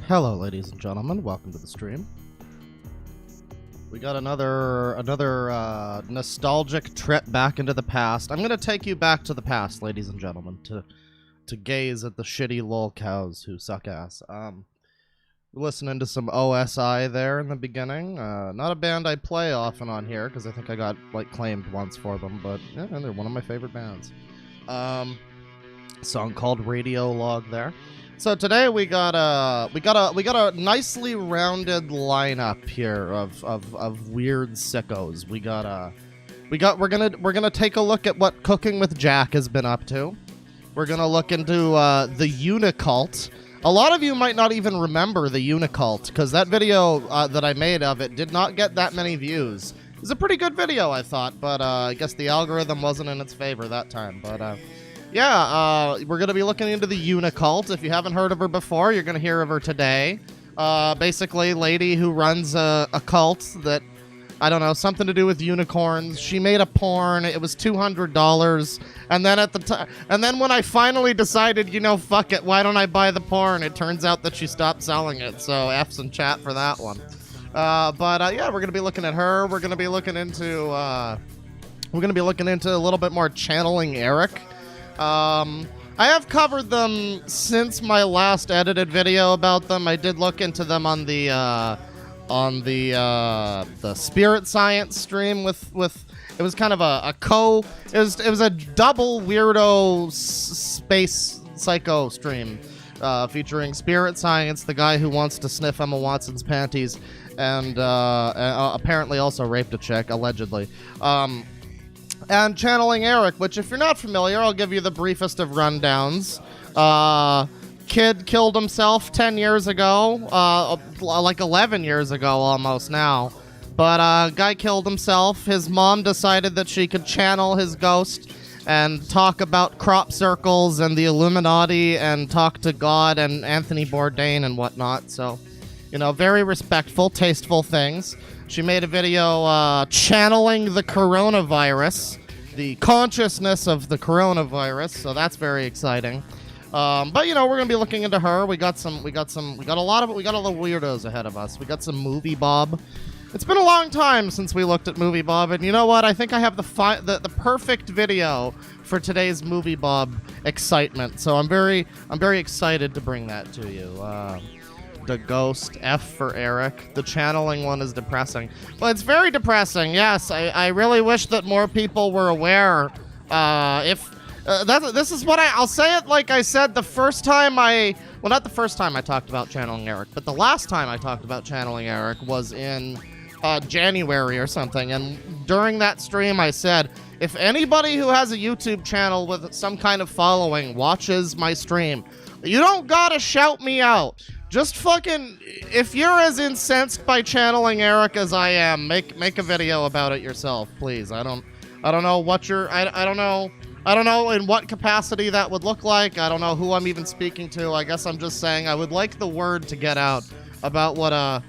Hello, ladies and gentlemen. Welcome to the stream. We got another nostalgic trip back into the past. I'm gonna take you back to the past, ladies and gentlemen, to gaze at the shitty lol cows who suck ass. Listening to some OSI there in the beginning. Not a band I play often on here because I think I got like claimed once for them, but yeah, they're one of my favorite bands. Song called Radio Log there. So today we got a nicely rounded lineup here of weird sickos. We're gonna take a look at what Cooking with Jack has been up to. We're gonna look into the Unicult. A lot of you might not even remember the Unicult because that video that I made of it did not get that many views. It was a pretty good video, I thought, but I guess the algorithm wasn't in its favor that time. But yeah, we're going to be looking into the Unicult. If you haven't heard of her before, you're going to hear of her today. Basically, lady who runs a cult that, I don't know, something to do with unicorns. She made a porn. It was $200. And then and then when I finally decided, you know, fuck it, why don't I buy the porn? It turns out that she stopped selling it. So F's in chat for that one. But yeah, we're going to be looking at her. We're going to be looking into a little bit more Channeling Eric. I have covered them since my last edited video about them. I did look into them on the Spirit Science stream with it was kind of it was a double weirdo space psycho stream featuring Spirit Science, the guy who wants to sniff Emma Watson's panties, and apparently also raped a chick allegedly. And Channeling Eric, which if you're not familiar, I'll give you the briefest of rundowns. Kid killed himself 10 years ago, like 11 years ago almost now. But guy killed himself. His mom decided that she could channel his ghost and talk about crop circles and the Illuminati and talk to God and Anthony Bourdain and whatnot. So, you know, very respectful, tasteful things. She made a video channeling the coronavirus, the consciousness of the coronavirus, so that's very exciting. But you know, we're gonna be looking into her. We got all the weirdos ahead of us. We got some Movie Bob. It's been a long time since we looked at Movie Bob, and you know what? I think I have the perfect video for today's Movie Bob excitement. So I'm very excited to bring that to you. The ghost, F for Eric. The channeling one is depressing. Well, it's very depressing, yes. I really wish that more people were aware. This is what I'll say it like I said the first time well, not the first time I talked about Channeling Eric, but the last time I talked about Channeling Eric was in January or something. And during that stream, I said, if anybody who has a YouTube channel with some kind of following watches my stream, you don't gotta shout me out. Just fucking, if you're as incensed by Channeling Eric as I am, make a video about it yourself, please. I don't know what I don't know in what capacity that would look like. I don't know who I'm even speaking to. I guess I'm just saying I would like the word to get out about what a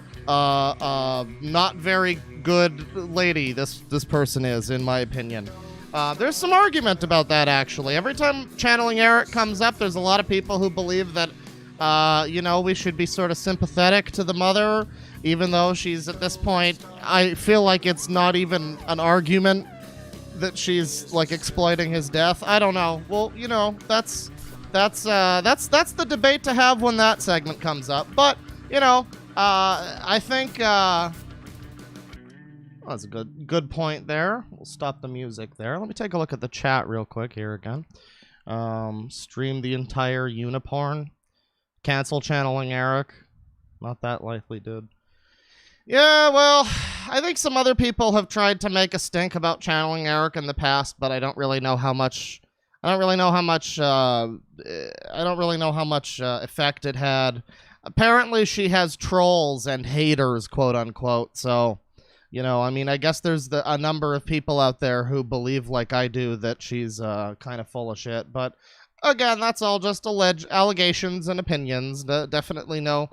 not very good lady this person is, in my opinion. There's some argument about that, actually. Every time Channeling Eric comes up, there's a lot of people who believe that you know, we should be sort of sympathetic to the mother, even though she's at this point, I feel like it's not even an argument that she's like exploiting his death. I don't know. Well, you know, that's the debate to have when that segment comes up. But, you know, I think that's a good point there. We'll stop the music there. Let me take a look at the chat real quick here again. Stream the entire Uniporn. Cancel Channeling Eric. Not that likely, dude. Yeah, well, I think some other people have tried to make a stink about Channeling Eric in the past, but I don't really know how much effect it had. Apparently she has trolls and haters, quote unquote. So, you know, I mean, I guess there's a number of people out there who believe like I do that she's kind of full of shit, but again, that's all just allegations and opinions. Definitely no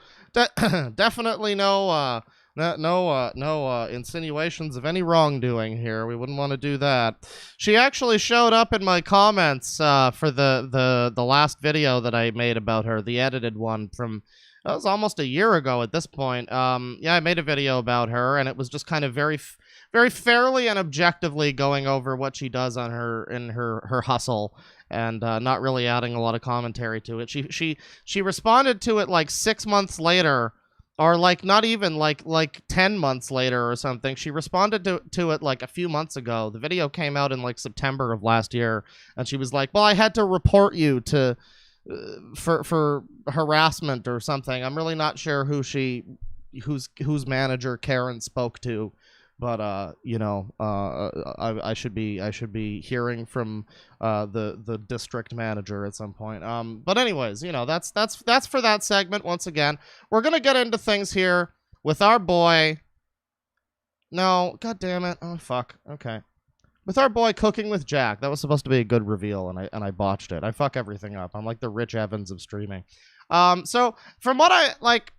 insinuations of any wrongdoing here. We wouldn't want to do that. She actually showed up in my comments for the last video that I made about her, the edited one from that was almost a year ago at this point. Yeah, I made a video about her, and it was just kind of very fairly and objectively going over what she does on her hustle, and not really adding a lot of commentary to it. She responded to it like 6 months later, or like not even like 10 months later or something. She responded to it like a few months ago. The video came out in like September of last year, and she was like, "Well, I had to report you to for harassment or something." I'm really not sure whose manager Karen spoke to, but you know, I should be hearing from the district manager at some point. But anyways, you know, that's for that segment. Once again, we're gonna get into things here with our boy. No, god damn it! Oh fuck. Okay, with our boy Cooking with Jack. That was supposed to be a good reveal, and I botched it. I fuck everything up. I'm like the Rich Evans of streaming. So from what I like.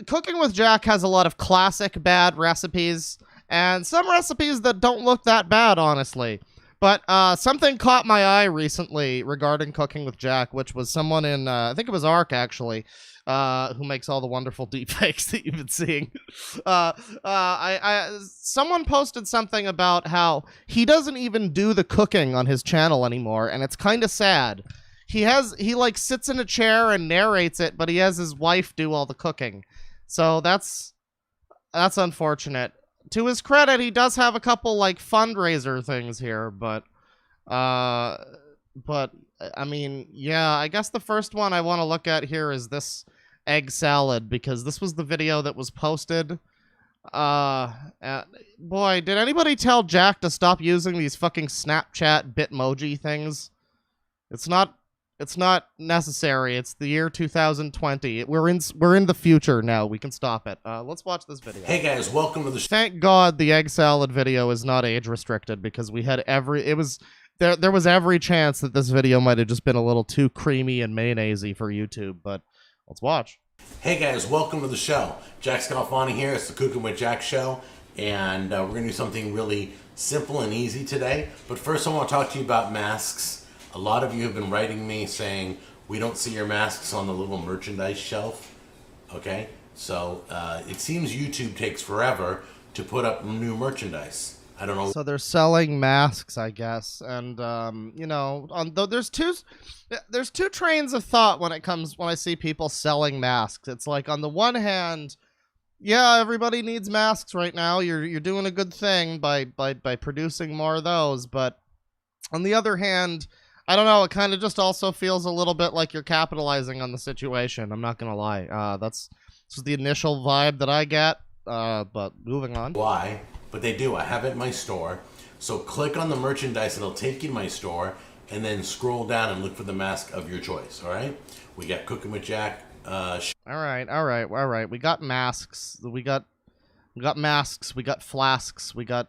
Cooking with Jack has a lot of classic bad recipes, and some recipes that don't look that bad, honestly. But something caught my eye recently regarding Cooking with Jack, which was someone in, I think it was Ark, actually, who makes all the wonderful deepfakes that you've been seeing. Someone posted something about how he doesn't even do the cooking on his channel anymore, and it's kind of sad. He like sits in a chair and narrates it, but he has his wife do all the cooking. So that's unfortunate. To his credit, he does have a couple like fundraiser things here, but I mean, yeah, I guess the first one I want to look at here is this egg salad, because this was the video that was posted. Boy, did anybody tell Jack to stop using these fucking Snapchat Bitmoji things? It's not necessary. It's the year 2020. We're in the future now. We can stop it. Let's watch this video. Hey guys, welcome to the show. Thank God the egg salad video is not age restricted, because we had there was every chance that this video might have just been a little too creamy and mayonnaisey for YouTube, but let's watch. Hey guys, welcome to the show. Jack Scalfani here. It's the Cooking with Jack show, and we're going to do something really simple and easy today. But first I want to talk to you about masks. A lot of you have been writing me saying, we don't see your masks on the little merchandise shelf. Okay? So, it seems YouTube takes forever to put up new merchandise. I don't know. So they're selling masks, I guess. And, you know, there's two trains of thought when I see people selling masks. It's like, on the one hand, yeah, everybody needs masks right now. You're doing a good thing by producing more of those. But on the other hand, I don't know, it kind of just also feels a little bit like you're capitalizing on the situation. I'm not going to lie. This is the initial vibe that I get, but moving on. Why? But they do. I have it in my store. So click on the merchandise. It'll take you to my store, and then scroll down and look for the mask of your choice, all right? We got Cooking with Jack. All right. We got masks. We got masks. We got flasks. We got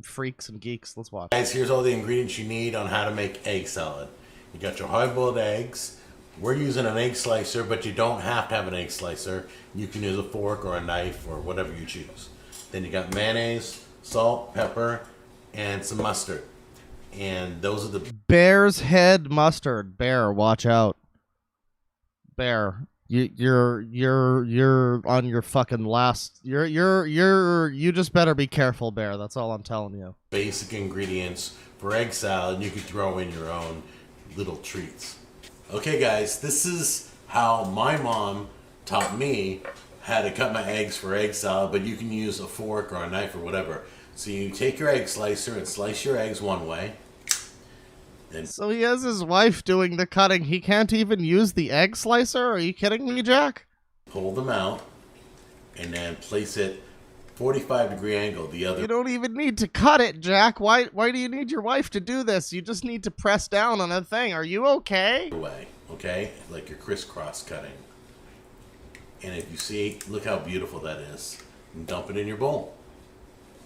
freaks and geeks. Let's watch. Guys, here's all the ingredients you need on how to make egg salad. You got your hard-boiled eggs. We're using an egg slicer, but you don't have to have an egg slicer. You can use a fork or a knife or whatever you choose. Then you got mayonnaise, salt, pepper, and some mustard. And those are the Bear's head mustard. Bear, watch out. Bear, you're on your fucking last. You just better be careful, Bear. That's all I'm telling you. Basic ingredients for egg salad. You can throw in your own little treats. Okay, guys, this is how my mom taught me how to cut my eggs for egg salad, but you can use a fork or a knife or whatever. So you take your egg slicer and slice your eggs one way. So he has his wife doing the cutting. He can't even use the egg slicer? Are you kidding me, Jack? Pull them out and then place it 45-degree angle the other. You don't even need to cut it, Jack. Why do you need your wife to do this? You just need to press down on a thing. Are you okay? Way, okay? Like you're crisscross cutting. And if you see, look how beautiful that is. And dump it in your bowl.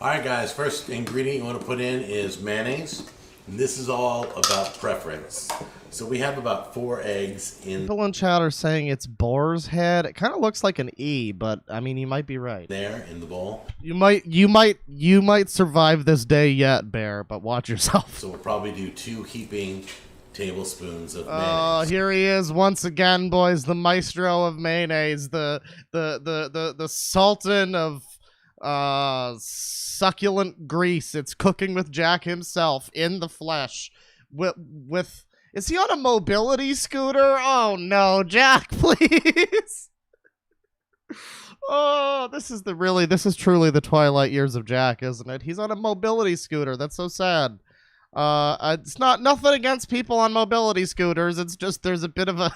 Alright guys, first ingredient you want to put in is mayonnaise. And this is all about preference. So we have about 4 eggs in. People in chat are saying it's boar's head. It kind of looks like an E, but I mean, you might be right. There in the bowl. You might survive this day yet, Bear, but watch yourself. So we'll probably do 2 heaping tablespoons of Oh, mayonnaise. here he is once again, boys. The maestro of mayonnaise, the sultan of succulent grease. It's cooking with Jack himself in the flesh. With is he on a mobility scooter? Oh no, Jack, please. Oh, this is truly the twilight years of Jack, isn't it? He's on a mobility scooter. That's so sad. It's not nothing against people on mobility scooters. It's just there's a bit of a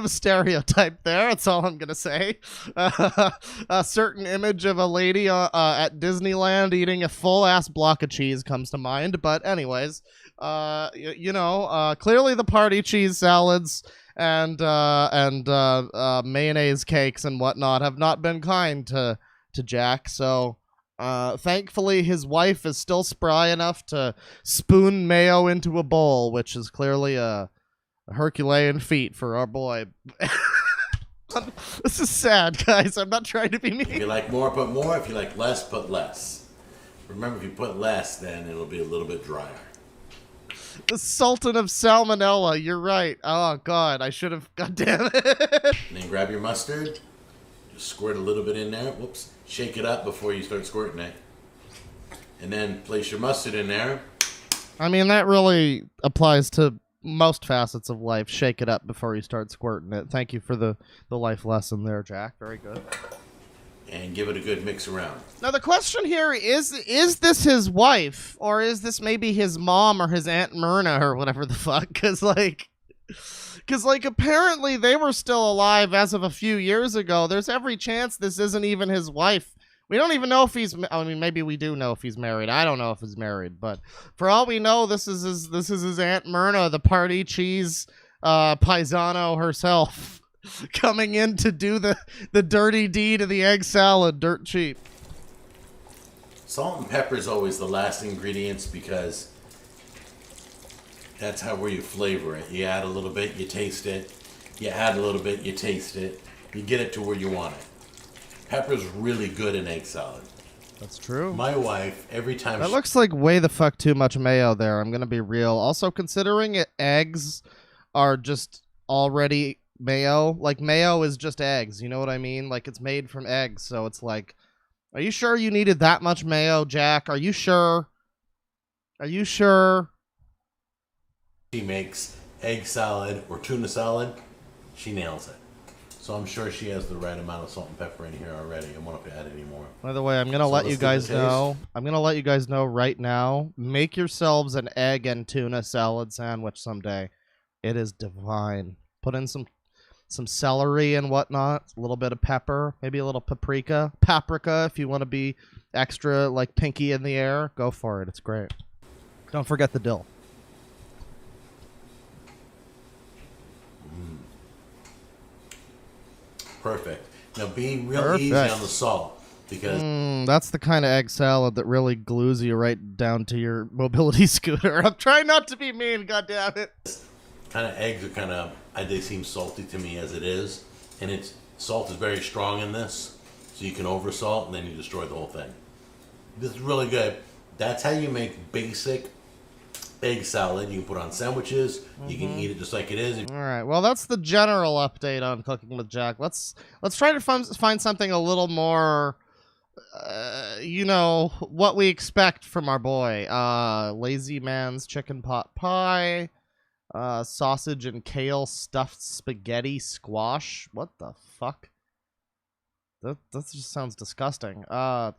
stereotype there. That's all I'm gonna say. A certain image of a lady at Disneyland eating a full ass block of cheese comes to mind. But anyways, clearly the party cheese salads and mayonnaise cakes and whatnot have not been kind to Jack. So. Thankfully, his wife is still spry enough to spoon mayo into a bowl, which is clearly a Herculean feat for our boy. This is sad, guys. I'm not trying to be mean. If you like more, put more. If you like less, put less. Remember, if you put less, then it'll be a little bit drier. The Sultan of Salmonella. You're right. Oh, God. I should have. God damn it. And then grab your mustard. Just squirt a little bit in there. Whoops. Shake it up before you start squirting it. And then place your mustard in there. I mean, that really applies to most facets of life. Shake it up before you start squirting it. Thank you for the life lesson there, Jack. Very good. And give it a good mix around. Now, the question here is this his wife? Or is this maybe his mom or his Aunt Myrna or whatever the fuck? Because, apparently they were still alive as of a few years ago. There's every chance this isn't even his wife. We don't even know if he's... I mean, maybe we do know if he's married. I don't know if he's married. But for all we know, this is his Aunt Myrna, the party cheese paisano herself, coming in to do the dirty deed of the egg salad dirt cheap. Salt and pepper is always the last ingredients because... that's where you flavor it. You add a little bit, you taste it. You add a little bit, you taste it. You get it to where you want it. Pepper's really good in egg salad. That's true. My wife, every time that looks like way the fuck too much mayo there. I'm gonna be real. Also, considering eggs are just already mayo, like mayo is just eggs. You know what I mean? Like it's made from eggs, so it's like, are you sure you needed that much mayo, Jack? Are you sure? Are you sure? She makes egg salad or tuna salad, she nails it. So I'm sure she has the right amount of salt and pepper in here already. I won't have to add any more. By the way, I'm gonna let you guys know. I'm gonna let you guys know right now. Make yourselves an egg and tuna salad sandwich someday. It is divine. Put in some celery and whatnot, a little bit of pepper, maybe a little paprika if you want to be extra like pinky in the air. Go for it. It's great. Don't forget the dill. Perfect. Now being real easy on the salt because that's the kind of egg salad that really glues you right down to your mobility scooter. I'm trying not to be mean, goddammit. Kind of eggs are they seem salty to me as it is, and salt is very strong in this, so you can over salt and then you destroy the whole thing. This is really good. That's how you make basic egg salad. You can put on sandwiches. You can eat it just like it is. All right. Well, that's the general update on Cooking with Jack. Let's try to find something a little more, what we expect from our boy. Lazy Man's chicken pot pie, sausage and kale stuffed spaghetti squash. What the fuck? That just sounds disgusting.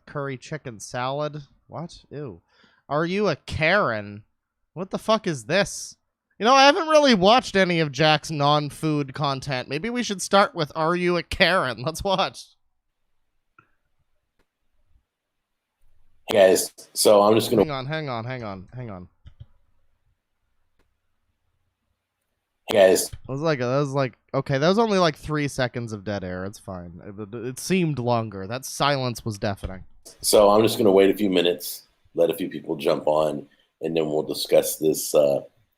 Curry chicken salad. What? Ew. Are you a Karen? What the fuck is this? I haven't really watched any of Jack's non-food content. Maybe we should start with Are You a Karen? Let's watch. Hey guys, so I'm just gonna... Hang on. Hey guys. That was only like 3 seconds of dead air. It's fine. It seemed longer. That silence was deafening. So I'm just gonna wait a few minutes, let a few people jump on, and then we'll discuss this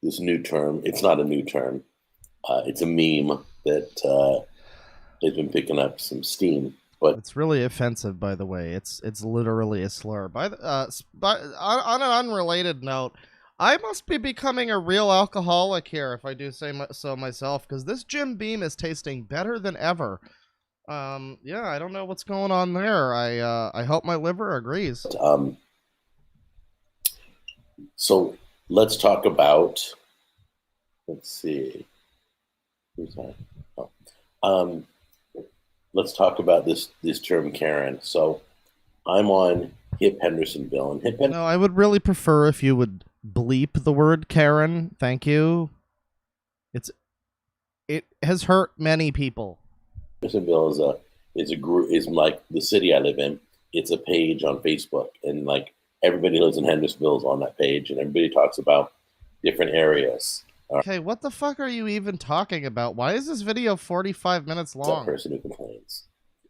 this new term. It's not a new term. It's a meme that has been picking up some steam. But it's really offensive, by the way. It's literally a slur. On an unrelated note, I must be becoming a real alcoholic here, if I do say so myself, because this Jim Beam is tasting better than ever. Yeah, I don't know what's going on there. I hope my liver agrees. So let's talk about. Let's see. Who's that? Oh. Let's talk about this term Karen. So I'm on Hip Hendersonville, and Hip. No, I would really prefer if you would bleep the word Karen. Thank you. It has hurt many people. Hendersonville is a group, is like the city I live in. It's a page on Facebook, and like everybody who lives in Hendersonville is on that page, and everybody talks about different areas. Okay, what the fuck are you even talking about? Why is this video 45 minutes long? That person who complains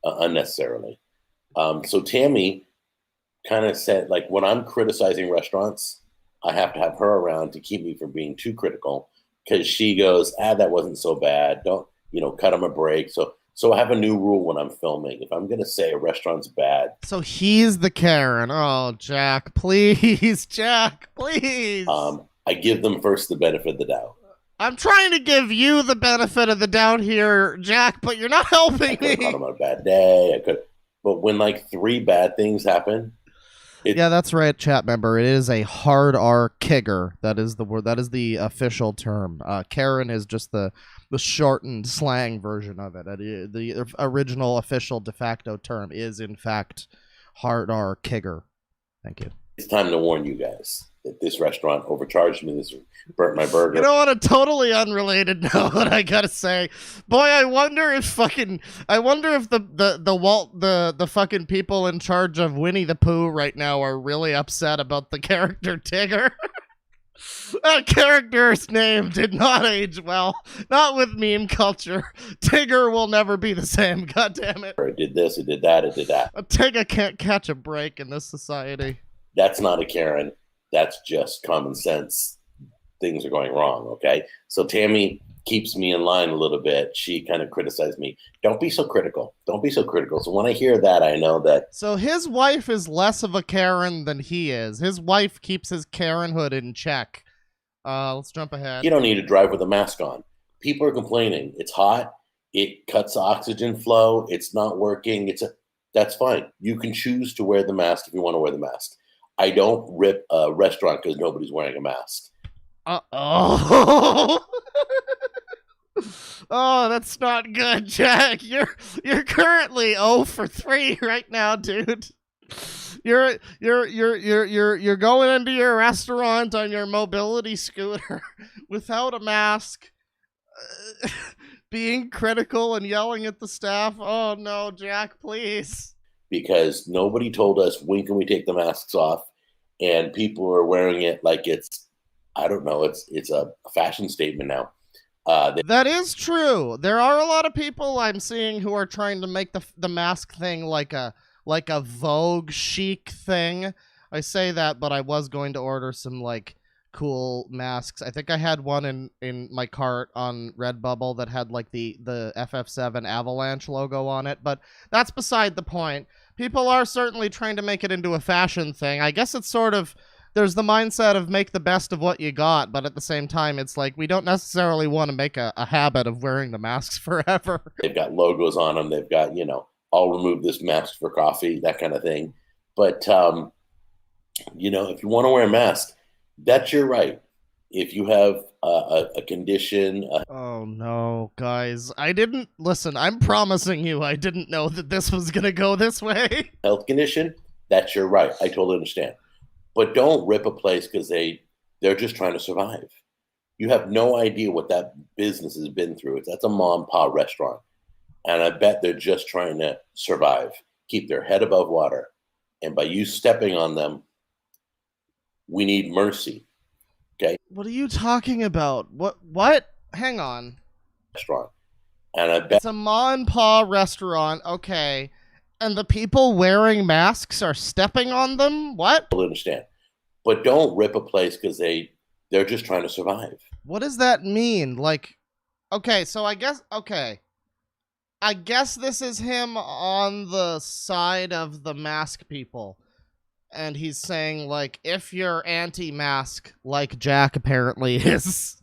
unnecessarily. So Tammy kind of said, like, when I'm criticizing restaurants, I have to have her around to keep me from being too critical, because she goes, that wasn't so bad. Don't, cut them a break. So I have a new rule when I'm filming. If I'm going to say a restaurant's bad. So he's the Karen. Oh, Jack, please. Jack, please. I give them first the benefit of the doubt. I'm trying to give you the benefit of the doubt here, Jack, but you're not helping me. I could have caught him on a bad day. But when like 3 bad things happen. Yeah, that's right, chat member. It is a hard R kigger. That is the word. That is the official term. Karen is just the shortened slang version of it. The original official de facto term is, in fact, hard R kigger. Thank you. It's time to warn you guys that this restaurant overcharged me. This burnt my burger. You know, on a totally unrelated note, I gotta say, boy, I wonder if the fucking people in charge of Winnie the Pooh right now are really upset about the character Tigger. That character's name did not age well. Not with meme culture. Tigger will never be the same. God damn it. It did this, it did that, it did that. A Tigger can't catch a break in this society. That's not a Karen. That's just common sense. Things are going wrong, okay? So Tammy keeps me in line a little bit. She kind of criticized me. Don't be so critical. Don't be so critical. So when I hear that, I know that. So his wife is less of a Karen than he is. His wife keeps his Karenhood in check. Let's jump ahead. You don't need to drive with a mask on. People are complaining. It's hot. It cuts oxygen flow. It's not working. That's fine. You can choose to wear the mask if you want to wear the mask. I don't rip a restaurant because nobody's wearing a mask. Oh, that's not good, Jack. You're currently 0 for 3 right now, dude. You're going into your restaurant on your mobility scooter without a mask, being critical and yelling at the staff. Oh no, Jack, please. Because nobody told us when can we take the masks off, and people are wearing it like it's, I don't know, it's a fashion statement now. That is true. There are a lot of people I'm seeing who are trying to make the mask thing like a Vogue chic thing. I say that, but I was going to order some like cool masks. I think I had one in my cart on Redbubble that had like the FF7 Avalanche logo on it, but that's beside the point. People are certainly trying to make it into a fashion thing. I guess it's sort of, there's the mindset of make the best of what you got, but at the same time, it's like we don't necessarily want to make a habit of wearing the masks forever. They've got logos on them. They've got, I'll remove this mask for coffee, that kind of thing. But, if you want to wear a mask, that's your right. If you have a condition. Oh, no, guys. Listen, I'm promising you I didn't know that this was going to go this way. Health condition, that's your right. I totally understand. But don't rip a place because they're just trying to survive. You have no idea what that business has been through. That's a mom and pop restaurant. And I bet they're just trying to survive, keep their head above water. And by you stepping on them, we need mercy. Okay? What are you talking about? What? Hang on. Restaurant. And I bet it's a ma and pa restaurant, okay. And the people wearing masks are stepping on them? What? I understand. But don't rip a place because they're just trying to survive. What does that mean? Like, okay, so I guess this is him on the side of the mask people. and he's saying like, if you're anti-mask, like Jack apparently is,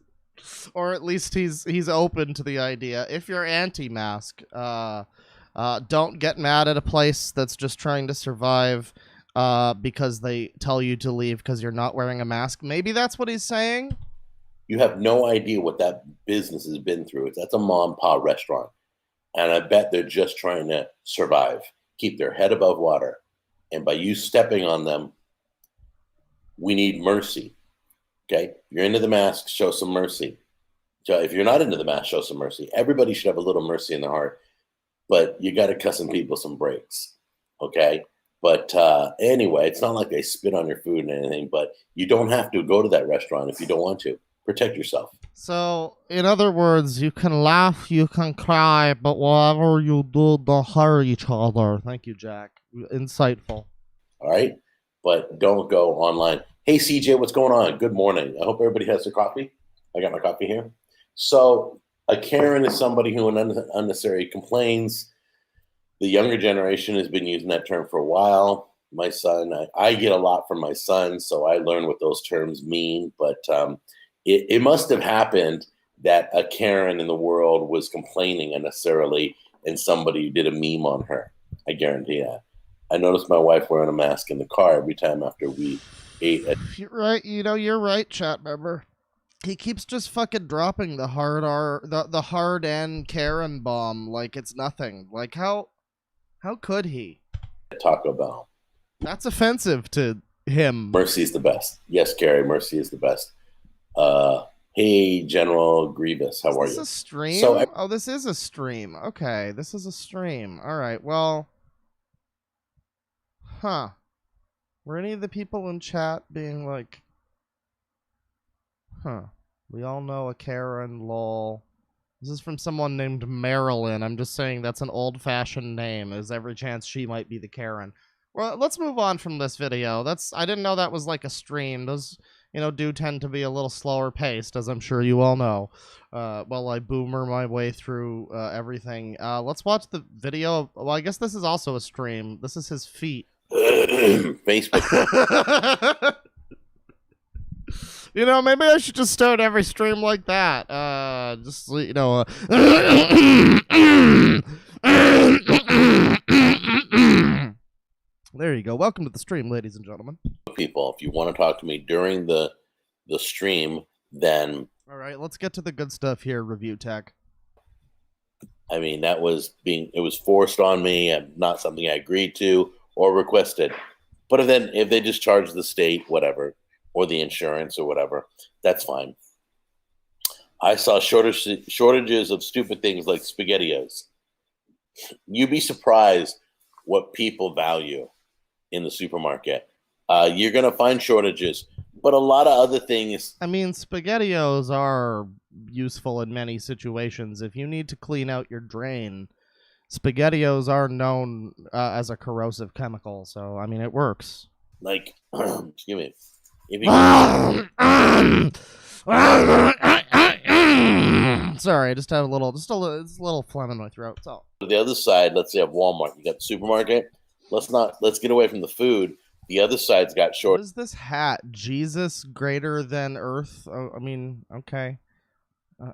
or at least he's open to the idea. If you're anti-mask, don't get mad at a place that's just trying to survive because they tell you to leave because you're not wearing a mask. Maybe that's what he's saying. You have no idea what that business has been through. That's a mom and pop restaurant. And I bet they're just trying to survive, keep their head above water. And by you stepping on them, we need mercy. Okay? If you're into the mask, show some mercy. So if you're not into the mask, show some mercy. Everybody should have a little mercy in their heart. But you got to cut some people some breaks. Okay? But anyway, it's not like they spit on your food and anything, but you don't have to go to that restaurant if you don't want to. Protect yourself. So, in other words, you can laugh, you can cry, but whatever you do, don't hurt each other. Thank you, Jack. Insightful. All right? But don't go online. Hey, CJ, what's going on? Good morning. I hope everybody has their coffee. I got my coffee here. So, a Karen is somebody who unnecessarily complains. The younger generation has been using that term for a while. My son, I get a lot from my son, so I learn what those terms mean. But it must have happened that a Karen in the world was complaining unnecessarily, and somebody did a meme on her. I guarantee that. I noticed my wife wearing a mask in the car every time after we ate. You're right. You're right, chat member. He keeps just fucking dropping the hard the hard N Karen bomb like it's nothing. Like how could he? Taco Bell. That's offensive to him. Mercy is the best. Yes, Gary, mercy is the best. Hey, General Grievous, how are you? Is this a stream? Oh, this is a stream. Okay, this is a stream. All right, well... Huh. Were any of the people in chat being like... Huh. We all know a Karen, lol. This is from someone named Marilyn. I'm just saying that's an old-fashioned name. There's every chance she might be the Karen. Well, let's move on from this video. I didn't know that was like a stream. Those... do tend to be a little slower paced, as I'm sure you all know, while I boomer my way through everything. Let's watch the video. Well, I guess this is also a stream. This is his feet. Facebook. Maybe I should just start every stream like that. There you go. Welcome to the stream, ladies and gentlemen. People, if you want to talk to me during the stream, then all right, let's get to the good stuff here. Review tech. I mean, it was forced on me, and not something I agreed to or requested. But if they just charge the state, whatever, or the insurance or whatever, that's fine. I saw shortages of stupid things like SpaghettiOs. You'd be surprised what people value in the supermarket. You're going to find shortages, but a lot of other things. I mean, SpaghettiOs are useful in many situations. If you need to clean out your drain, SpaghettiOs are known as a corrosive chemical. So, I mean, it works. Like, excuse me. Sorry, I just have a little phlegm in my throat. So. The other side, let's say of Walmart, you got the supermarket. Let's get away from the food. The other side's got short. What is this hat? Jesus greater than Earth? Oh, I mean, okay.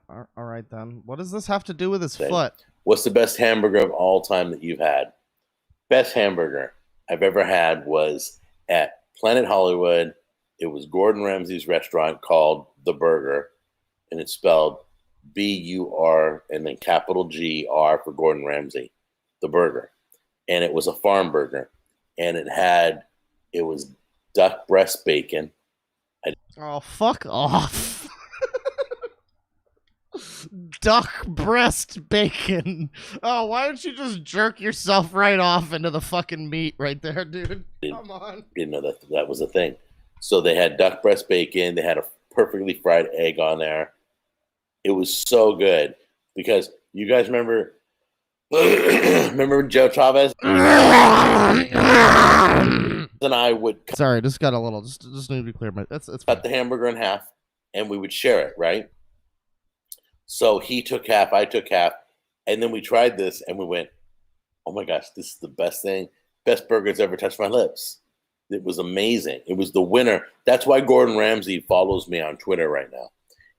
All right, then. What does this have to do with his foot? What's the best hamburger of all time that you've had? Best hamburger I've ever had was at Planet Hollywood. It was Gordon Ramsay's restaurant called The Burger, and it's spelled B-U-R and then capital G-R for Gordon Ramsay. The Burger. And it was a farm burger. And it was duck breast bacon. Oh, fuck off. Duck breast bacon. Oh, why don't you just jerk yourself right off into the fucking meat right there, dude? Come on. Didn't know that was a thing. So they had duck breast bacon. They had a perfectly fried egg on there. It was so good because you guys remember Joe Chavez? And I would sorry, just got a little just need to be clear. It's cut the hamburger in half and we would share it, right? So he took half, I took half, and then we tried this and we went, oh my gosh, this is the best thing, best burger that's ever touched my lips. It was amazing. It was the winner. That's why Gordon Ramsay follows me on Twitter right now,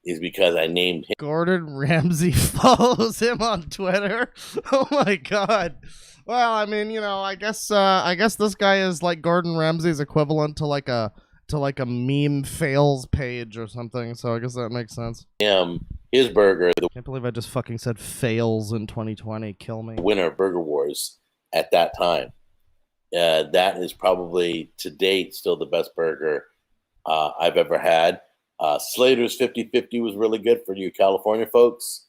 is because I named him. Gordon Ramsay follows him on Twitter. Oh my god. Well, I mean, I guess this guy is like Gordon Ramsay's equivalent to like a meme fails page or something. So I guess that makes sense. His burger, the Can't believe I just fucking said fails in 2020. Kill me. winner of Burger Wars at that time. That is probably to date still the best burger I've ever had. Slater's 50/50 was really good for you California folks.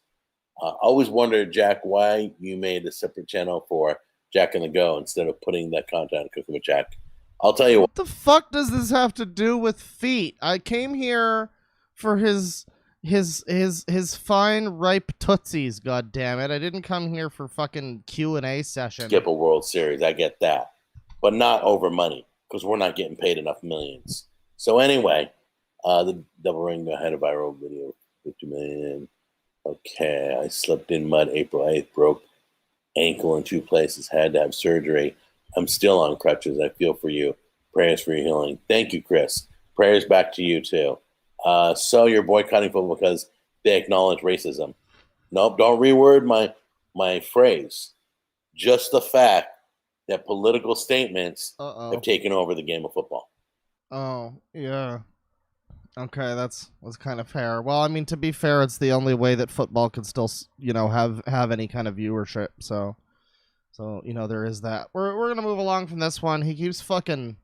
I always wondered, Jack, why you made a separate channel for Jack and the Go instead of putting that content on Cooking with Jack. I'll tell you What the fuck does this have to do with feet? I came here for his fine ripe tootsies. God damn it! I didn't come here for fucking Q&A session. skip a World Series. I get that, but not over money because we're not getting paid enough millions. So anyway, the Double Ring had a viral video, 50 million. Okay, I slipped in mud April 8th, broke ankle in 2 places, had to have surgery. I'm still on crutches. I feel for you. Prayers for your healing. Thank you, Chris. Prayers back to you too. So you're boycotting football because they acknowledge racism. Nope, don't reword my phrase. Just the fact that political statements have taken over the game of football. Oh, yeah. Okay, that's kind of fair. Well, I mean, to be fair, it's the only way that football could still, have any kind of viewership. So there is that. We're gonna move along from this one. He keeps fucking,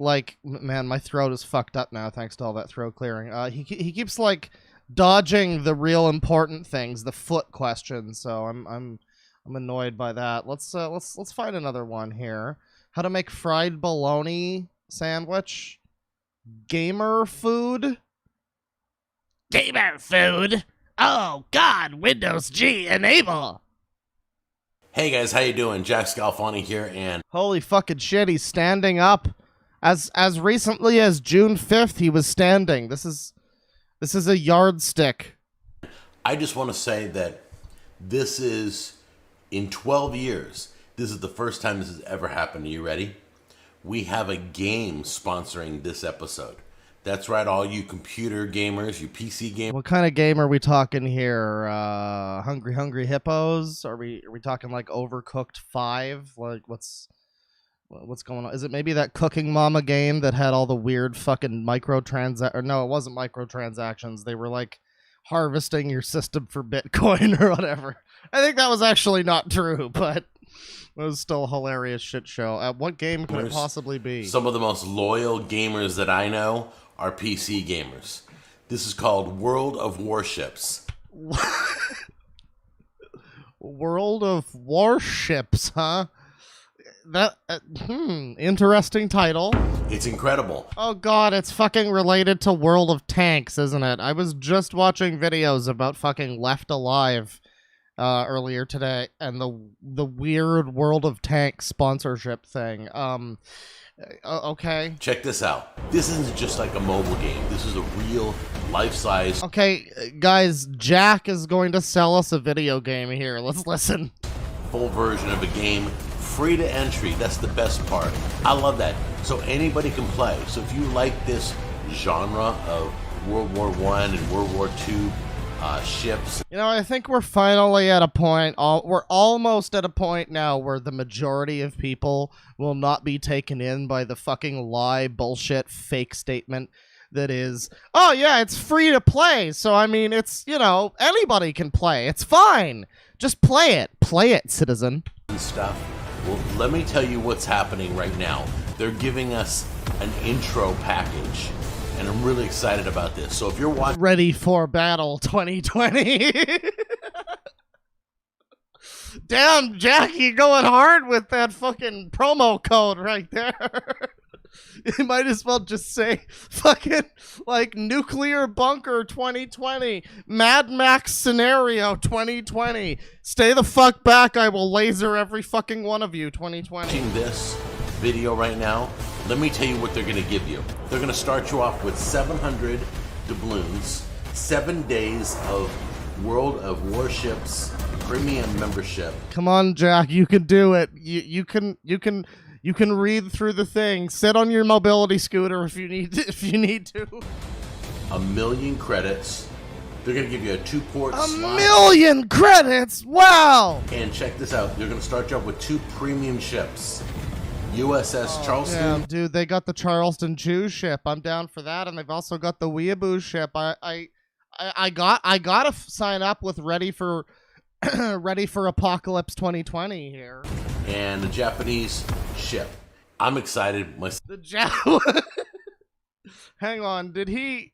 like, man, my throat is fucked up now thanks to all that throat clearing. He keeps like dodging the real important things, the foot questions. So I'm annoyed by that. Let's find another one here. How to make fried bologna sandwich. Gamer food? Gamer food? Oh god, Windows G enable. Hey guys, how you doing? Jack Scalfani here, and Holy fucking shit, he's standing up. As recently as June 5th, he was standing. This is a yardstick. I just want to say that this is, in 12 years, this is the first time this has ever happened. Are you ready? We have a game sponsoring this episode. That's right, all you computer gamers, you PC gamers. What kind of game are we talking here? Hungry Hippos? Are we talking like Overcooked 5? Like what's going on? Is it maybe that Cooking Mama game that had all the weird fucking or no, it wasn't microtransactions. They were like harvesting your system for Bitcoin or whatever. I think that was actually not true, but it was still a hilarious shit show. What game could it possibly be? Some of the most loyal gamers that I know are PC gamers. This is called World of Warships. World of Warships, huh? That interesting title. It's incredible. Oh god, it's fucking related to World of Tanks, isn't it? I was just watching videos about fucking Left Alive earlier today, and the weird World of Tanks sponsorship thing. Okay. Check this out. This isn't just like a mobile game. This is a real life-size. Okay, guys, Jack is going to sell us a video game here. Let's listen. Full version of a game, free to entry. That's the best part. I love that. So anybody can play. So if you like this genre of World War I and World War II ships. I think we're finally at a point, we're almost at a point now where the majority of people will not be taken in by the fucking lie, bullshit, fake statement that is, oh yeah, it's free to play, so I mean, it's, anybody can play, it's fine, just play it, citizen. And stuff. Well, let me tell you what's happening right now. They're giving us an intro package. And I'm really excited about this. So if you're watching... Ready for Battle 2020. Damn, Jackie, going hard with that fucking promo code right there. You might as well just say fucking like Nuclear Bunker 2020, Mad Max Scenario 2020. Stay the fuck back, I will laser every fucking one of you 2020. Watching this video right now, let me tell you what they're going to give you. They're going to start you off with 700 doubloons, 7 days of World of Warships premium membership. Come on, Jack, you can do it. You can You can read through the thing. Sit on your mobility scooter if you need to, if you need to. 1,000,000 credits. They're going to give you a 2-port slot. 1,000,000 credits! Wow! And check this out. They're going to start you off with 2 premium ships. USS Charleston. Damn, dude, they got the Charleston Jew ship. I'm down for that, and they've also got the Weeaboo ship. I gotta sign up with Ready for Ready for Apocalypse 2020 here. And the Japanese ship. I'm excited. Hang on, did he?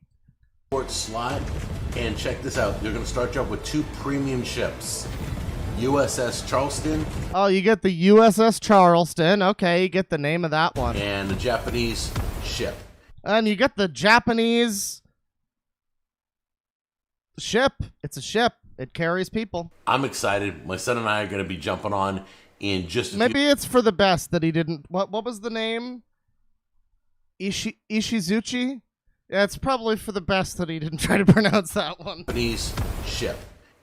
Port slot. And check this out. They're going to start you off with 2 premium ships. USS Charleston. Oh, you get the USS Charleston. Okay, you get the name of that one. And the Japanese ship. And you get the Japanese ship. It's a ship. It carries people. I'm excited. My son and I are going to be jumping on in just Maybe it's for the best that he didn't. What was the name? Ishizuchi? Yeah, it's probably for the best that he didn't try to pronounce that one. Japanese ship.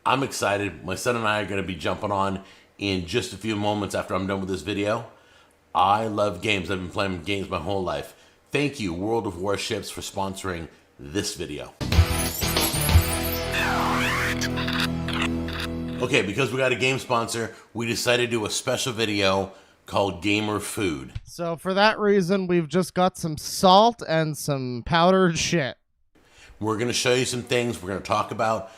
I'm excited. My son and I are going to be jumping on in just a few moments after I'm done with this video. I love games. I've been playing games my whole life. Thank you, World of Warships, for sponsoring this video. Okay, because we got a game sponsor, we decided to do a special video called Gamer Food. So for that reason, we've just got some salt and some powdered shit. We're going to show you some things. We're going to talk about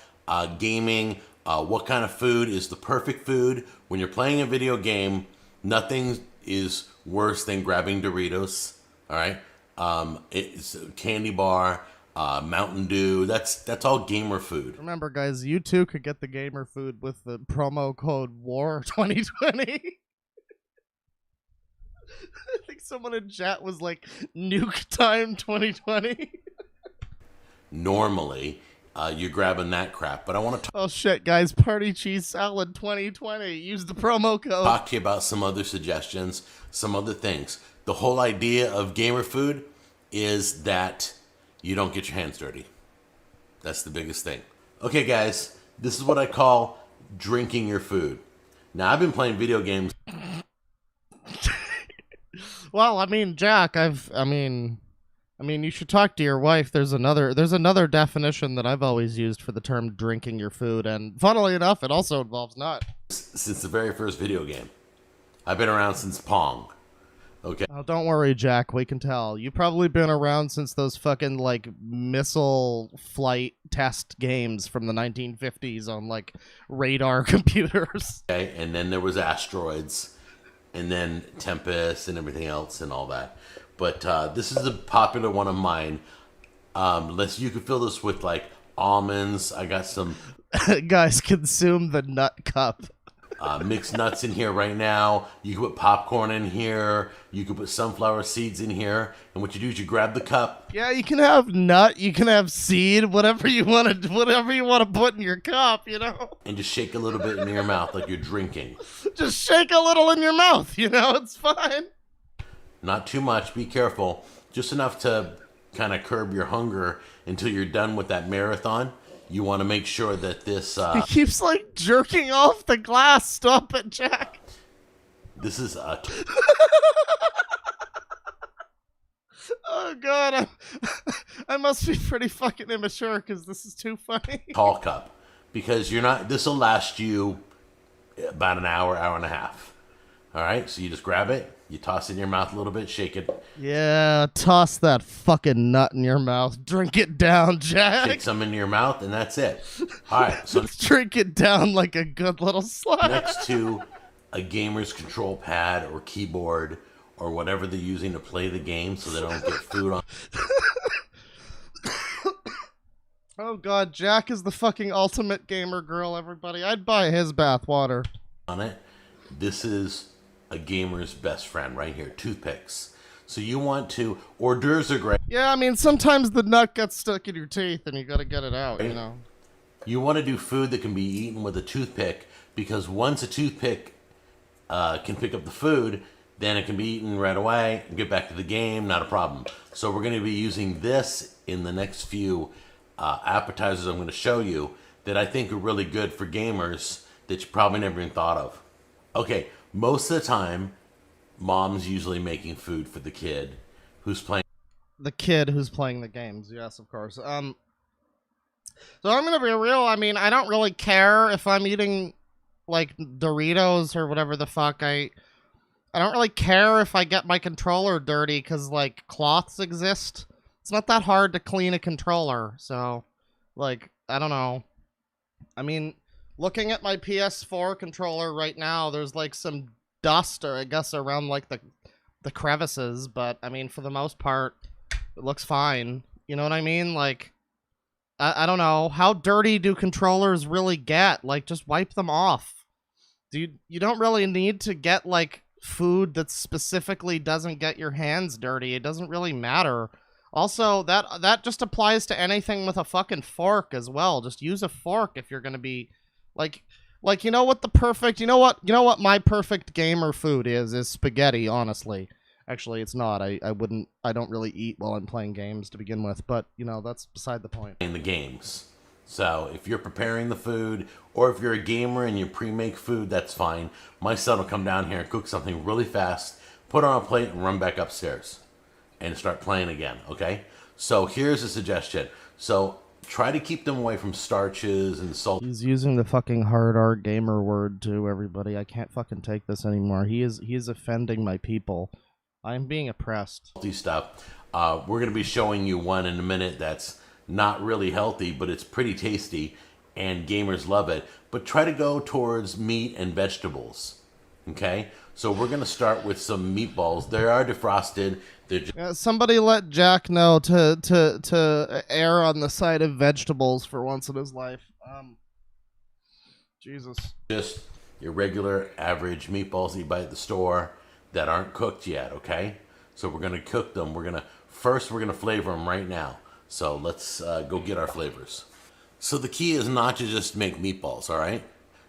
gaming, what kind of food is the perfect food. When you're playing a video game, nothing is worse than grabbing Doritos, all right? It's a candy bar, Mountain Dew. That's all gamer food. Remember, guys, you too could get the gamer food with the promo code WAR2020. I think someone in chat was like, Nuke Time 2020. Normally, you're grabbing that crap, but I want to Oh shit, guys, Party Cheese Salad 2020. Use the promo code. talk to you about some other suggestions, some other things. The whole idea of gamer food is that you don't get your hands dirty. That's the biggest thing. Okay, guys, this is what I call drinking your food. Now, I've been playing video games. Well, I mean, Jack, I mean, you should talk to your wife. There's another definition that I've always used for the term drinking your food, and funnily enough, it also involves nut. Since the very first video game. I've been around since Pong. Okay. Oh, don't worry, Jack. We can tell. You've probably been around since those fucking, like, missile flight test games from the 1950s on, like, radar computers. Okay, and then there was Asteroids, and then Tempest and everything else and all that. But this is a popular one of mine. You could fill this with, like, almonds. I got some... Guys, consume the nut cup. Mixed nuts in here right now. You can put popcorn in here. You can put sunflower seeds in here. And what you do is you grab the cup. Yeah, you can have nut, you can have seed, whatever you want to put in your cup, you know. And just shake a little bit in your mouth like you're drinking. Just shake a little in your mouth, you know. It's fine. Not too much. Be careful. Just enough to kind of curb your hunger until you're done with that marathon. You want to make sure that this... He keeps, like, jerking off the glass. Stop it, Jack. This is a... Oh, God. I must be pretty fucking immature because this is too funny. tall cup. Because you're not... This will last you about an hour, hour and a half. All right? So you just grab it. You toss it in your mouth a little bit. Shake it. Yeah, toss that fucking nut in your mouth. Drink it down, Jack. Shake some into your mouth, and that's it. All right. So drink it down like a good little slug. Next to a gamer's control pad or keyboard or whatever they're using to play the game so they don't get food on. Oh, God. Jack is the fucking ultimate gamer girl, everybody. I'd buy his bathwater. On it. This is a gamer's best friend right here, toothpicks. So you want to, hors d'oeuvres are great. Yeah, I mean, sometimes the nut gets stuck in your teeth and you gotta get it out, you know. You want to do food that can be eaten with a toothpick because once a toothpick can pick up the food, then it can be eaten right away and get back to the game, not a problem. So we're going to be using this in the next few appetizers I'm going to show you that I think are really good for gamers that you probably never even thought of. Okay. Most of the time, mom's usually making food for the kid who's playing. The kid who's playing the games, yes, of course. So I'm gonna be real. I mean, I don't really care if I'm eating like Doritos or whatever the fuck. I don't really care if I get my controller dirty because like cloths exist. It's not that hard to clean a controller. So, like, I don't know. I mean, looking at my PS4 controller right now, there's like some dust, or I guess around like the crevices. But I mean, for the most part, it looks fine. You know what I mean? Like, I don't know. How dirty do controllers really get? Like, just wipe them off. You don't really need to get, like, food that specifically doesn't get your hands dirty. It doesn't really matter. Also, that just applies to anything with a fucking fork as well. Just use a fork if you're gonna be, like, you know what the perfect, you know what my perfect gamer food is spaghetti, honestly. Actually, it's not. I don't really eat while I'm playing games to begin with, but, you know, that's beside the point. In the games. So if you're preparing the food, or if you're a gamer and you pre-make food, that's fine. My son will come down here and cook something really fast, put it on a plate, and run back upstairs and start playing again, okay? So here's a suggestion. So try to keep them away from starches and salt. He's using the fucking hard R gamer word to everybody. I can't fucking take this anymore. He is offending my people. I'm being oppressed. Stuff. We're going to be showing you one in a minute that's not really healthy, but it's pretty tasty, and gamers love it. But try to go towards meat and vegetables, okay? So we're going to start with some meatballs. They are defrosted. Somebody let Jack know to err on the side of vegetables for once in his life. Jesus. Just your regular, average meatballs that you buy at the store that aren't cooked yet, okay? So we're going to cook them. We're going to flavor them right now. So let's go get our flavors. So the key is not to just make meatballs, all right?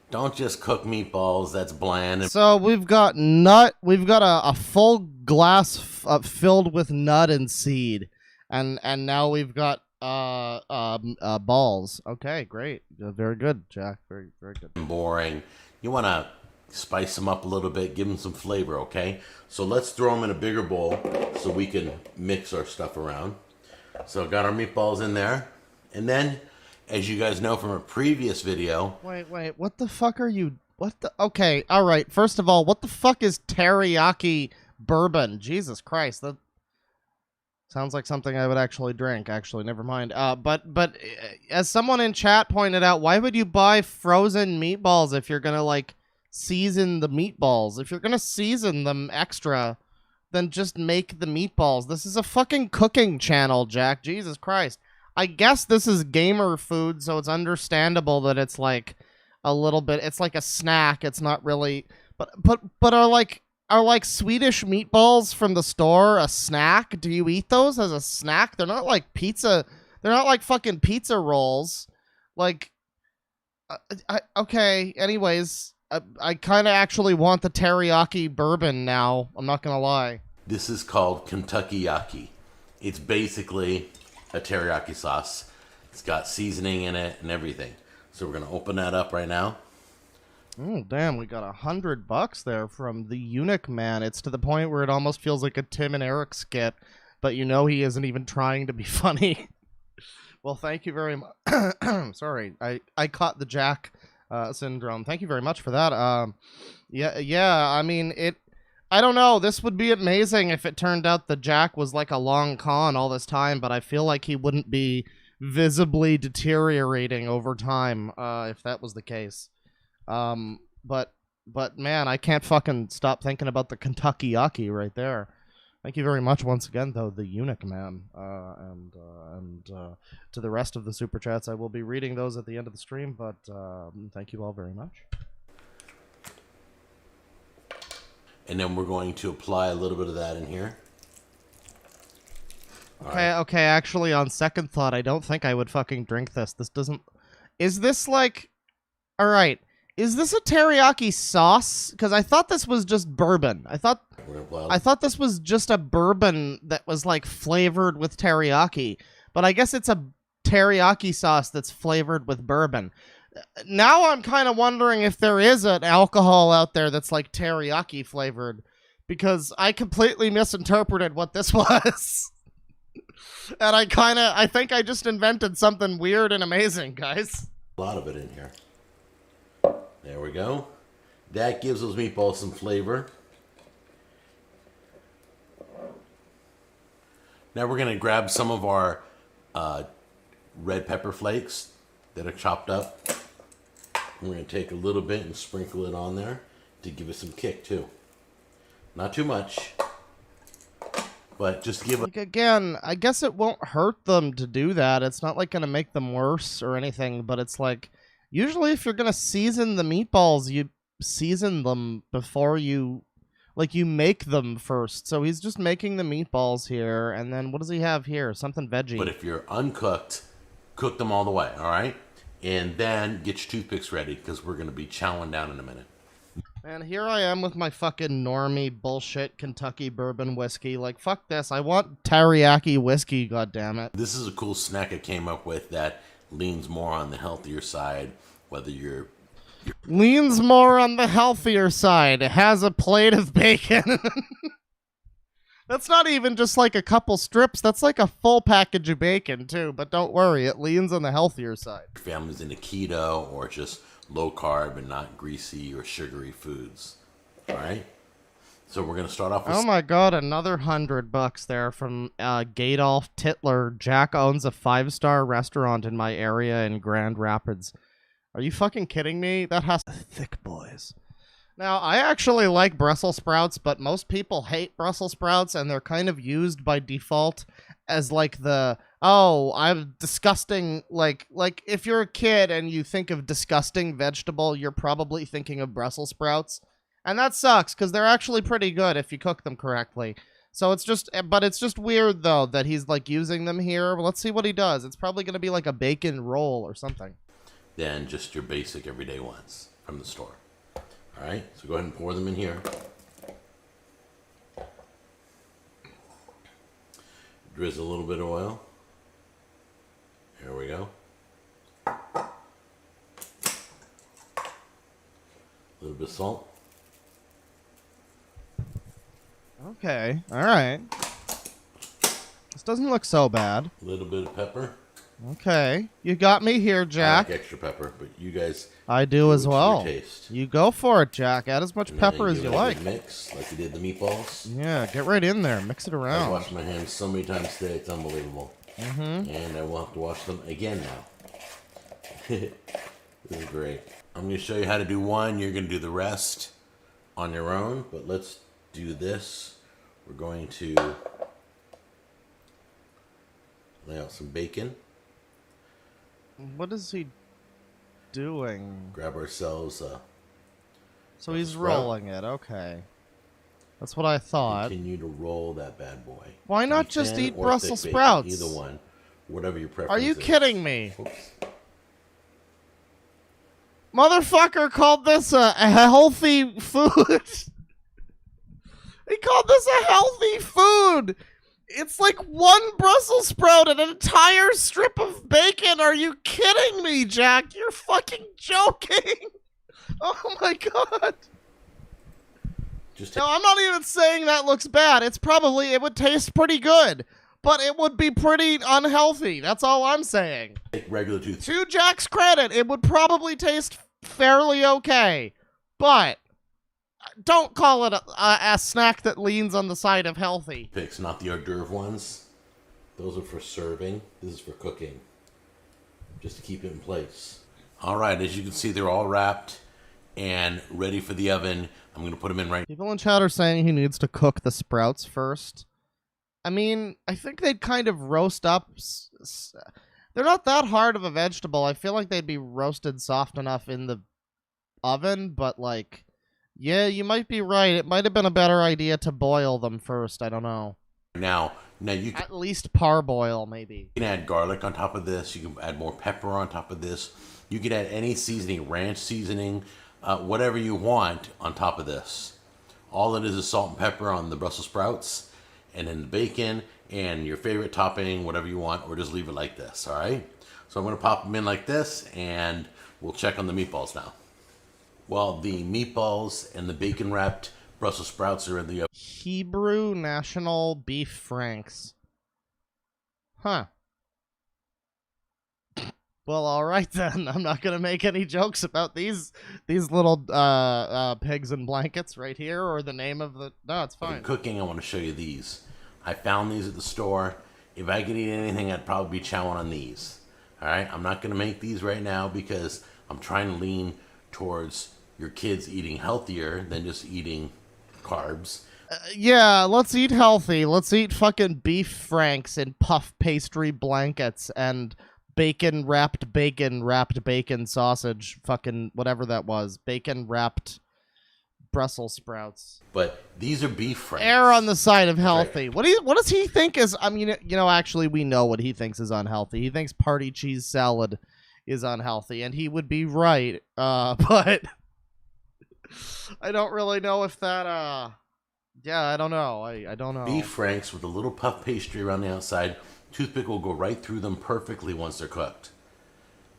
Don't just cook meatballs. That's bland. So we've got nut. We've got a full glass filled with nut and seed, and now we've got balls. Okay, great, very good, Jack. Very good. Boring. You want to spice them up a little bit, give them some flavor, okay? So let's throw them in a bigger bowl so we can mix our stuff around. So got our meatballs in there. And then, as you guys know from a previous video... Wait, what the fuck are you... Okay, alright, first of all, what the fuck is teriyaki bourbon? Jesus Christ, that sounds like something I would actually drink. Actually, never mind. But as someone in chat pointed out, why would you buy frozen meatballs if you're gonna, like, season the meatballs? If you're gonna season them extra, then just make the meatballs. This is a fucking cooking channel, Jack. Jesus Christ. I guess this is gamer food, so it's understandable that it's like a little bit, it's like a snack. It's not really, but are like Swedish meatballs from the store a snack? Do you eat those as a snack? They're not like pizza. They're not like fucking pizza rolls. Like, okay. Anyways, I kind of actually want the teriyaki bourbon now. I'm not gonna lie. This is called Kentucky Yaki. It's basically a teriyaki sauce. It's got seasoning in it and everything. So we're gonna open that up right now. Oh, damn, we got $100 there from the Eunuch Man. It's to the point where it almost feels like a Tim and Eric skit, but you know he isn't even trying to be funny. Well, thank you very much. Sorry, I caught the Jack syndrome. Thank you very much for that. Yeah. I mean, I don't know. This would be amazing if it turned out the Jack was like a long con all this time, but I feel like he wouldn't be visibly deteriorating over time if that was the case. But man, I can't fucking stop thinking about the Kentucky Yaki right there. Thank you very much once again, though, the Eunuch Man, and to the rest of the super chats. I will be reading those at the end of the stream, but thank you all very much. And then we're going to apply a little bit of that in here. Okay, actually, on second thought, I don't think I would fucking drink this. This doesn't... Is this like... Alright, is this a teriyaki sauce? Because I thought this was just bourbon. I thought this was just a bourbon that was, like, flavored with teriyaki. But I guess it's a teriyaki sauce that's flavored with bourbon. Now I'm kind of wondering if there is an alcohol out there that's like teriyaki flavored, because I completely misinterpreted what this was. And I think I just invented something weird and amazing, guys. A lot of it in here. There we go. That gives those meatballs some flavor. Now we're going to grab some of our red pepper flakes that are chopped up. We're going to take a little bit and sprinkle it on there to give it some kick too. Not too much, but just to give it. Like, again, I guess it won't hurt them to do that. It's not like going to make them worse or anything, but it's like, usually if you're going to season the meatballs, you season them before you, like, you make them first. So he's just making the meatballs here, and then what does he have here? Something veggie. But if you're uncooked, cook them all the way, all right? And then get your toothpicks ready, because we're going to be chowing down in a minute. And here I am with my fucking normie bullshit Kentucky bourbon whiskey. Like, fuck this. I want teriyaki whiskey, goddammit. This is a cool snack I came up with that leans more on the healthier side, whether you're... Leans more on the healthier side. It has a plate of bacon. That's not even just like a couple strips. That's like a full package of bacon, too. But don't worry, it leans on the healthier side. Your family's into keto or just low carb and not greasy or sugary foods. All right? So we're going to start off with... Oh my god, another $100 there from Gadolf Titler. Jack owns a 5-star restaurant in my area in Grand Rapids. Are you fucking kidding me? That has thick boys. Now, I actually like Brussels sprouts, but most people hate Brussels sprouts, and they're kind of used by default as like the, oh, I'm disgusting, like if you're a kid and you think of disgusting vegetable, you're probably thinking of Brussels sprouts. And that sucks, because they're actually pretty good if you cook them correctly. So it's just, but it's just weird, though, that he's, like, using them here. Well, let's see what he does. It's probably going to be like a bacon roll or something. Than just your basic everyday ones from the store. All right, so go ahead and pour them in here. Drizzle a little bit of oil. There we go. A little bit of salt. Okay, alright. This doesn't look so bad. A little bit of pepper. Okay, you got me here, Jack. I like extra pepper, but you guys... I do as well. Taste. You go for it, Jack. Add as much And pepper then as give you it a like. good mix, like you did the meatballs. Yeah, get right in there. Mix it I've around. washed my hands so many times today, it's unbelievable. And I will have to wash them again now. This is great. I'm going to show you how to do one. You're going to do the rest on your own, but let's do this. We're going to lay out some bacon. What is he doing? Grab ourselves So he's sprout. rolling it. Okay. That's what I thought. Continue to roll that bad boy. Why not Can be just thin eat or Brussels thick bacon, sprouts? Either one. Whatever your preference Are you is. kidding me? Oops. Motherfucker called this a healthy food. He called this a healthy food. It's like one Brussels sprout and an entire strip of bacon. Are you kidding me, Jack? You're fucking joking. Oh my god. Just No, I'm not even saying that looks bad. It would taste pretty good. But it would be pretty unhealthy. That's all I'm saying. take regular toothpicks. To Jack's credit, it would probably taste fairly okay. But don't call it a snack that leans on the side of healthy. Not the hors d'oeuvre ones. Those are for serving. This is for cooking. Just to keep it in place. All right, as you can see, they're all wrapped and ready for the oven. I'm going to put them in right. People in chat are saying he needs to cook the sprouts first. I mean, I think they'd kind of roast up. They're not that hard of a vegetable. I feel like they'd be roasted soft enough in the oven, but like, yeah, you might be right. It might have been a better idea to boil them first. I don't know. Now you can At least parboil, maybe. add garlic on top of this. You can add more pepper on top of this. You can add any seasoning, ranch seasoning, whatever you want on top of this. All it is salt and pepper on the Brussels sprouts, and then the bacon, and your favorite topping, whatever you want, or just leave it like this, all right? So I'm going to pop them in like this, and we'll check on the meatballs now. Well, the meatballs and the bacon-wrapped Brussels sprouts are in the Hebrew National Beef Franks. Huh. Well, all right then. I'm not gonna make any jokes about these little pigs in blankets right here, or the name of the. No, it's fine. cooking. I want to show you these. I found these at the store. If I could eat anything, I'd probably be chowing on these. All right, I'm not gonna make these right now because I'm trying to lean towards your kids eating healthier than just eating carbs. Yeah, let's eat healthy. Let's eat fucking beef franks and puff pastry blankets and bacon-wrapped bacon sausage, fucking whatever that was. Bacon-wrapped Brussels sprouts. But these are beef franks. Err on the side of healthy. Right. What does he think is, I mean, actually we know what he thinks is unhealthy. He thinks party cheese salad is unhealthy, and he would be right. But I don't really know if that, yeah, I don't know. I don't know. Beef franks with a little puff pastry around the outside. Toothpick will go right through them perfectly once they're cooked.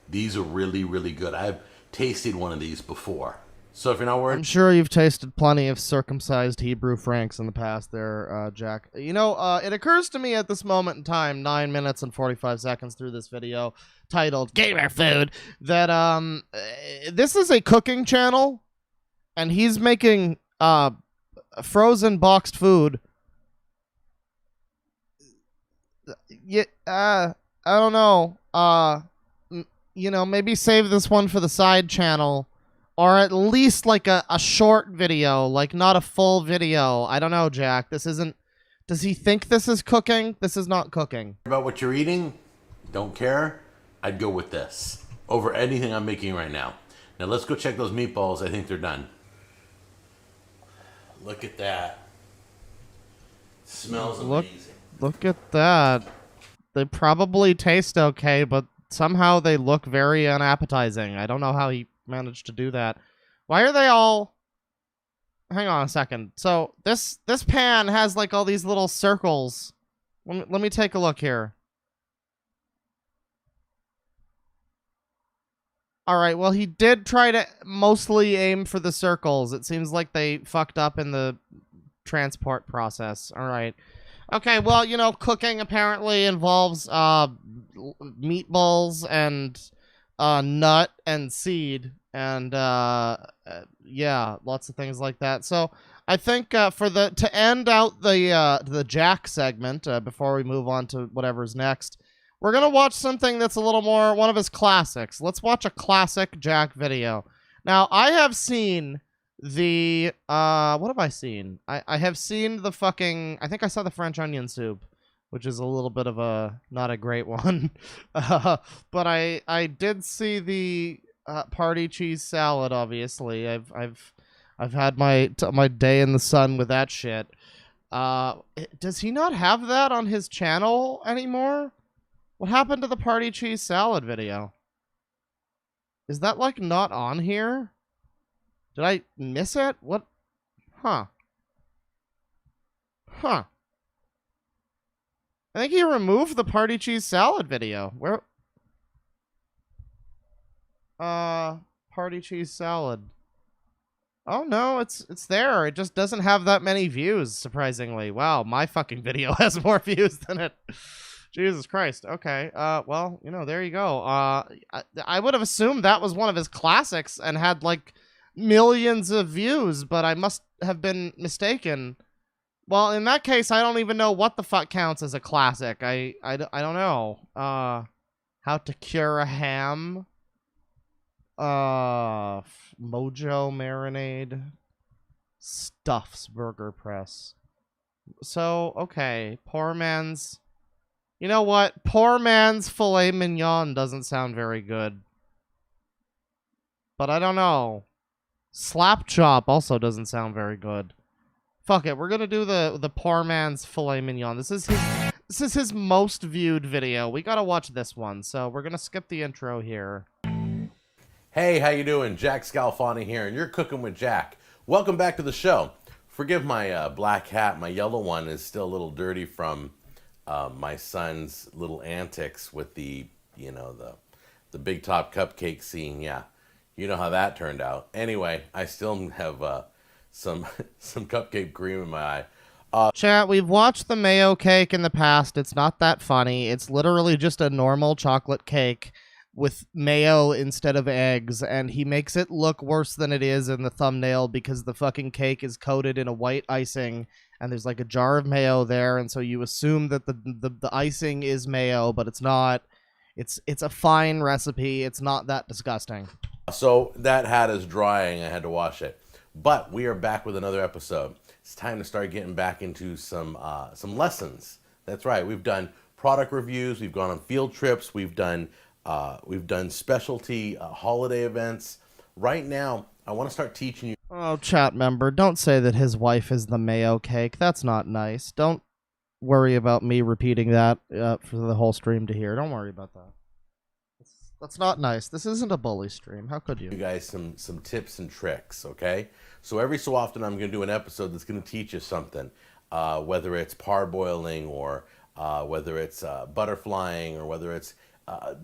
These are really, really good. I've tasted one of these before. So if you're not worried... I'm sure you've tasted plenty of circumcised Hebrew franks in the past there, Jack. It occurs to me at this moment in time, 9 minutes and 45 seconds through this video, titled Gamer Food, that this is a cooking channel, and he's making frozen boxed food. Yeah, I don't know. Maybe save this one for the side channel, or at least like a short video, like not a full video. I don't know, Jack. This isn't. Does he think this is cooking? This is not cooking. About what you're eating, don't care. I'd go with this over anything I'm making right now. Now let's go check those meatballs. I think they're done. Look at that. Smells amazing. Look at that. They probably taste okay, but somehow they look very unappetizing. I don't know how he managed to do that. Why are they all... Hang on a second. So, this pan has, like, all these little circles. Let me take a look here. Alright, well, he did try to mostly aim for the circles. It seems like they fucked up in the transport process. Alright. Okay, well, cooking apparently involves meatballs and nut and seed and yeah, lots of things like that. So I think to end out the Jack segment before we move on to whatever's next, we're gonna watch something that's a little more one of his classics. Let's watch a classic Jack video. Now I have seen the what have I seen? I have seen the fucking, I think I saw the French onion soup, which is a little bit of a not a great one. But I did see the party cheese salad, obviously. I've had my day in the sun with that shit. Does he not have that on his channel anymore? What happened to the party cheese salad video? Is that like not on here? Did I miss it? What? Huh. Huh. I think he removed the party cheese salad video. Where? Party cheese salad. Oh no, it's there. It just doesn't have that many views, surprisingly. Wow, my fucking video has more views than it. Jesus Christ. Okay. Well, there you go. I would have assumed that was one of his classics and had like millions of views, but I must have been mistaken. Well, in that case, I don't even know what the fuck counts as a classic. I don't know. How to cure a ham. Mojo marinade. Stuffs burger press. So, okay. Poor man's... You know what? Poor man's filet mignon doesn't sound very good. But I don't know. Slap chop also doesn't sound very good. Fuck it, we're gonna do the poor man's filet mignon. This is his most viewed video. We gotta watch this one, so we're gonna skip the intro here. Hey, how you doing? Jack Scalfani here, and you're cooking with Jack. Welcome back to the show. Forgive my black hat. My yellow one is still a little dirty from my son's little antics with the big top cupcake scene. Yeah. You know how that turned out. Anyway, I still have some some cupcake cream in my eye. Chat, we've watched the mayo cake in the past. It's not that funny. It's literally just a normal chocolate cake with mayo instead of eggs, and he makes it look worse than it is in the thumbnail because the fucking cake is coated in a white icing, and there's like a jar of mayo there, and so you assume that the icing is mayo, but it's not. It's a fine recipe. It's not that disgusting. So that hat is drying. I had to wash it. But we are back with another episode. It's time to start getting back into some lessons. That's right. We've done product reviews. We've gone on field trips. We've done specialty holiday events. Right now, I want to start teaching you. Oh, chat member, don't say that his wife is the mayo cake. That's not nice. Don't worry about me repeating that for the whole stream to hear. Don't worry about that. That's not nice. This isn't a bully stream. How could you? You guys some tips and tricks, okay? So every so often I'm going to do an episode that's going to teach you something, whether it's parboiling or whether it's butterflying or whether it's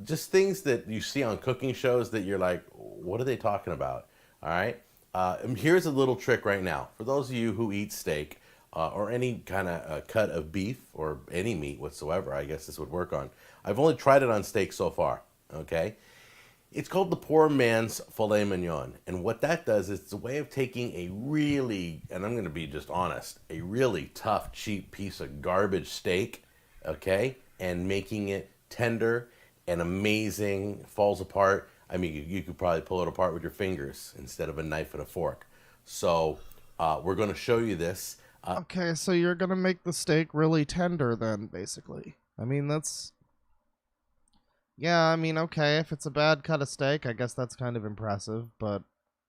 just things that you see on cooking shows that you're like, what are they talking about? All right? And here's a little trick right now. For those of you who eat steak or any kind of cut of beef or any meat whatsoever, I guess this would work on. I've only tried it on steak so far, okay? It's called the poor man's filet mignon. And what that does is it's a way of taking a really, and I'm going to be just honest, a really tough, cheap piece of garbage steak, okay, and making it tender and amazing, falls apart. I mean, you could probably pull it apart with your fingers instead of a knife and a fork. So we're going to show you this. Okay, so you're going to make the steak really tender then, basically. I mean, that's... Yeah, I mean, okay, if it's a bad cut of steak, I guess that's kind of impressive, but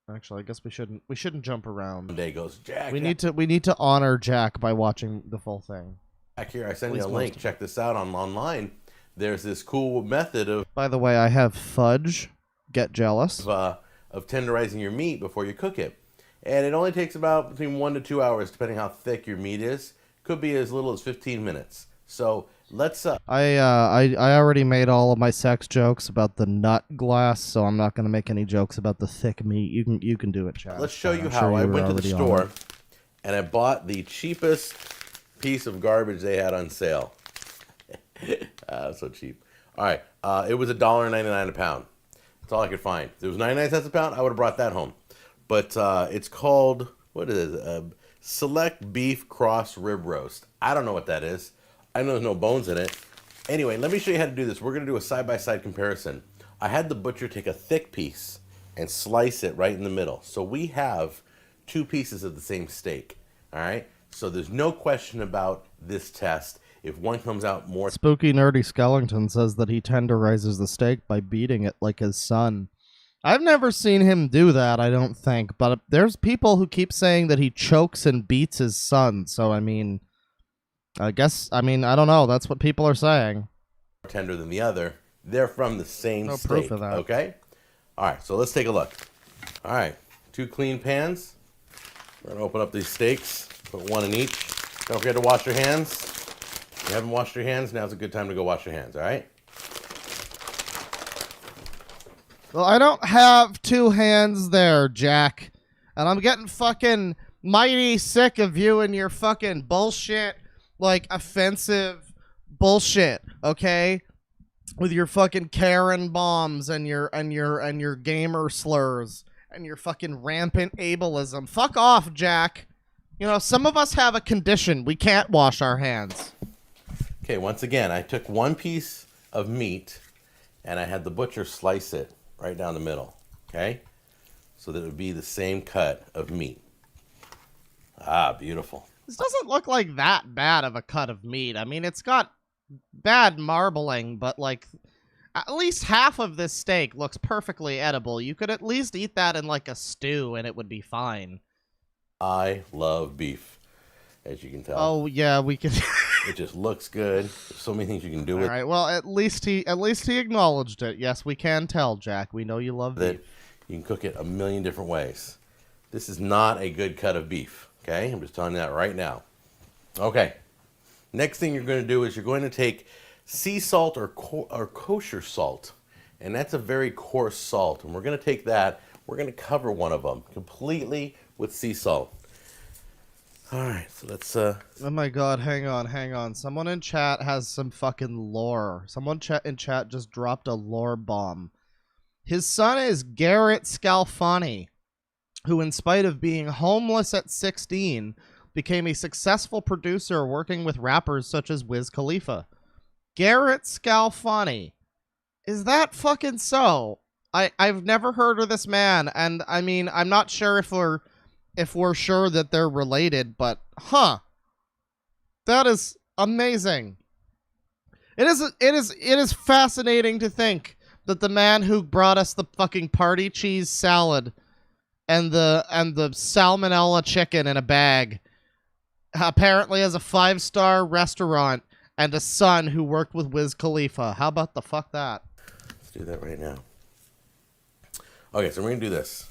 actually, I guess we shouldn't jump around. One day goes, Jack. We need to honor Jack by watching the full thing. Back here, I send you a link. Check this out online. There's this cool method of... By the way, I have fudge. Get jealous. Of tenderizing your meat before you cook it. And it only takes about between 1 to 2 hours, depending how thick your meat is. Could be as little as 15 minutes. So let's... I already made all of my sex jokes about the nut glass, so I'm not going to make any jokes about the thick meat. You can do it, Chad. Let's show you how. I went to the store, and I bought the cheapest piece of garbage they had on sale. So cheap. All right. It was $1.99 a pound. That's all I could find. If it was 99 cents a pound, I would have brought that home. But it's called, what is it? Select Beef Cross Rib Roast. I don't know what that is. I know there's no bones in it. Anyway, let me show you how to do this. We're going to do a side-by-side comparison. I had the butcher take a thick piece and slice it right in the middle. So we have 2 pieces of the same steak. All right? So there's no question about this test. If one comes out more... Spooky Nerdy Skellington says that he tenderizes the steak by beating it like his son. I've never seen him do that, I don't think. But there's people who keep saying that he chokes and beats his son. So, I mean, I don't know. That's what people are saying. Tender than the other. They're from the same no steak. Proof of that. Okay? All right, so let's take a look. All right, 2 clean pans. We're going to open up these steaks. Put 1 in each. Don't forget to wash your hands. If you haven't washed your hands, now's a good time to go wash your hands, all right? Well, I don't have 2 hands there, Jack. And I'm getting fucking mighty sick of you and your fucking bullshit, like, offensive bullshit, okay? With your fucking Karen bombs and your gamer slurs and your fucking rampant ableism. Fuck off, Jack. You know, some of us have a condition. We can't wash our hands. Okay, once again, I took 1 piece of meat and I had the butcher slice it right down the middle, okay? So that it would be the same cut of meat. Ah, beautiful. This doesn't look like that bad of a cut of meat. I mean, it's got bad marbling, but like at least half of this steak looks perfectly edible. You could at least eat that in like a stew and it would be fine. I love beef, as you can tell. Oh yeah, we could. It just looks good. There's so many things you can do with it. All right. Well, at least he acknowledged it. Yes, we can tell, Jack. We know you love beef. You can cook it a million different ways. This is not a good cut of beef. Okay, I'm just telling you that right now. Okay. Next thing you're going to do is you're going to take sea salt or kosher salt, and that's a very coarse salt. And we're going to take that. We're going to cover one of them completely with sea salt. All right, so let's Oh my god, hang on. Someone in chat has some fucking lore. Someone in chat just dropped a lore bomb. His son is Garrett Scalfani, who, in spite of being homeless at 16, became a successful producer working with rappers such as Wiz Khalifa. Garrett Scalfani. Is that fucking so? I've never heard of this man, and I mean, I'm not sure if we're sure that they're related, but that is amazing. It is fascinating to think that the man who brought us the fucking party cheese salad and the salmonella chicken in a bag apparently has a 5-star restaurant and a son who worked with Wiz Khalifa. How about the fuck that? Let's do that right now. Okay, so we're going to do this.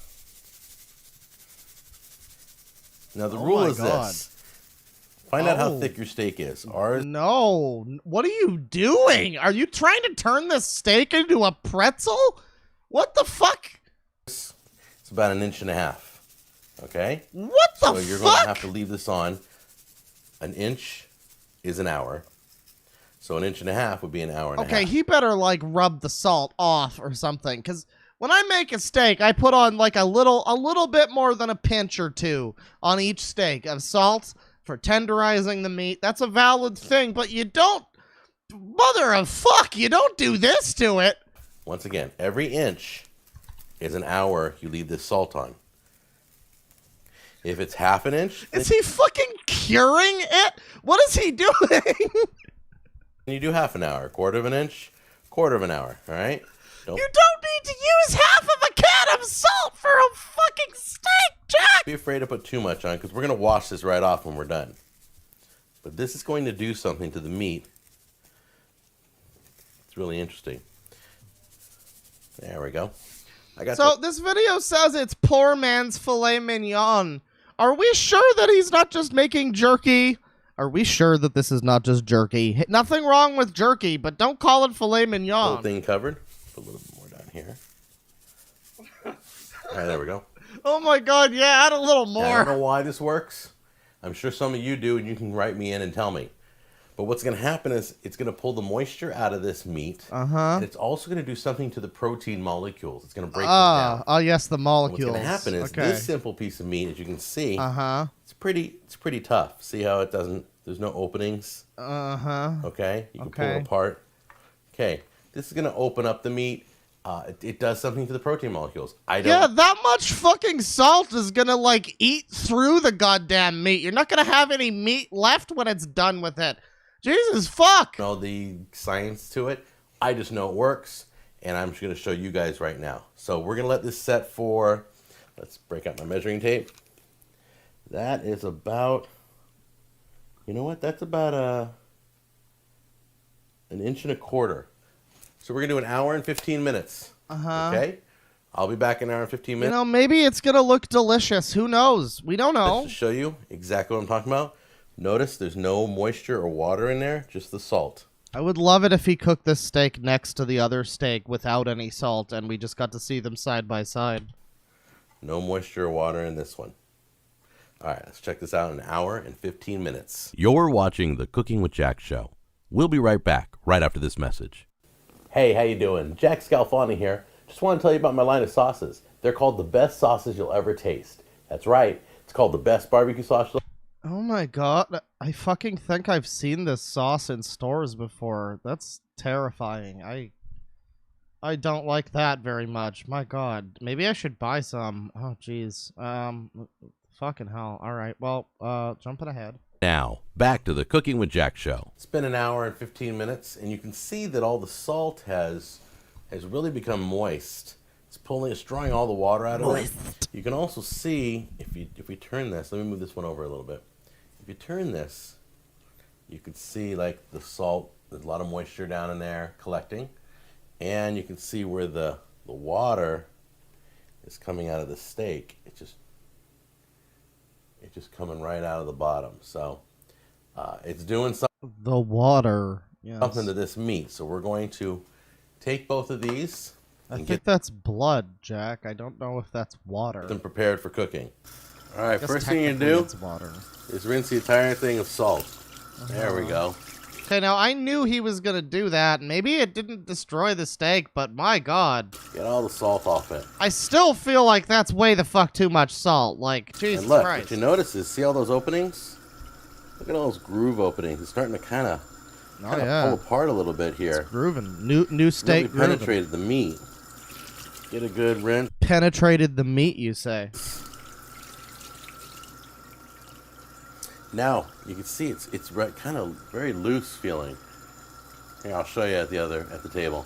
Now, the rule is this. Find out how thick your steak is. No. What are you doing? Are you trying to turn this steak into a pretzel? What the fuck? It's about 1.5 inches. Okay? What the fuck? So you're going to have to leave this on. 1 inch is an hour. So 1.5 inches would be an hour and a half. Okay, he better, like, rub the salt off or something, because when I make a steak, I put on, like, a little bit more than a pinch or two on each steak of salt for tenderizing the meat. That's a valid thing, but you don't, mother of fuck, you don't do this to it. Once again, every inch is an hour you leave this salt on. If it's 1/2 inch... Is he fucking curing it? What is he doing? You do 1/2 hour, 1/4 inch, 1/4 hour, all right? You don't need to use half of a can of salt for a fucking steak, Jack! Be afraid to put too much on, because we're going to wash this right off when we're done. But this is going to do something to the meat. It's really interesting. There we go. This video says it's poor man's filet mignon. Are we sure that he's not just making jerky? Are we sure that this is not just jerky? Nothing wrong with jerky, but don't call it filet mignon. Whole thing covered. Put a little bit more down here. All right, there we go. Oh my god, yeah, add a little more. I don't know why this works. I'm sure some of you do, and you can write me in and tell me. But what's going to happen is it's going to pull the moisture out of this meat. And it's also going to do something to the protein molecules. It's going to break them down. Oh, yes, the molecules. And what's going to happen is this simple piece of meat, as you can see, it's pretty tough. See how it doesn't, there's no openings? Okay, you can pull it apart. Okay, this is going to open up the meat. It does something to the protein molecules. Yeah, that much fucking salt is gonna, like, eat through the goddamn meat. You're not gonna have any meat left when it's done with it. Jesus fuck! I don't know the science to it. I just know it works, and I'm just gonna show you guys right now. So we're gonna let this set for, let's break out my measuring tape. That is about, you know what? That's about 1.25 inches. So we're going to do 1 hour and 15 minutes. Okay? I'll be back in 1 hour and 15 minutes. You know, maybe it's going to look delicious. Who knows? We don't know. Just to show you exactly what I'm talking about. Notice there's no moisture or water in there, just the salt. I would love it if he cooked this steak next to the other steak without any salt, and we just got to see them side by side. No moisture or water in this one. All right, let's check this out in 1 hour and 15 minutes. You're watching the Cooking with Jack show. We'll be right back right after this message. Hey, how you doing? Jack Scalfani here. Just want to tell you about my line of sauces. They're called the best sauces you'll ever taste. That's right. It's called the best barbecue sauce. Oh my god. I fucking think I've seen this sauce in stores before. That's terrifying. I don't like that very much. My god. Maybe I should buy some. Oh, jeez. Fucking hell. All right. Well, jumping ahead. Now, back to the Cooking with Jack show. It's been 1 hour and 15 minutes, and you can see that all the salt has really become moist. It's drawing all the water out of it. You can also see, if we turn this, let me move this one over a little bit. If you turn this, you can see like the salt, there's a lot of moisture down in there collecting, and you can see where the water is coming out of the steak. It's just coming right out of the bottom. So it's doing something. The water. Yes. Something to this meat. So we're going to take both of these. I think that's blood, Jack. I don't know if that's water. Get them prepared for cooking. All right, Guess first thing you technically do it's water. is rinse the entire thing of salt. There we go. Okay, now I knew he was gonna do that. Maybe it didn't destroy the steak, but my god. Get all the salt off it. I still feel like that's way the fuck too much salt. Like, Jesus And look, Christ. what you notice is, see all those openings? Look at all those groove openings. It's starting to kind of pull apart a little bit here. It's grooving. New steak Really penetrated the meat. Get a good rinse. Penetrated the meat, you say? Now you can see it's kind of very loose feeling. Here, I'll show you at the table.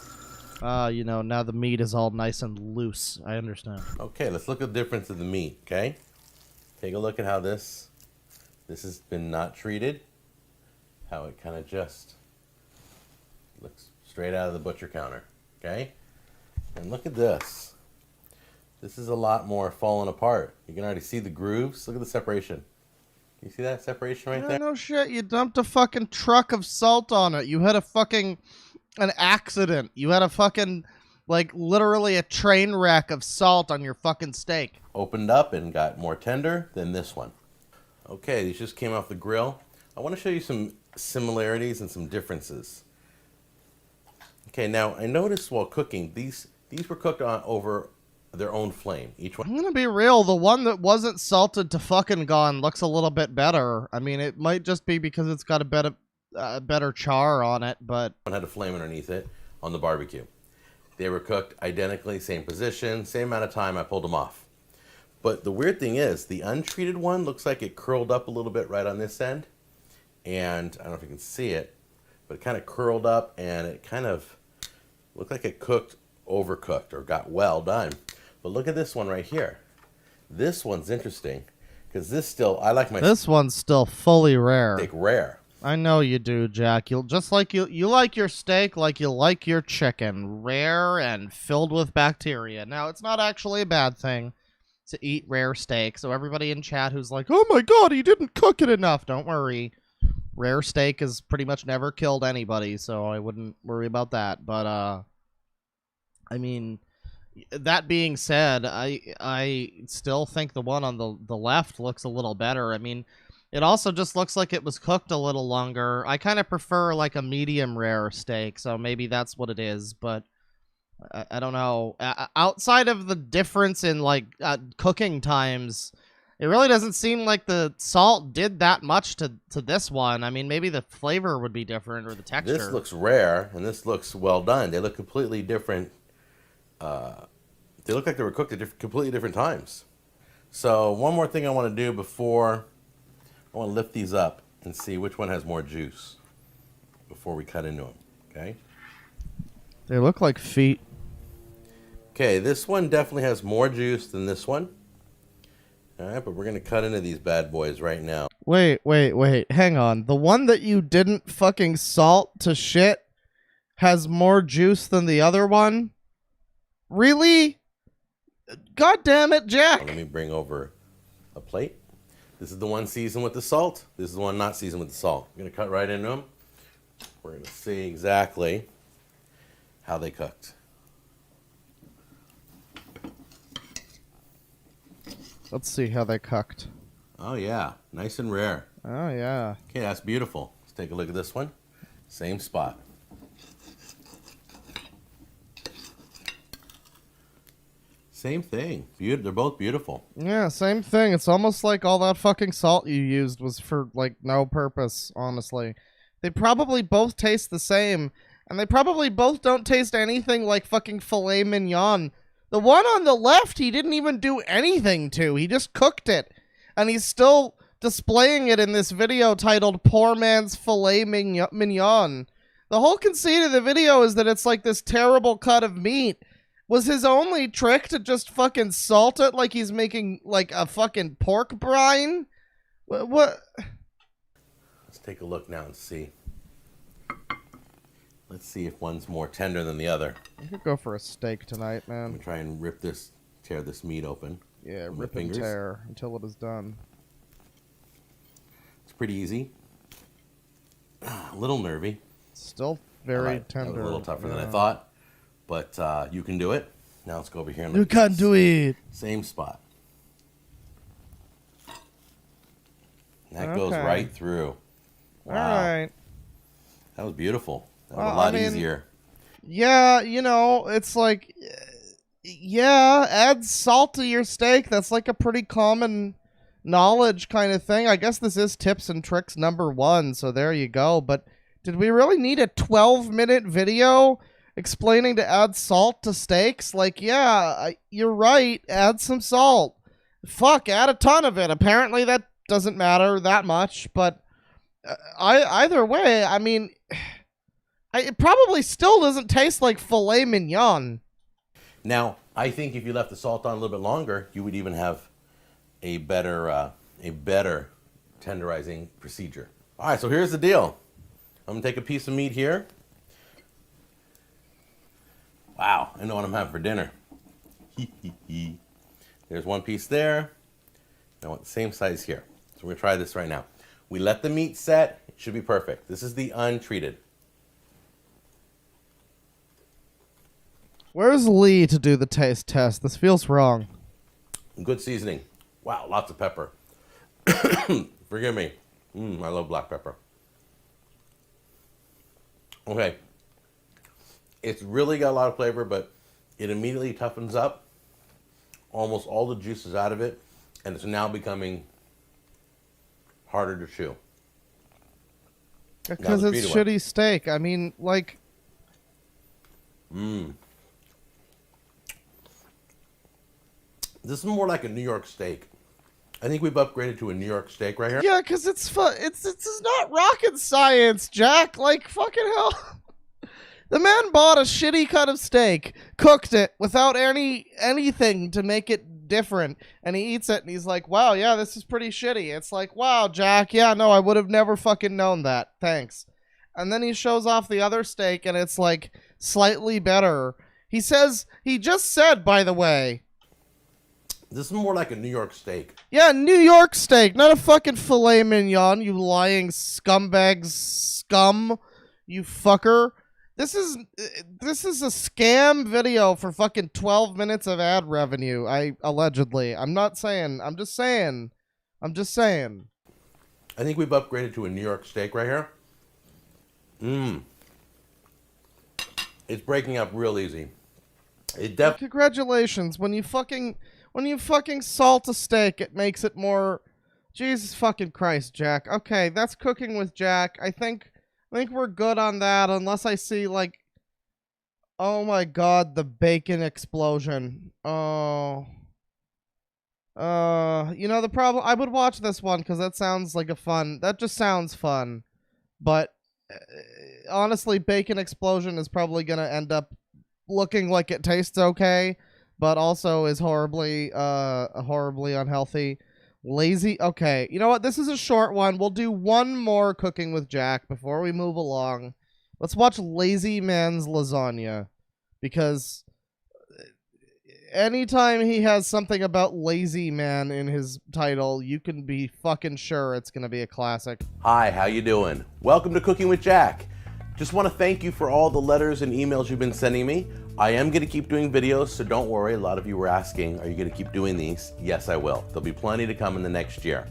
Now the meat is all nice and loose. I understand. Okay, let's look at the difference of the meat. Okay, take a look at how this has been not treated. How it kind of just looks straight out of the butcher counter. Okay, and look at this. This is a lot more falling apart. You can already see the grooves. Look at the separation. You see that separation right there? No shit, you dumped a fucking truck of salt on it. You had an accident. You had a fucking, literally a train wreck of salt on your fucking steak. Opened up and got more tender than this one. Okay, these just came off the grill. I want to show you some similarities and some differences. Okay, now I noticed while cooking, these were cooked over their own flame. Each one. I'm gonna be real. The one that wasn't salted to fucking gone looks a little bit better. I mean, it might just be because it's got a better char on it, but One had a flame underneath it on the barbecue. They were cooked identically, same position, same amount of time. I pulled them off. But the weird thing is, the untreated one looks like it curled up a little bit right on this end, and I don't know if you can see it, but it kind of curled up and it kind of looked like it overcooked or got well done. But look at this one right here. This one's interesting because I like my this one's still fully rare. steak rare. I know you do, Jack. You like your steak like you like your chicken, rare and filled with bacteria. Now, it's not actually a bad thing to eat rare steak. So everybody in chat who's like, "Oh my god, he didn't cook it enough." Don't worry. Rare steak has pretty much never killed anybody, so I wouldn't worry about that. But I mean, that being said, I still think the one on the left looks a little better. I mean, it also just looks like it was cooked a little longer. I kind of prefer like a medium rare steak, so maybe that's what it is. But I don't know. Outside of the difference in cooking times, it really doesn't seem like the salt did that much to this one. I mean, maybe the flavor would be different or the texture. This looks rare and this looks well done. They look completely different. They look like they were cooked at completely different times. So one more thing I want to do before I want to lift these up and see which one has more juice before we cut into them. Okay. They look like feet. Okay, this one definitely has more juice than this one. All right, but we're gonna cut into these bad boys right now. Wait. Hang on. The one that you didn't fucking salt to shit has more juice than the other one? Really? God damn it, Jack. Let me bring over a plate. This is the one seasoned with the salt. This is the one not seasoned with the salt. I'm going to cut right into them. We're going to see exactly how they cooked. Let's see how they cooked. Oh, yeah. Nice and rare. Oh, yeah. Okay, that's beautiful. Let's take a look at this one. Same spot. Same thing. They're both beautiful. Yeah, same thing. It's almost like all that fucking salt you used was for, no purpose, honestly. They probably both taste the same, and they probably both don't taste anything like fucking filet mignon. The one on the left, he didn't even do anything to. He just cooked it, and he's still displaying it in this video titled Poor Man's Filet Mignon. The whole conceit of the video is that it's like this terrible cut of meat. Was his only trick to just fucking salt it like he's making, a fucking pork brine? What? Let's take a look now and see. Let's see if one's more tender than the other. I could go for a steak tonight, I'm man. going to try and tear this meat open. Yeah, with my rip and fingers. tear until it is done. It's pretty easy. A little nervy. Still very That tender. was a little tougher than I thought. But you can do it. Now let's go over here and You look at can this. do it. Same spot. That goes right through. Wow. All right. That was beautiful. That was a lot easier. Yeah, you know, it's like, yeah, add salt to your steak. That's like a pretty common knowledge kind of thing. I guess this is tips and tricks number 1, so there you go. But did we really need a 12-minute video explaining to add salt to steaks? Like, yeah, you're right. Add some salt. Fuck, add a ton of it. Apparently that doesn't matter that much, but either way, I mean, it probably still doesn't taste like filet mignon. Now, I think if you left the salt on a little bit longer, you would even have a better tenderizing procedure. All right, so here's the deal. I'm gonna take a piece of meat here. Wow, I know what I'm having for dinner. There's one piece there. I want the same size here. So we're gonna try this right now. We let the meat set. It should be perfect. This is the untreated. Where's Lee to do the taste test? This feels wrong. Good seasoning. Wow, lots of pepper. Forgive me. I love black pepper. Okay. It's really got a lot of flavor, but it immediately toughens up almost all the juices out of it, and it's now becoming harder to chew. Because it's shitty steak. I mean, like... This is more like a New York steak. I think we've upgraded to a New York steak right here. Yeah, because it's fun. It's not rocket science, Jack. Like, fucking hell. The man bought a shitty cut of steak, cooked it without anything to make it different, and he eats it, and he's like, wow, yeah, this is pretty shitty. It's like, wow, Jack, yeah, no, I would have never fucking known that. Thanks. And then he shows off the other steak, and it's, like, slightly better. He just said, by the way... This is more like a New York steak. Yeah, New York steak, not a fucking filet mignon, you lying scumbag scum, you fucker. This is a scam video for fucking 12 minutes of ad revenue, allegedly. I'm not saying, I'm just saying. I think we've upgraded to a New York steak right here. It's breaking up real easy. Congratulations, when you fucking salt a steak, it makes it more... Jesus fucking Christ, Jack. Okay, that's Cooking with Jack. I think we're good on that, unless I see, like... Oh my god, the bacon explosion. Oh. You know, the problem... I would watch this one, because that sounds like a fun... That just sounds fun. But, honestly, bacon explosion is probably gonna end up looking like it tastes okay, but also is horribly unhealthy. Lazy. Okay, you know what? This is a short one. We'll do one more Cooking with Jack before we move along. Let's watch Lazy Man's Lasagna, because anytime he has something about Lazy Man in his title, you can be fucking sure it's gonna be a classic. Hi, how you doing? Welcome to Cooking with Jack. Just want to thank you for all the letters and emails you've been sending me. I am going to keep doing videos, so don't worry. A lot of you were asking, are you going to keep doing these? Yes, I will. There'll be plenty to come in the next year.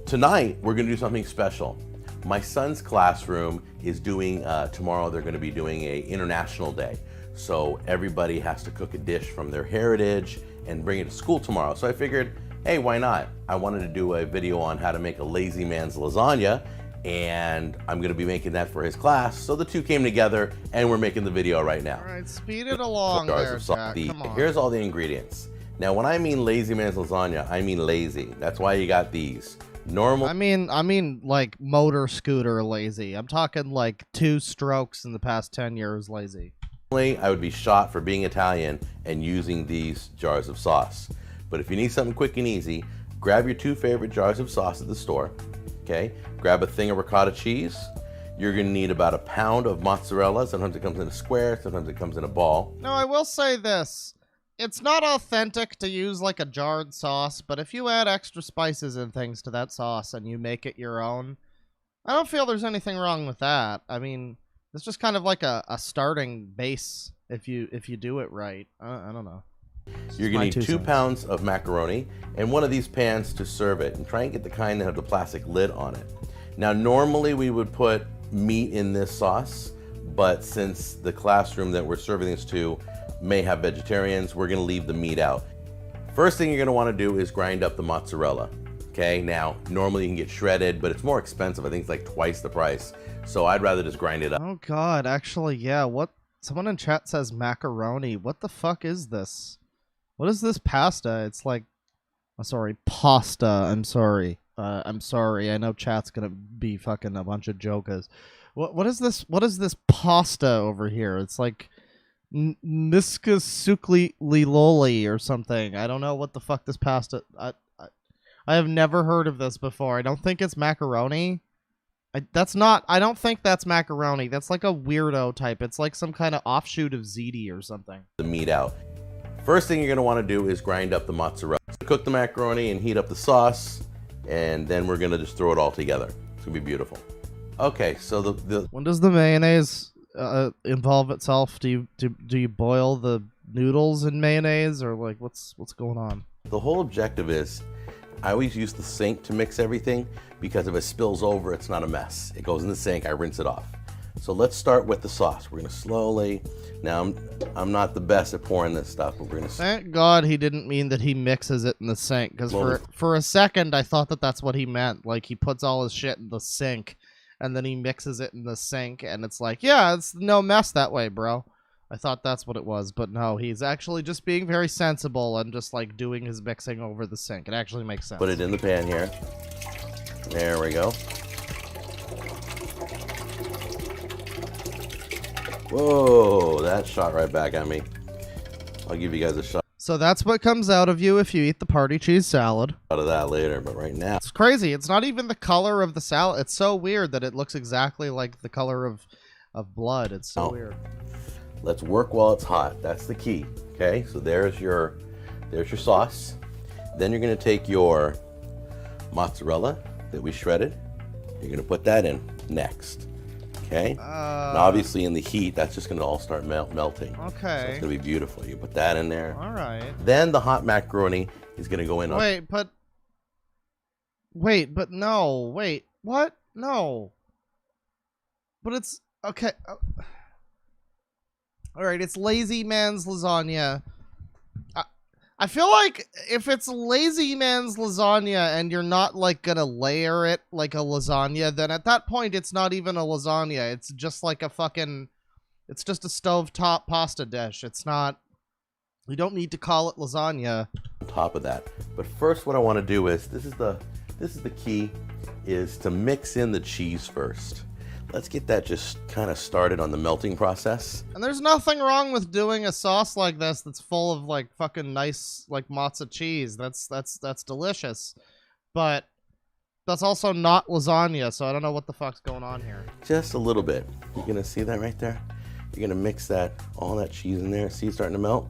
Tonight, we're going to do something special. My son's classroom is doing, tomorrow they're going to be doing a International Day. So everybody has to cook a dish from their heritage and bring it to school tomorrow. So I figured, hey, why not? I wanted to do a video on how to make a lazy man's lasagna, and I'm going to be making that for his class. So the two came together, and we're making the video right now. All right, speed it along there, Jack. Come on. Here's all the ingredients. Now, when I mean lazy man's lasagna, I mean lazy. That's why you got these. Normal. I mean like motor scooter lazy. I'm talking like 2 strokes in the past 10 years lazy. I would be shot for being Italian and using these jars of sauce. But if you need something quick and easy, grab your 2 favorite jars of sauce at the store. Okay, grab a thing of ricotta cheese. You're gonna need about a pound of mozzarella. Sometimes it comes in a square, sometimes it comes in a ball. Now, I will say this. It's not authentic to use like a jarred sauce, but if you add extra spices and things to that sauce and you make it your own, I don't feel there's anything wrong with that. I mean, it's just kind of like a starting base if you do it right. I don't know. You're gonna need 2 pounds of macaroni and one of these pans to serve it, and try and get the kind that have the plastic lid on it. Now, normally we would put meat in this sauce, but since the classroom that we're serving this to may have vegetarians, we're gonna leave the meat out. First thing you're gonna wanna do is grind up the mozzarella. Okay, now, normally you can get shredded, but it's more expensive. I think it's like twice the price. So I'd rather just grind it up. Oh God, actually, yeah. What? Someone in chat says macaroni. What the fuck is this? What is this pasta? It's like, oh, sorry, pasta. I'm sorry. I'm sorry. I know chat's gonna be fucking a bunch of jokers. What is this? What is this pasta over here? It's like Niskasukli loli or something. I don't know what the fuck this pasta. I have never heard of this before. I don't think it's macaroni. I don't think that's macaroni. That's like a weirdo type. It's like some kind of offshoot of ziti or something. The meat out. First thing you're gonna wanna do is grind up the mozzarella. Cook the macaroni and heat up the sauce, and then we're gonna just throw it all together. It's gonna be beautiful. Okay, so the when does the mayonnaise involve itself? Do you boil the noodles in mayonnaise, or like what's going on? The whole objective is, I always use the sink to mix everything, because if it spills over, it's not a mess. It goes in the sink, I rinse it off. So let's start with the sauce. We're gonna slowly, now I'm not the best at pouring this stuff, but we're gonna... Thank God he didn't mean that he mixes it in the sink, because for a second I thought that that's what he meant. Like he puts all his shit in the sink, and then he mixes it in the sink, and it's like, yeah, it's no mess that way, bro. I thought that's what it was, but no, he's actually just being very sensible and just like doing his mixing over the sink. It actually makes sense. Put it in the pan here. There we go. Whoa, that shot right back at me. I'll give you guys a shot So that's what comes out of you if you eat the party cheese salad. out of that later, but right now... It's crazy. It's not even the color of the salad. It's so weird that it looks exactly like the color of blood. It's so weird. Let's work while it's hot. That's the key. Okay, so there's your sauce. Then you're gonna take your mozzarella that we shredded. You're gonna put that in next. Okay. And obviously in the heat, that's just gonna all start melting. Okay. So it's gonna be beautiful. You put that in there. All right. Then the hot macaroni is gonna go in. Wait, but no. Wait, what? No. But it's okay. All right, it's lazy man's lasagna. I feel like if it's lazy man's lasagna and you're not like gonna layer it like a lasagna, then at that point it's not even a lasagna. It's just like a fucking, it's just a stovetop pasta dish. It's not, you don't need to call it lasagna. On top of that. But first what I want to do is, this is the key, is to mix in the cheese first. Let's get that just kind of started on the melting process. And there's nothing wrong with doing a sauce like this that's full of like fucking nice like mozza cheese. That's delicious. But that's also not lasagna, so I don't know what the fuck's going on here. Just a little bit. You're gonna see that right there? You're gonna mix that, all that cheese in there. See it starting to melt?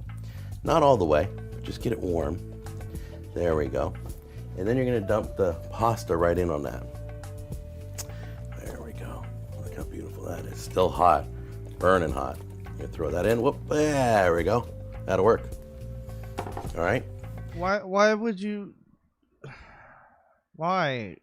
Not all the way, but just get it warm. There we go. And then you're gonna dump the pasta right in on that. How beautiful that is. Still hot, burning hot. You're gonna throw that in. Whoop, there we go. That'll work. All right. Why would you? Why?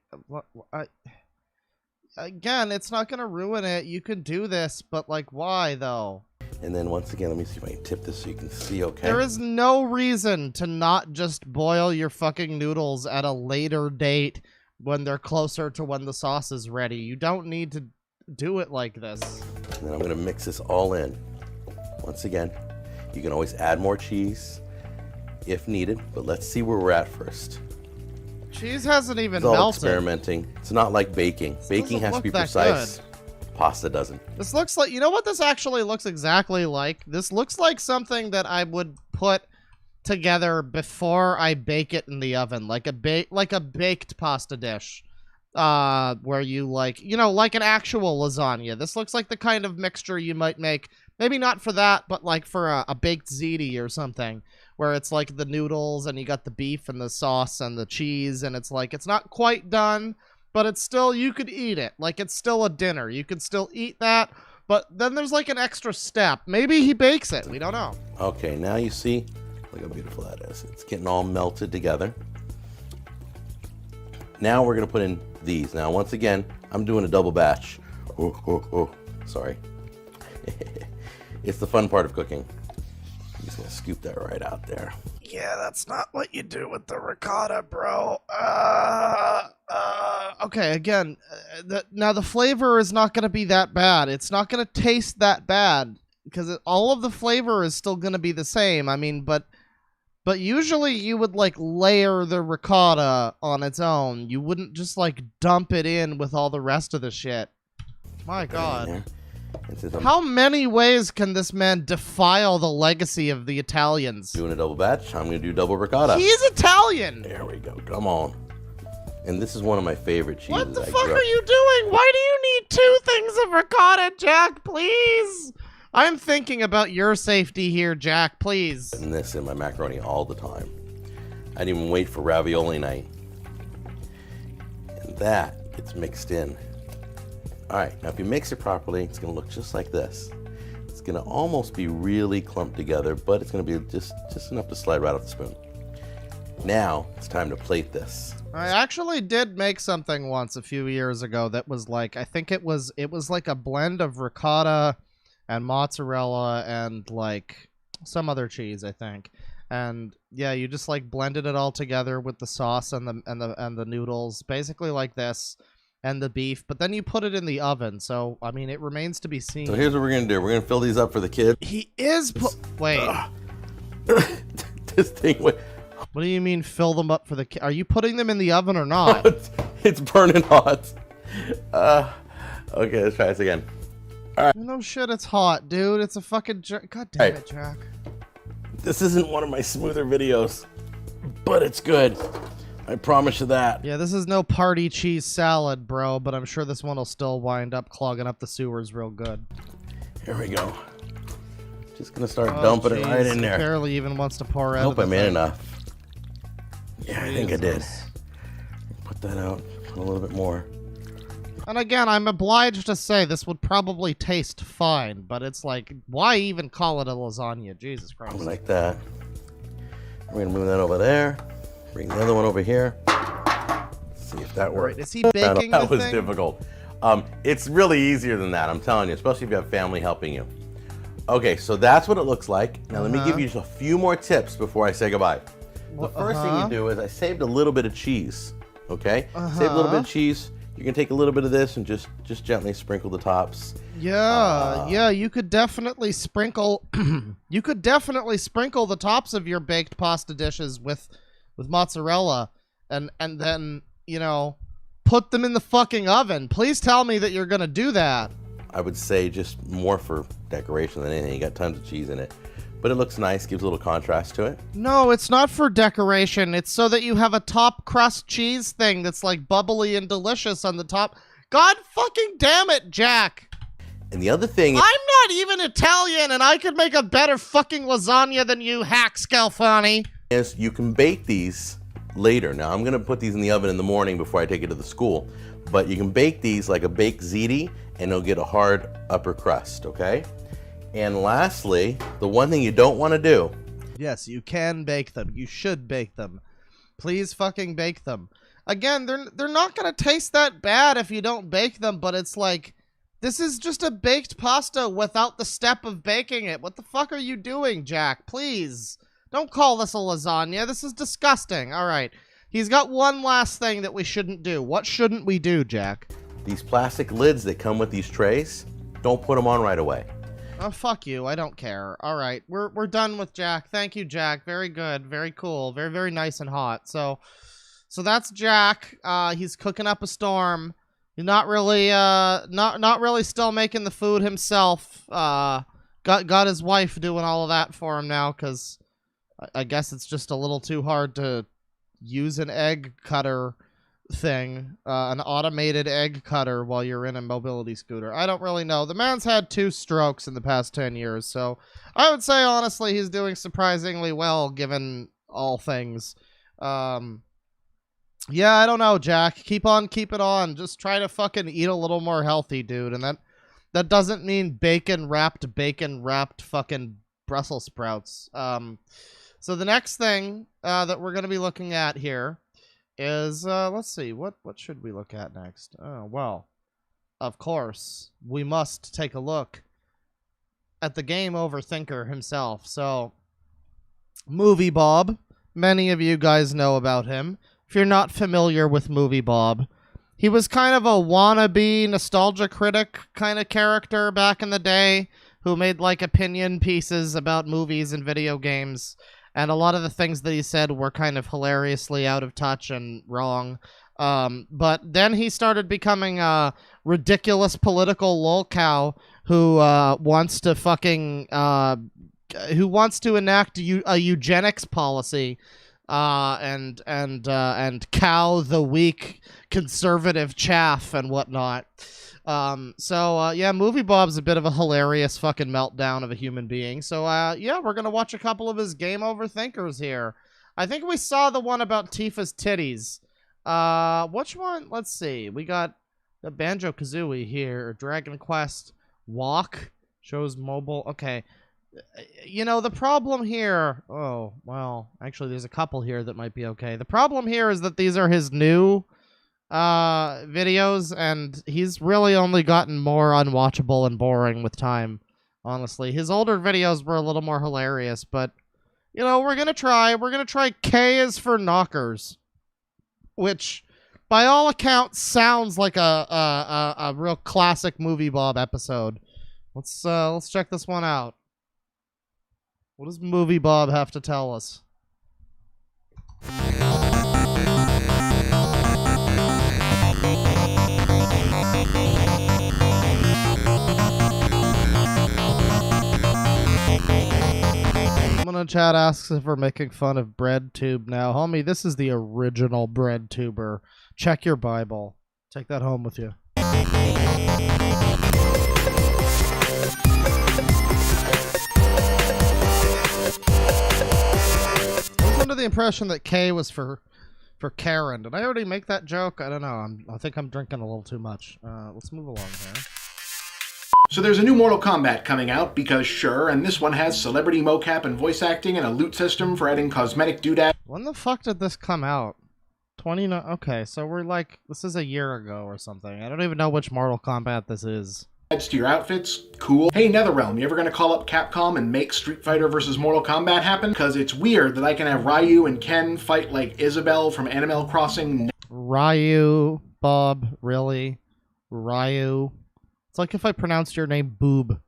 Again, it's not gonna ruin it. You can do this, but like, why though? And then once again, let me see if I can tip this so you can see. Okay. There is no reason to not just boil your fucking noodles at a later date when they're closer to when the sauce is ready. You don't need to do it like this. And then I'm gonna mix this all in. Once again, you can always add more cheese if needed, but let's see where we're at first. Cheese hasn't even It's all melted. experimenting. It's not like baking. Baking has to be precise. Pasta doesn't. This looks like, you know what this actually looks exactly like? This looks like something that I would put together before I bake it in the oven, like a baked pasta dish. Where you like, you know, like an actual lasagna. This looks like the kind of mixture you might make, maybe not for that, but like for a baked ziti or something, where it's like the noodles and you got the beef and the sauce and the cheese, and it's like, it's not quite done, but it's still, you could eat it. Like, it's still a dinner. You could still eat that, but then there's like an extra step. Maybe he bakes it. We don't know. Okay, now you see, Look how beautiful that is. It's getting all melted together. Now we're gonna put in these. Now, once again, I'm doing a double batch. Sorry. It's the fun part of cooking. I'm just gonna scoop that right out there. Yeah, that's not what you do with the ricotta, bro. Okay, again, now the flavor is not going to be that bad. It's not going to taste that bad because all of the flavor is still going to be the same. I mean, but usually you would like layer the ricotta on its own. You wouldn't just like dump it in with all the rest of the shit. My God. How many ways can this man defile the legacy of the Italians? Doing a double batch, I'm gonna do double ricotta. He's Italian! There we go, come on. And this is one of my favorite cheeses. What the fuck are you doing? Why do you need 2 things of ricotta, Jack? Please! I'm thinking about your safety here, Jack, please. And this in my macaroni all the time. I didn't even wait for ravioli night. And that gets mixed in. All right, now if you mix it properly, it's gonna look just like this. It's gonna almost be really clumped together, but it's gonna be just enough to slide right off the spoon. Now, it's time to plate this. I actually did make something once a few years ago that was like, I think it was like a blend of ricotta and mozzarella and like some other cheese, I think. And yeah, you just like blended it all together with the sauce and the noodles, basically like this. And the beef, but then you put it in the oven. So, I mean, it remains to be seen. So here's what we're going to do. We're going to fill these up for the kids. He is wait. This thing... What do you mean fill them up for the kid? Are you putting them in the oven or not? It's burning hot. Okay, let's try this again. All right. No shit, it's hot, dude. It's a fucking... God damn it, Jack. This isn't one of my smoother videos, but it's good. I promise you that. Yeah, this is no party cheese salad, bro, but I'm sure this one will still wind up clogging up the sewers real good. Here we go. Just gonna start dumping it right in there. Barely even wants to pour out. I hope I made enough. Yeah, I think I did. Put that out a little bit more. And again, I'm obliged to say this would probably taste fine, but it's like, why even call it a lasagna? Jesus Christ. Like that. We're gonna move that over there. Bring the other one over here. See if that works. Right, is he baking That was thing? difficult. It's really easier than that, I'm telling you, especially if you have family helping you. Okay, so that's what it looks like. Now let me give you just a few more tips before I say goodbye. The first thing you do is I saved a little bit of cheese. Okay? Save a little bit of cheese. You can take a little bit of this and just gently sprinkle the tops. Yeah, yeah, you could definitely sprinkle you could definitely sprinkle the tops of your baked pasta dishes with mozzarella and then, you know, put them in the fucking oven. Please tell me that you're going to do that. I would say just more for decoration than anything. You got tons of cheese in it. But it looks nice, gives a little contrast to it. No, it's not for decoration. It's so that you have a top crust cheese thing that's like bubbly and delicious on the top. God fucking damn it, Jack. And the other thing... I'm not even Italian and I could make a better fucking lasagna than you, Hack Scalfani. Is you can bake these later. Now, I'm going to put these in the oven in the morning before I take it to the school. But you can bake these like a baked ziti and it'll get a hard upper crust, okay? And lastly, the one thing you don't want to do. Yes, you can bake them. You should bake them. Please fucking bake them. Again, they're not going to taste that bad if you don't bake them, but it's like, this is just a baked pasta without the step of baking it. What the fuck are you doing, Jack? Please. Don't call this a lasagna. This is disgusting. All right. He's got one last thing that we shouldn't do. What shouldn't we do, Jack? These plastic lids that come with these trays, don't put them on right away. Oh, fuck you. I don't care. All right. We're done with Jack. Thank you, Jack. Very good. Very cool. Very, very nice and hot. So that's Jack. He's cooking up a storm. He's not really still making the food himself. Got his wife doing all of that for him now because I guess it's just a little too hard to use an egg cutter thing, an automated egg cutter while you're in a mobility scooter. I don't really know. The man's had 2 strokes in the past 10 years, so I would say honestly he's doing surprisingly well given all things. Yeah, I don't know, Jack. Keep on keeping on. Just try to fucking eat a little more healthy, dude. And that doesn't mean bacon wrapped fucking Brussels sprouts. So the next thing that we're going to be looking at here is, let's see, what should we look at next? Oh, well, of course, we must take a look at the game overthinker himself. So, Movie Bob, many of you guys know about him. If you're not familiar with Movie Bob, he was kind of a wannabe nostalgia critic kind of character back in the day who made like opinion pieces about movies and video games. And a lot of the things that he said were kind of hilariously out of touch and wrong. But then he started becoming a ridiculous political lolcow who wants to enact a eugenics policy and cow the weak conservative chaff and whatnot. Yeah, Movie Bob's a bit of a hilarious fucking meltdown of a human being. So, yeah, we're gonna watch a couple of his game overthinkers here. I think we saw the one about Tifa's titties. Which one? Let's see. We got the Banjo-Kazooie here. Dragon Quest Walk shows mobile. Okay. You know, the problem here... Oh, well, actually, there's a couple here that might be okay. The problem here is that these are his new videos, and he's really only gotten more unwatchable and boring with time, honestly. His older videos were a little more hilarious, but, you know, we're gonna try. We're gonna try K is for Knockers, which, by all accounts, sounds like a real classic Movie Bob episode. Let's check this one out. What does Movie Bob have to tell us? Someone in chat asks if we're making fun of BreadTube now. Homie, this is the original BreadTuber. Check your Bible. Take that home with you. I was under the impression that K was for Karen. Did I already make that joke? I don't know. I think I'm drinking a little too much. Let's move along here. So there's a new Mortal Kombat coming out, because sure, and this one has celebrity mocap and voice acting and a loot system for adding cosmetic doodads. When the fuck did this come out? 29. Okay, so we're like, this is a year ago or something. I don't even know which Mortal Kombat this is. To your outfits, cool. Hey NetherRealm, you ever gonna call up Capcom and make Street Fighter vs. Mortal Kombat happen? Because it's weird that I can have Ryu and Ken fight like Isabelle from Animal Crossing. Ryu, Bob, really? Ryu? It's like if I pronounced your name Boob.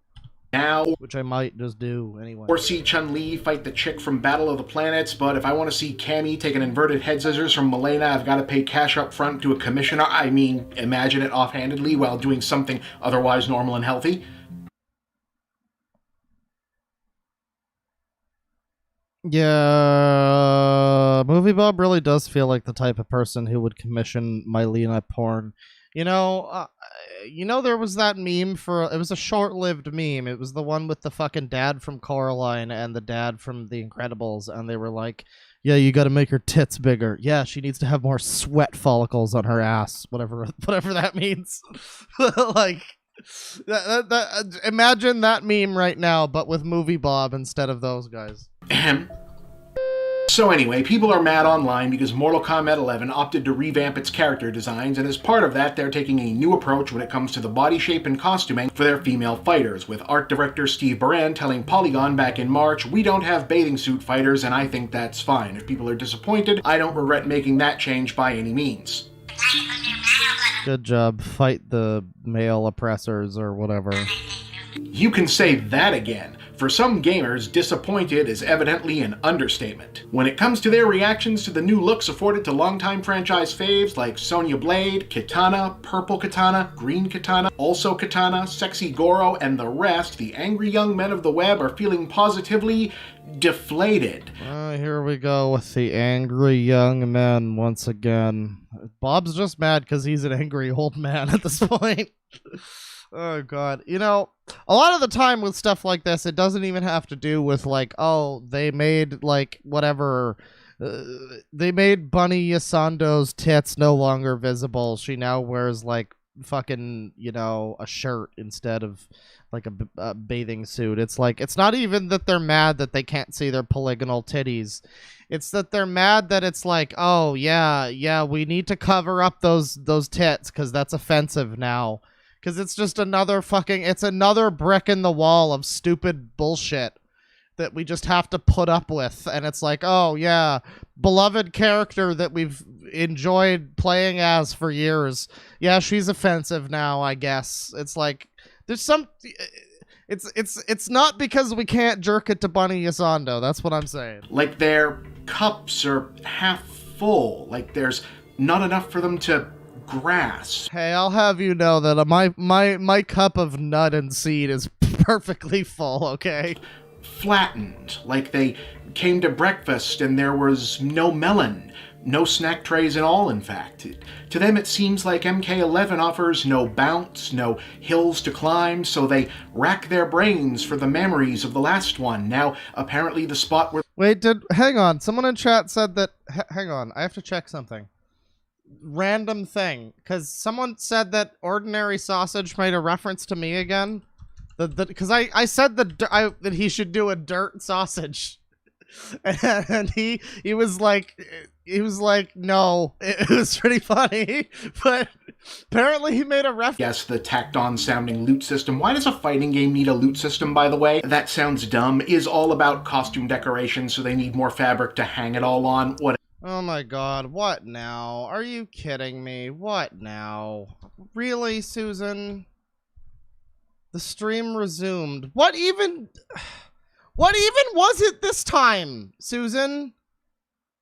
Now, which I might just do anyway. Or see Chun-Li fight the chick from Battle of the Planets, but if I want to see Cammy take an inverted head scissors from Milena, I've got to pay cash up front to a commissioner. I mean, imagine it offhandedly while doing something otherwise normal and healthy. Yeah, Movie Bob really does feel like the type of person who would commission Milena porn. You know, there was that meme it was a short-lived meme. It was the one with the fucking dad from Coraline and the dad from The Incredibles, and they were like, yeah, you gotta make her tits bigger. Yeah, she needs to have more sweat follicles on her ass. Whatever that means. Like, imagine that meme right now, but with Movie Bob instead of those guys. So anyway, people are mad online because Mortal Kombat 11 opted to revamp its character designs, and as part of that, they're taking a new approach when it comes to the body shape and costuming for their female fighters, with art director Steve Baran telling Polygon back in March, "We don't have bathing suit fighters, and I think that's fine. If people are disappointed, I don't regret making that change by any means." Good job. Fight the male oppressors or whatever. You can say that again. For some gamers, disappointed is evidently an understatement. When it comes to their reactions to the new looks afforded to longtime franchise faves like Sonya Blade, Kitana, Purple Kitana, Green Kitana, Also Kitana, Sexy Goro, and the rest, the angry young men of the web are feeling positively deflated. Here we go with the angry young men once again. Bob's just mad because he's an angry old man at this point. Oh, God. You know, a lot of the time with stuff like this, it doesn't even have to do with, like, oh, they made, like, whatever. They made Bunny Yasando's tits no longer visible. She now wears, like, fucking, you know, a shirt instead of a bathing suit. It's like, it's not even that they're mad that they can't see their polygonal titties. It's that they're mad that it's like, oh yeah, we need to cover up those tits because that's offensive now. Because it's just it's another brick in the wall of stupid bullshit that we just have to put up with. And it's like, oh yeah, beloved character that we've enjoyed playing as for years. Yeah, she's offensive now, I guess. It's like, there's some... It's not because we can't jerk it to Bunny Yasando. That's what I'm saying. Like their cups are half full. Like there's not enough for them to grasp. Hey, I'll have you know that my cup of nut and seed is perfectly full, okay? Flattened. Like they came to breakfast and there was no melon. No snack trays at all, in fact. To them, it seems like MK11 offers no bounce, no hills to climb, so they rack their brains for the memories of the last one. Now, apparently the spot where... Wait, hang on. Someone in chat said that... hang on, I have to check something. Random thing. Because someone said that Ordinary Sausage made a reference to me again. Because I said that he should do a dirt sausage. And he was like no. It was pretty funny, but apparently he made a reference. Yes, the tacked on sounding loot system. Why does a fighting game need a loot system, by the way? That sounds dumb. Is all about costume decoration, so they need more fabric to hang it all on. What? Oh my god, what now? Are you kidding me? What now? Really, Susan? The stream resumed. What even was it this time, Susan?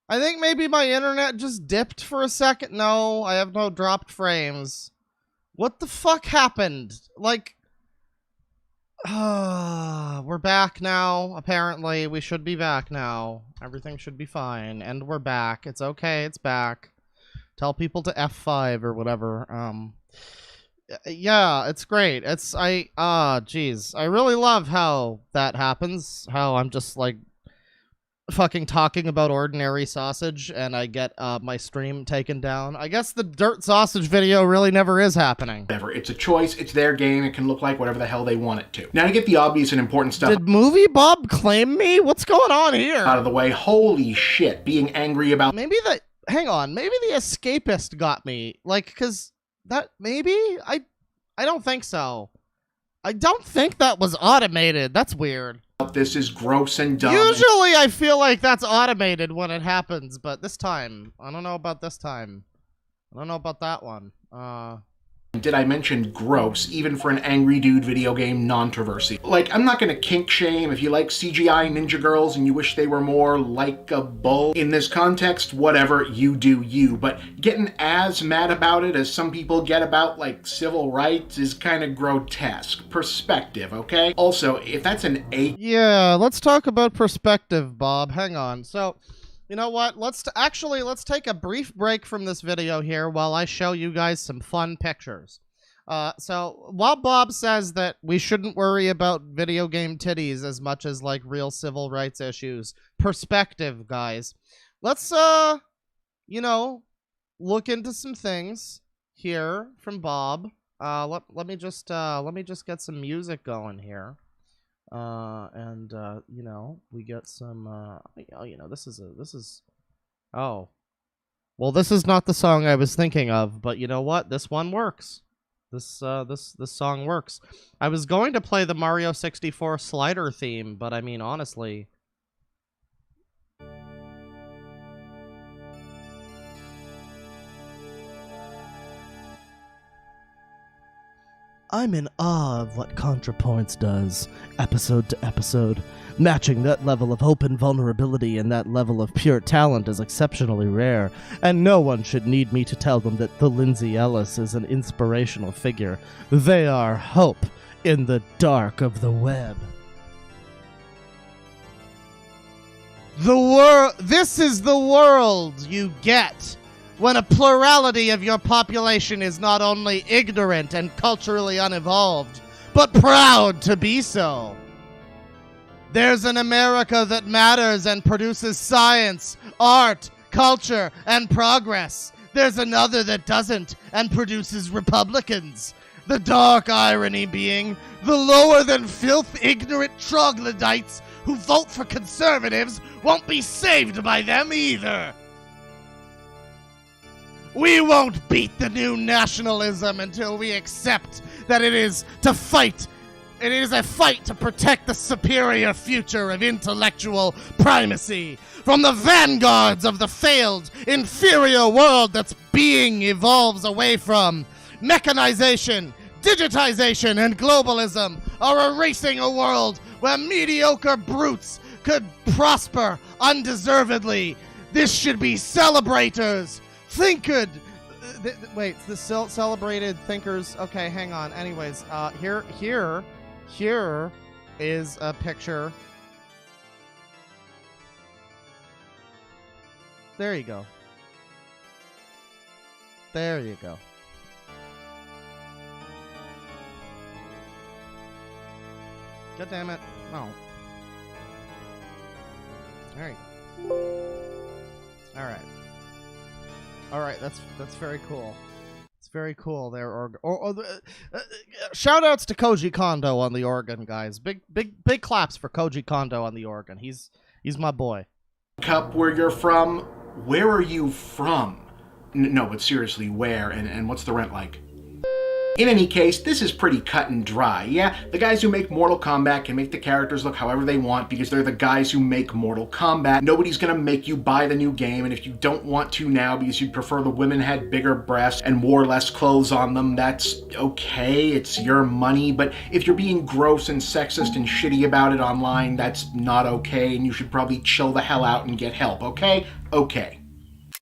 I think maybe my internet just dipped for a second. No, I have no dropped frames. What the fuck happened? Like, we're back now, apparently. We should be back now. Everything should be fine. And we're back. It's okay, it's back. Tell people to F5 or whatever. Yeah, it's great. Jeez. I really love how that happens. How I'm just, like, fucking talking about Ordinary Sausage and I get my stream taken down. I guess the dirt sausage video really never is happening. Whatever. It's a choice. It's their game. It can look like whatever the hell they want it to. Now, to get the obvious and important stuff... Did Movie Bob claim me? What's going on here? ...out of the way, holy shit, being angry about... Hang on. Maybe the Escapist got me. Like, because... That maybe? I don't think so. I don't think that was automated. That's weird. This is gross and dumb. Usually I feel like that's automated when it happens, but this time, I don't know about this time. I don't know about that one. Did I mention gross, even for an angry dude video game non-traversy? Like, I'm not gonna kink shame if you like CGI ninja girls and you wish they were more likeable. In this context, whatever, you do you. But getting as mad about it as some people get about, like, civil rights is kind of grotesque. Perspective, okay? Also, if that's an A... Yeah, let's talk about perspective, Bob. Hang on. So... You know what? Let's take a brief break from this video here while I show you guys some fun pictures. So while Bob says that we shouldn't worry about video game titties as much as like real civil rights issues, perspective, guys. Let's you know, look into some things here from Bob. Let me just get some music going here. You know, we get some, you know, this is, oh, well, this is not the song I was thinking of, but you know what? This one works. This song works. I was going to play the Mario 64 slider theme, but I mean, honestly. I'm in awe of what ContraPoints does, episode to episode. Matching that level of open vulnerability and that level of pure talent is exceptionally rare, and no one should need me to tell them that the Lindsay Ellis is an inspirational figure. They are hope in the dark of the web. This is the world you get when a plurality of your population is not only ignorant and culturally unevolved, but proud to be so. There's an America that matters and produces science, art, culture, and progress. There's another that doesn't and produces Republicans. The dark irony being, the lower than filth ignorant troglodytes who vote for conservatives won't be saved by them either. We won't beat the new nationalism until we accept that it is a fight to protect the superior future of intellectual primacy from the vanguards of the failed, inferior world that's being evolves away from. Mechanization, digitization, and globalism are erasing a world where mediocre brutes could prosper undeservedly. This should be celebrators, thinkers. Wait, the celebrated thinkers. Okay, hang on. Anyways, here is a picture. There you go. There you go. God damn it. No. There you go. Alright, that's very cool. It's very cool there. Shout outs to Koji Kondo on the organ, guys. Big claps for Koji Kondo on the organ. He's my boy. Cup, where you're from. Where are you from? No, but seriously, where? And what's the rent like? In any case, this is pretty cut and dry. Yeah, the guys who make Mortal Kombat can make the characters look however they want because they're the guys who make Mortal Kombat. Nobody's gonna make you buy the new game, and if you don't want to now because you'd prefer the women had bigger breasts and wore less clothes on them, that's okay, it's your money. But if you're being gross and sexist and shitty about it online, that's not okay, and you should probably chill the hell out and get help, okay? Okay.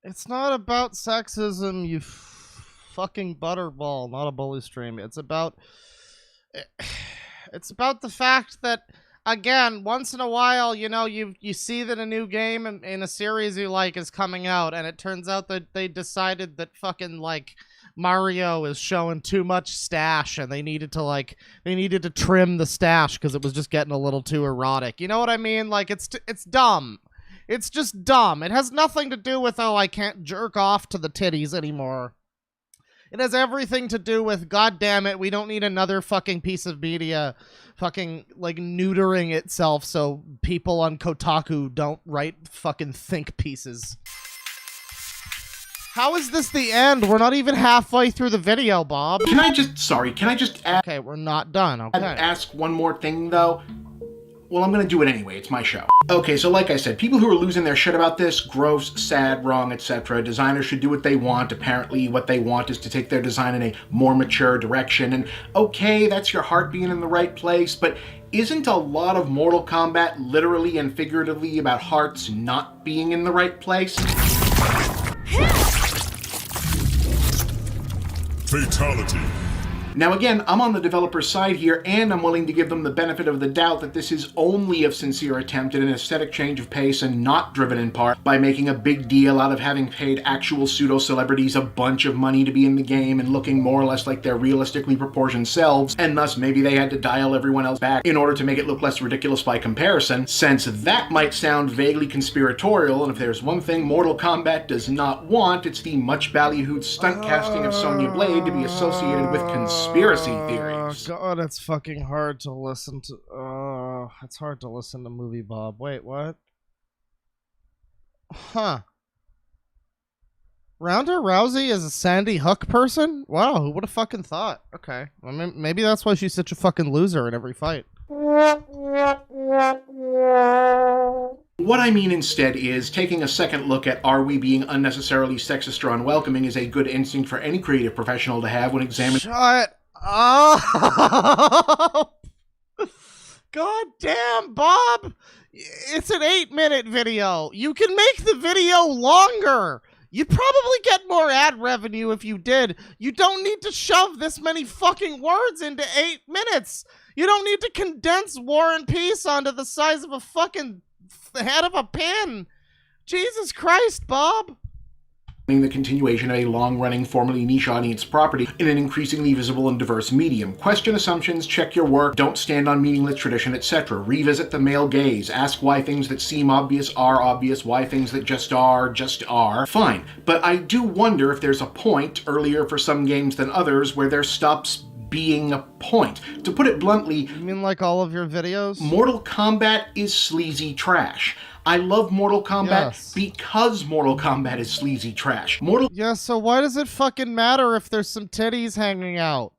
It's not about sexism, you fucking butterball, not a bully stream. It's about the fact that, again, once in a while, you know, you see that a new game in a series you like is coming out, and it turns out that they decided that fucking, like, Mario is showing too much stash, and they needed to trim the stash because it was just getting a little too erotic. You know what I mean? Like, it's dumb. It's just dumb. It has nothing to do with, oh, I can't jerk off to the titties anymore. It has everything to do with, god damn it, we don't need another fucking piece of media fucking, like, neutering itself so people on Kotaku don't write fucking think pieces. How is this the end? We're not even halfway through the video, Bob. Can I just ask... Okay, we're not done, okay. Ask one more thing, though? Well, I'm gonna do it anyway, it's my show. Okay, so like I said, people who are losing their shit about this, gross, sad, wrong, etc. Designers should do what they want. Apparently what they want is to take their design in a more mature direction. And okay, that's your heart being in the right place, but isn't a lot of Mortal Kombat literally and figuratively about hearts not being in the right place? Fatality. Now again, I'm on the developer's side here, and I'm willing to give them the benefit of the doubt that this is only a sincere attempt at an aesthetic change of pace and not driven in part by making a big deal out of having paid actual pseudo-celebrities a bunch of money to be in the game and looking more or less like their realistically proportioned selves, and thus maybe they had to dial everyone else back in order to make it look less ridiculous by comparison, since that might sound vaguely conspiratorial, and if there's one thing Mortal Kombat does not want, it's the much ballyhooed stunt casting of Sonya Blade to be associated with conspiracy theories. God, it's fucking hard to listen to. It's hard to listen to Movie Bob. Wait, what? Huh. Ronda Rousey is a Sandy Hook person? Wow, who would have fucking thought? Okay. I mean, maybe that's why she's such a fucking loser in every fight. What I mean instead is, taking a second look at are we being unnecessarily sexist or unwelcoming is a good instinct for any creative professional to have when examining— Shut up! God damn, Bob! It's an 8-minute video. You can make the video longer. You'd probably get more ad revenue if you did. You don't need to shove this many fucking words into 8 minutes. You don't need to condense War and Peace onto the size of a fucking head of a pin. Jesus Christ, Bob. The continuation of a long-running, formerly niche audience property in an increasingly visible and diverse medium. Question assumptions, check your work, don't stand on meaningless tradition, etc. Revisit the male gaze, ask why things that seem obvious are obvious, why things that just are. Fine, but I do wonder if there's a point, earlier for some games than others, where there stops being a point. To put it bluntly, You mean like all of your videos? Mortal Kombat is sleazy trash. I love Mortal Kombat Yes. because Mortal Kombat is sleazy trash. Yeah, so why does it fucking matter if there's some titties hanging out?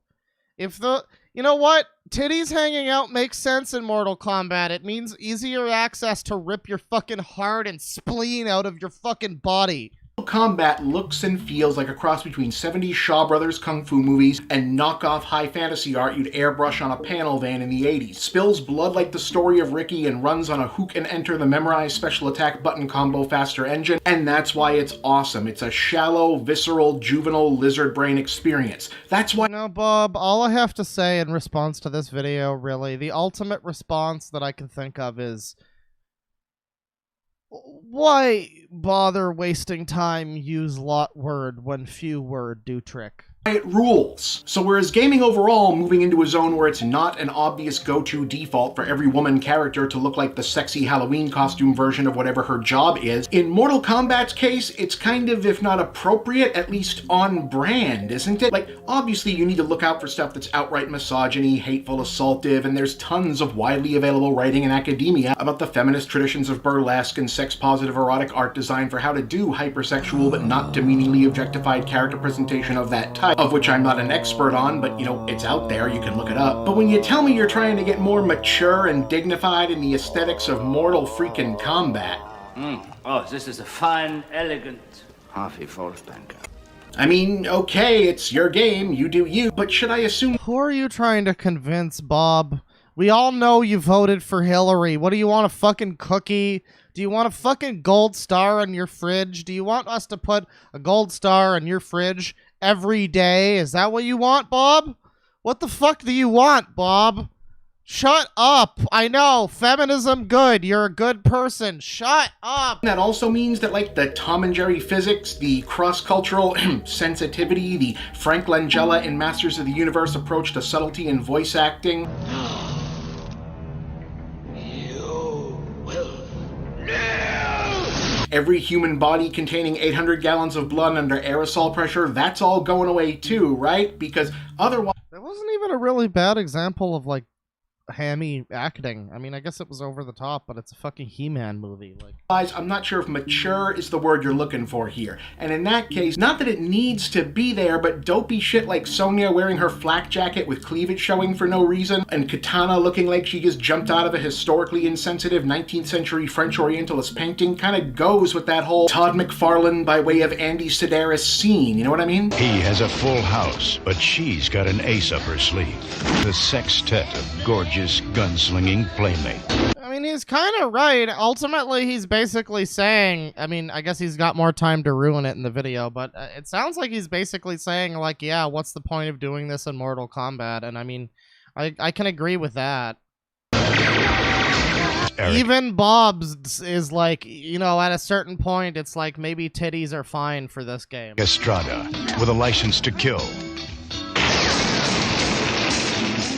You know what? Titties hanging out makes sense in Mortal Kombat. It means easier access to rip your fucking heart and spleen out of your fucking body. Kombat looks and feels like a cross between 70s Shaw Brothers kung fu movies and knockoff high fantasy art you'd airbrush on a panel van in the 80s. Spills blood like the story of Ricky and runs on a hook and enter the memorized special attack button combo faster engine, and that's why it's awesome. It's a shallow, visceral, juvenile lizard brain experience. That's why— No, Bob, all I have to say in response to this video, really, the ultimate response that I can think of is, why bother wasting time use lot word when few word do trick? it rules. So whereas gaming overall moving into a zone where it's not an obvious go-to default for every woman character to look like the sexy Halloween costume version of whatever her job is, in Mortal Kombat's case, it's kind of, if not appropriate, at least on brand, isn't it? Like, obviously you need to look out for stuff that's outright misogyny, hateful, assaultive, and there's tons of widely available writing in academia about the feminist traditions of burlesque and sex-positive erotic art design for how to do hypersexual but not demeaningly objectified character presentation of that type, of which I'm not an expert on, but, you know, it's out there, you can look it up. But when you tell me you're trying to get more mature and dignified in the aesthetics of Mortal freaking Kombat— Oh, this is a fine, elegant Harvey Falsbanker. I mean, okay, it's your game, you do you, but should I assume— Who are you trying to convince, Bob? We all know you voted for Hillary. What do you want, a fucking cookie? Do you want a fucking gold star on your fridge? Do you want us to put a gold star on your fridge every day? Is that what you want, Bob? What the fuck do you want, Bob? Shut up. I know, feminism good. You're a good person. Shut up. that also means that, like, the Tom and Jerry physics, the cross-cultural sensitivity, the Frank Langella in Masters of the Universe approach to subtlety in voice acting— every human body containing 800 gallons of blood under aerosol pressure, that's all going away too, right? Because otherwise— That wasn't even a really bad example of, like, hammy acting. I mean, I guess it was over the top, but it's a fucking He-Man movie. Like, I'm not sure if mature is the word you're looking for here. And in that case, not that it needs to be there, but dopey shit like Sonya wearing her flak jacket with cleavage showing for no reason, and Katana looking like she just jumped out of a historically insensitive 19th century French Orientalist painting kind of goes with that whole Todd McFarlane by way of Andy Sedaris scene, you know what I mean? He has a full house, but she's got an ace up her sleeve. The sextet of gorgeous gunslinging playmate. I mean, he's kind of right. Ultimately, he's basically saying, I mean, I guess he's got more time to ruin it in the video, but it sounds like he's basically saying, like, yeah, what's the point of doing this in Mortal Kombat? And I mean, I can agree with that. Eric. Even Bob's is like, you know, at a certain point, it's like maybe titties are fine for this game. Estrada with a license to kill.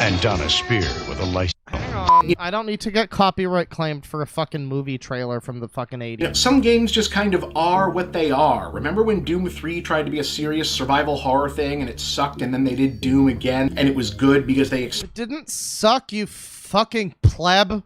And Donna Spear with a license. Hang on. I don't need to get copyright claimed for a fucking movie trailer from the fucking 80s. You know, some games just kind of are what they are. Remember when Doom 3 tried to be a serious survival horror thing and it sucked, and then they did Doom again and it was good because they It didn't suck, you fucking pleb.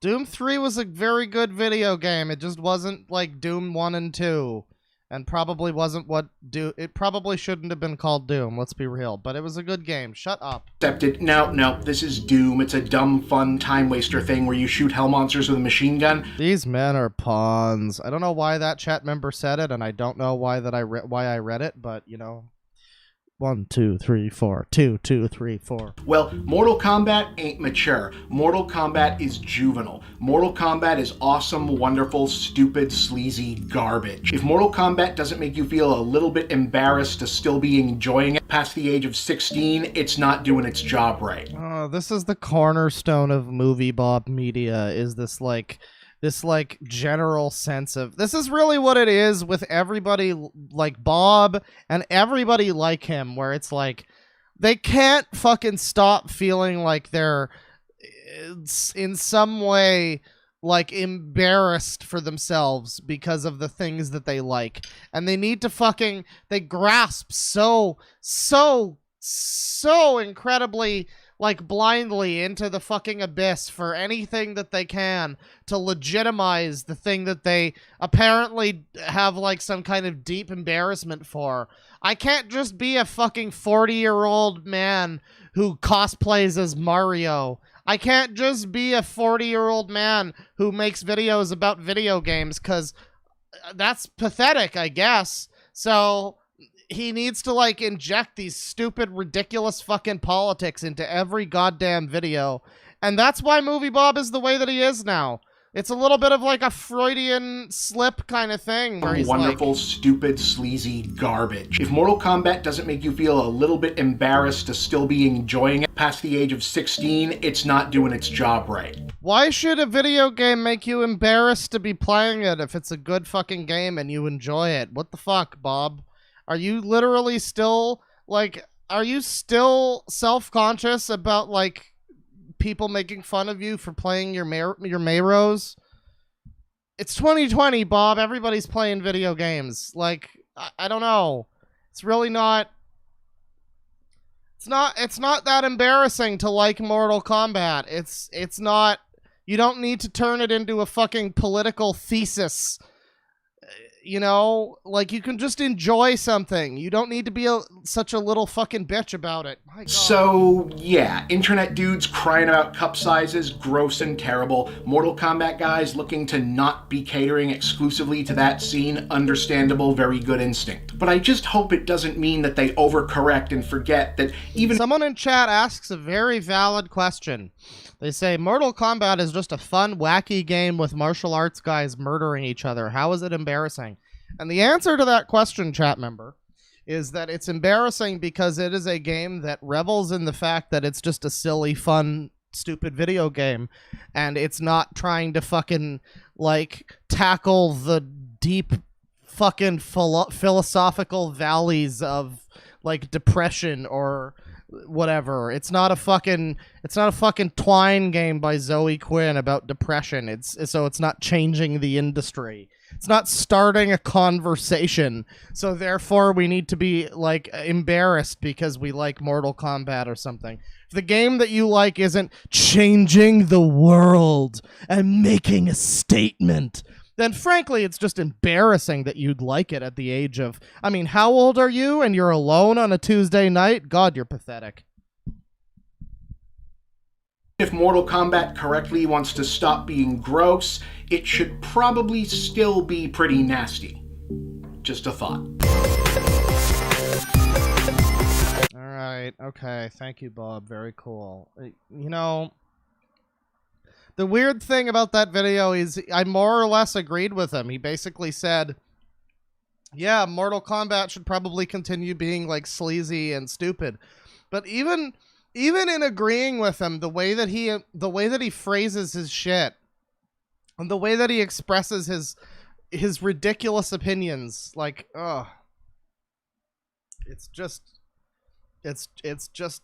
Doom 3 was a very good video game. It just wasn't like Doom 1 and 2. And probably wasn't what it probably shouldn't have been called Doom, let's be real. But it was a good game. Shut up. accepted. No, this is Doom. It's a dumb, fun, time waster thing where you shoot hell monsters with a machine gun. These men are pawns. I don't know why that chat member said it, and I don't know why I read it, but you know. 1, 2, 3, 4. 2, 2, 3, 4. Well, Mortal Kombat ain't mature. Mortal Kombat is juvenile. Mortal Kombat is awesome, wonderful, stupid, sleazy garbage. If Mortal Kombat doesn't make you feel a little bit embarrassed to still be enjoying it past the age of 16, it's not doing its job right. Oh, this is the cornerstone of Movie Bob media, is this general sense of, this is really what it is with everybody like Bob and everybody like him, where it's like they can't fucking stop feeling like they're in some way like embarrassed for themselves because of the things that they like, and they need to fucking, they grasp so so incredibly like blindly into the fucking abyss for anything that they can to legitimize the thing that they apparently have like some kind of deep embarrassment for. I can't just be a fucking 40-year-old man who cosplays as Mario. I can't just be a 40-year-old man who makes videos about video games, because that's pathetic, I guess. So he needs to like inject these stupid, ridiculous fucking politics into every goddamn video. And that's why Movie Bob is the way that he is now. It's a little bit of like a Freudian slip kind of thing where he's wonderful, like, stupid, sleazy garbage. If Mortal Kombat doesn't make you feel a little bit embarrassed to still be enjoying it past the age of 16, it's not doing its job right. why should a video game make you embarrassed to be playing it if it's a good fucking game and you enjoy it? What the fuck, Bob? Are you literally still, like, are you still self-conscious about, like, people making fun of you for playing your Mayros? It's 2020, Bob. Everybody's playing video games. Like, I don't know. It's really not... It's not that embarrassing to like Mortal Kombat. It's not... You don't need to turn it into a fucking political thesis. You know, like, you can just enjoy something. You don't need to be such a little fucking bitch about it. My God. So, yeah, internet dudes crying about cup sizes, gross and terrible. Mortal Kombat guys looking to not be catering exclusively to that scene, understandable, very good instinct. But I just hope it doesn't mean that they overcorrect and forget that even... Someone in chat asks a very valid question. They say, Mortal Kombat is just a fun, wacky game with martial arts guys murdering each other. How is it embarrassing? And the answer to that question, chat member, is that it's embarrassing because it is a game that revels in the fact that it's just a silly, fun, stupid video game. And it's not trying to fucking, like, tackle the deep fucking philosophical valleys of, like, depression or... whatever. It's not a fucking Twine game by Zoe Quinn about depression. It's not changing the industry. It's not starting a conversation. So therefore we need to be like embarrassed because we like Mortal Kombat or something. If the game that you like isn't changing the world and making a statement, then frankly, it's just embarrassing that you'd like it at the age of... I mean, how old are you and you're alone on a Tuesday night? God, you're pathetic. If Mortal Kombat correctly wants to stop being gross, it should probably still be pretty nasty. Just a thought. Alright, okay. Thank you, Bob. Very cool. You know... The weird thing about that video is I more or less agreed with him. He basically said, yeah, Mortal Kombat should probably continue being like sleazy and stupid. But even in agreeing with him, the way that he phrases his shit and the way that he expresses his ridiculous opinions, like, it's just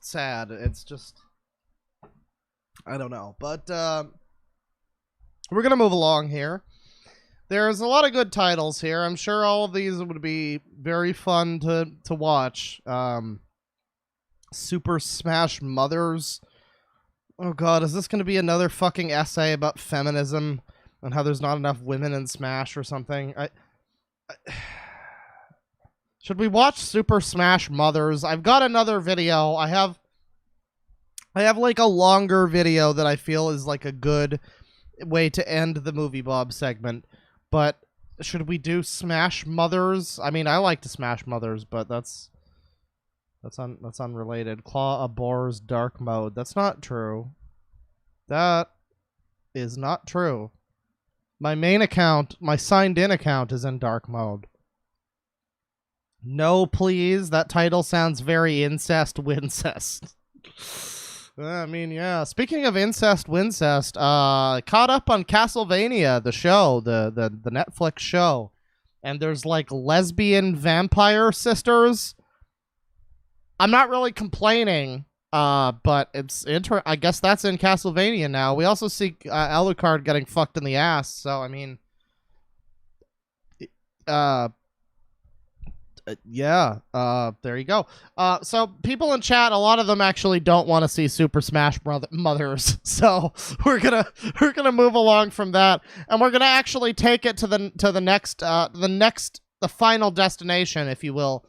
sad. It's just, I don't know. But we're going to move along here. There's a lot of good titles here. I'm sure all of these would be very fun to watch. Super Smash Mothers. Oh god, is this going to be another fucking essay about feminism and how there's not enough women in Smash or something? Should we watch Super Smash Mothers? I've got another video. I have like a longer video that I feel is like a good way to end the Movie Bob segment, but should we do Smash Mothers? I mean, I like to Smash Mothers, but that's unrelated. Claw abhors dark mode. That's not true. That is not true. My main account, my signed in account, is in dark mode. No, please. That title sounds very incest-wincest. I mean, yeah. Speaking of incest-wincest, caught up on Castlevania, the show, the Netflix show. And there's, like, lesbian vampire sisters. I'm not really complaining, but it's I guess that's in Castlevania now. We also see Alucard getting fucked in the ass, so, I mean... Yeah, there you go. So people in chat, a lot of them actually don't want to see Super Smash Mothers. So we're gonna move along from that, and we're gonna actually take it to the final destination, if you will.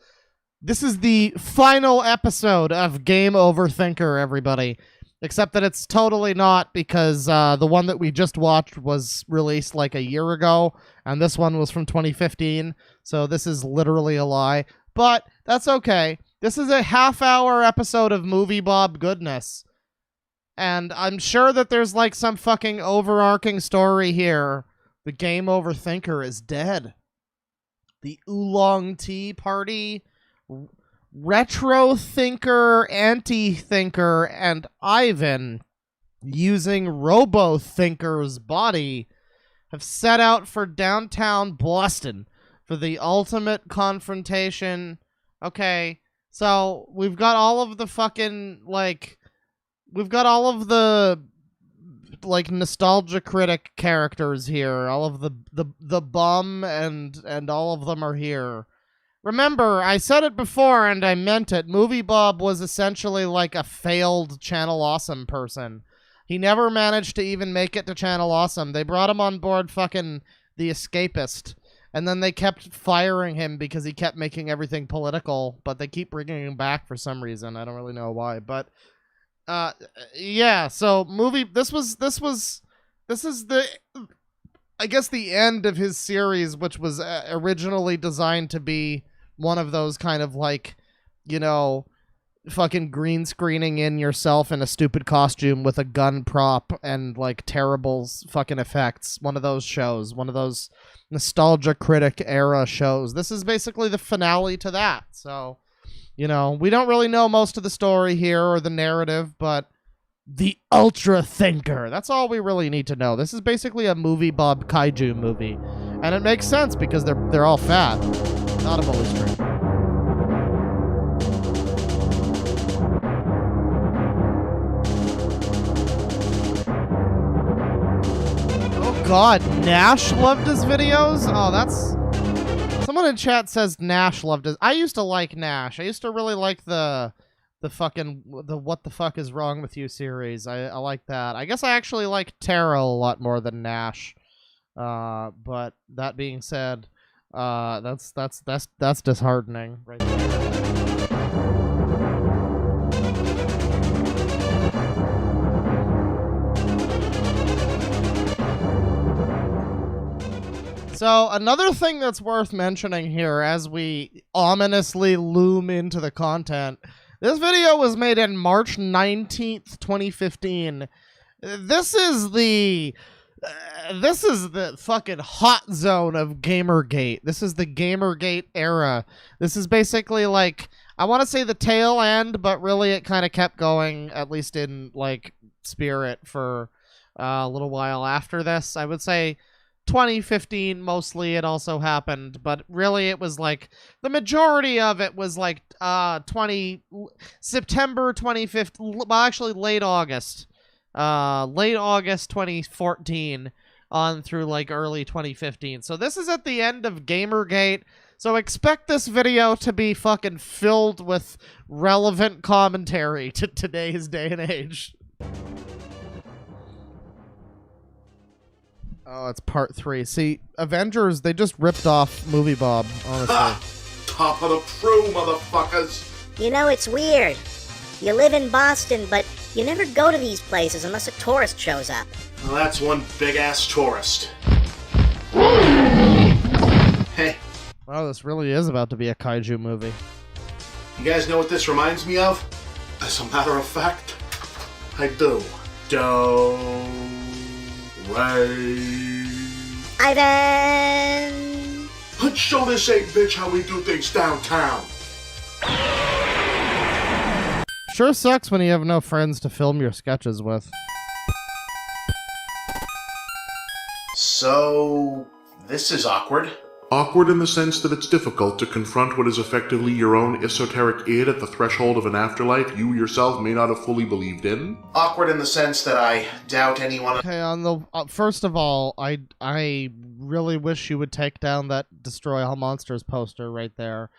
This is the final episode of Game Over Thinker, everybody. Except that it's totally not, because the one that we just watched was released like a year ago, and this one was from 2015, so this is literally a lie. But that's okay. This is a half-hour episode of Movie Bob goodness. And I'm sure that there's like some fucking overarching story here. The Game Over Thinker is dead. The Oolong Tea Party... Retro Thinker, Anti-Thinker, and Ivan, using Robo Thinker's body, have set out for downtown Boston for the ultimate confrontation. Okay, so we've got all of the fucking, like, we've got all of the, like, nostalgia critic characters here. All of the bum and all of them are here. Remember, I said it before and I meant it. Movie Bob was essentially like a failed Channel Awesome person. He never managed to even make it to Channel Awesome. They brought him on board fucking The Escapist. And then they kept firing him because he kept making everything political. But they keep bringing him back for some reason. I don't really know why. But, yeah, so this is the... I guess the end of his series, which was originally designed to be one of those kind of like, you know, fucking green screening in yourself in a stupid costume with a gun prop and like terrible fucking effects. One of those shows, one of those nostalgia critic era shows. This is basically the finale to that. So, you know, we don't really know most of the story here or the narrative, but the Ultra Thinker. That's all we really need to know. This is basically a Movie Bob kaiju movie. And it makes sense because they're all fat. Not a bully string. Oh god, Nash loved his videos? Oh, that's... Someone in chat says Nash loved his... I used to like Nash. I used to really like the What the Fuck Is Wrong With You series. I like that. I guess I actually like Taro a lot more than Nash. But that being said, that's disheartening right there. So another thing that's worth mentioning here as we ominously loom into the content, this video was made in March 19th, 2015. This is the fucking hot zone of Gamergate. This is the Gamergate era. This is basically like, I want to say the tail end, but really it kind of kept going, at least in like spirit, for a little while after this. I would say 2015 mostly it also happened, but really it was like the majority of it was like September 2015, well actually late August 2014 on through like early 2015. So this is at the end of Gamergate, so expect this video to be fucking filled with relevant commentary to today's day and age. Oh, it's part 3. See, Avengers, they just ripped off Movie Bob, honestly. Ha! Top of the crew, motherfuckers! You know, it's weird. You live in Boston, but you never go to these places unless a tourist shows up. Well, that's one big-ass tourist. Hey. Wow, this really is about to be a kaiju movie. You guys know what this reminds me of? As a matter of fact, I do. Ivan! Let's show this 8-bitch how we do things downtown. Sure sucks when you have no friends to film your sketches with. So, this is awkward. Awkward in the sense that it's difficult to confront what is effectively your own esoteric id at the threshold of an afterlife you yourself may not have fully believed in. Awkward in the sense that I doubt anyone... Okay, on the first of all, I really wish you would take down that Destroy All Monsters poster right there.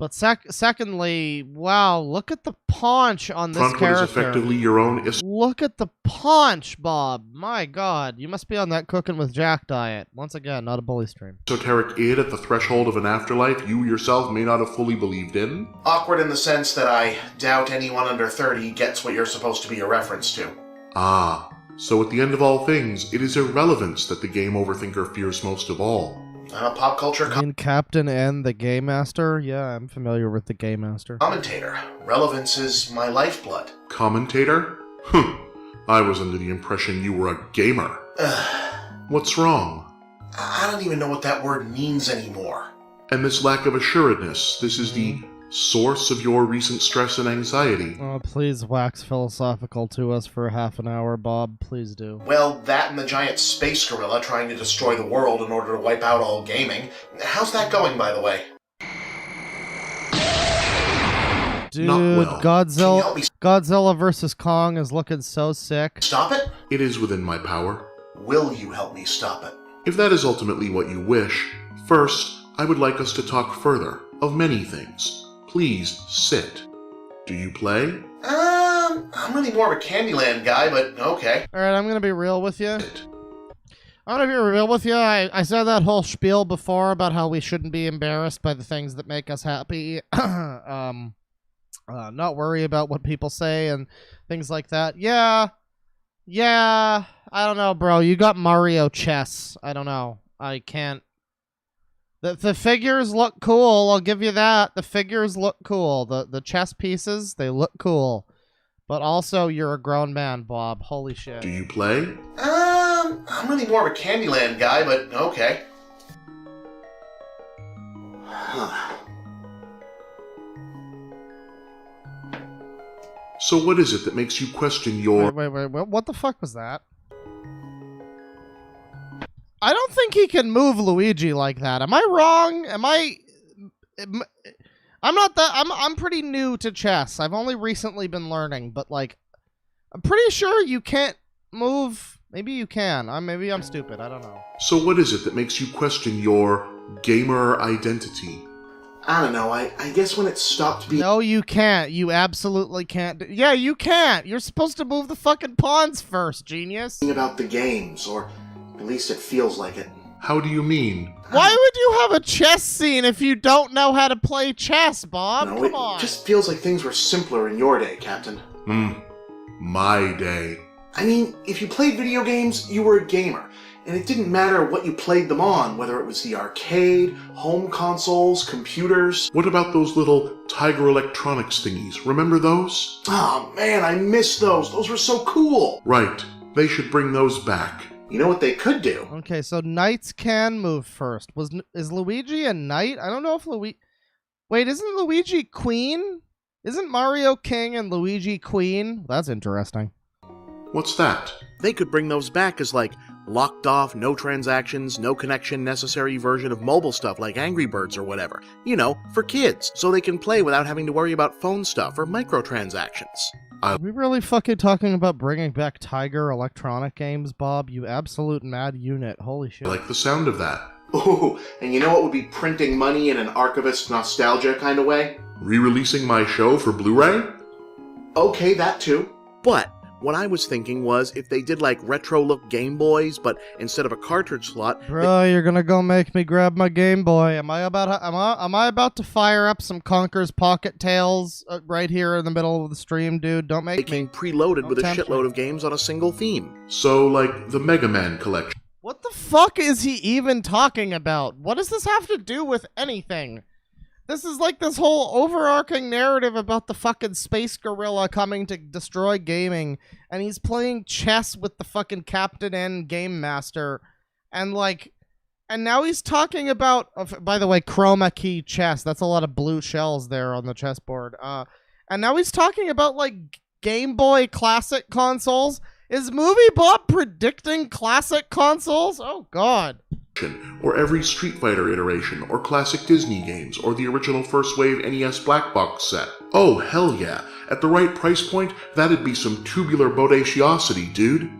But secondly, wow, look at the paunch on this Front what is character. effectively your own Look at the paunch, Bob. My God, you must be on that Cooking with Jack diet. Once again, not a bully stream. esoteric id at the threshold of an afterlife you yourself may not have fully believed in? Awkward in the sense that I doubt anyone under 30 gets what you're supposed to be a reference to. Ah, so at the end of all things, it is irrelevance that the game overthinker fears most of all. I'm a pop culture In Captain N, the Game Master? Yeah, I'm familiar with the Game Master. commentator. Relevance is my lifeblood. Commentator? I was under the impression you were a gamer. What's wrong? I don't even know what that word means anymore. And this lack of assuredness, this is the source of your recent stress and anxiety. Oh, please wax philosophical to us for half an hour, Bob. Please do. Well, that and the giant space gorilla trying to destroy the world in order to wipe out all gaming. How's that going, by the way? Dude, Not well. Can you help me Godzilla vs. Kong is looking so sick. stop it? It is within my power. Will you help me stop it? If that is ultimately what you wish, first, I would like us to talk further, of many things. Please sit. Do you play? I'm really more of a Candyland guy, but okay. Alright, I'm gonna be real with you. Sit. I'm gonna be real with you. I said that whole spiel before about how we shouldn't be embarrassed by the things that make us happy. Not worry about what people say and things like that. Yeah, I don't know, bro. You got Mario chess. I don't know. I can't. The figures look cool. I'll give you that. The figures look cool. The chess pieces, they look cool. But also, you're a grown man, Bob. Holy shit. Do you play? I'm really more of a Candyland guy, but okay. So what is it that makes you question your... Wait. What the fuck was that? I don't think he can move Luigi like that. Am I wrong? I'm not that... I'm pretty new to chess. I've only recently been learning, but, like, I'm pretty sure you can't move... Maybe you can. Maybe I'm stupid. I don't know. So what is it that makes you question your gamer identity? I don't know, I guess when it stopped being No, you can't. You absolutely can't. Yeah, you can't. You're supposed to move the fucking pawns first, genius. about the games, or at least it feels like it. How do you mean? Why would you have a chess scene if you don't know how to play chess, Bob? No, Come on. It just feels like things were simpler in your day, Captain. My day. I mean, if you played video games, you were a gamer. And it didn't matter what you played them on, whether it was the arcade, home consoles, computers. What about those little Tiger Electronics thingies? Remember those? Oh man, I miss those. Those were so cool. Right. They should bring those back. You know what they could do? Okay, so knights can move first. Is Luigi a knight? I don't know if Luigi... Wait, isn't Luigi queen? Isn't Mario king and Luigi queen? That's interesting. What's that? They could bring those back as, like, locked off, no transactions, no connection necessary version of mobile stuff like Angry Birds or whatever. You know, for kids, so they can play without having to worry about phone stuff or microtransactions. Are we really fucking talking about bringing back Tiger Electronic games, Bob? You absolute mad unit. Holy shit. I like the sound of that. Ooh, and you know what would be printing money in an archivist nostalgia kind of way? Re-releasing my show for Blu-ray? Okay, that too. But what I was thinking was if they did like retro-look Game Boys, but instead of a cartridge slot... Bro, you're gonna go make me grab my Game Boy. Am I about to fire up some Conker's Pocket Tales right here in the middle of the stream, dude? Don't make They came preloaded with a shitload of games on a single theme. So, like, the Mega Man collection. What the fuck is he even talking about? What does this have to do with anything? This is like this whole overarching narrative about the fucking space gorilla coming to destroy gaming, and he's playing chess with the fucking Captain N Game Master, and now he's talking about, by the way, chroma key chess. That's a lot of blue shells there on the chessboard. And now he's talking about, like, Game Boy Classic consoles. Is Movie Bob predicting classic consoles? Oh, God. Or every Street Fighter iteration, or classic Disney games, or the original First Wave NES Black Box set. Oh, hell yeah. At the right price point, that'd be some tubular bodaciosity, dude.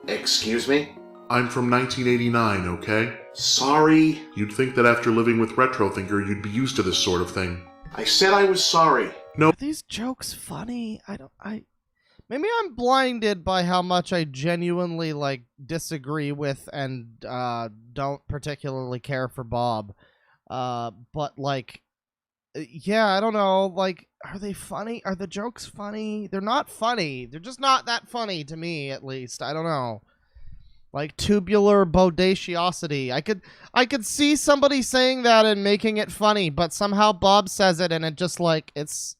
Excuse me? I'm from 1989, okay? Sorry. You'd think that after living with Retro Thinker, you'd be used to this sort of thing. I said I was sorry. Are these jokes funny? Maybe I'm blinded by how much I genuinely, like, disagree with and don't particularly care for Bob. But, like, yeah, I don't know. Like, are they funny? Are the jokes funny? They're not funny. They're just not that funny to me, at least. I don't know. Like, tubular bodaciosity. I could see somebody saying that and making it funny, but somehow Bob says it and it just, like, it's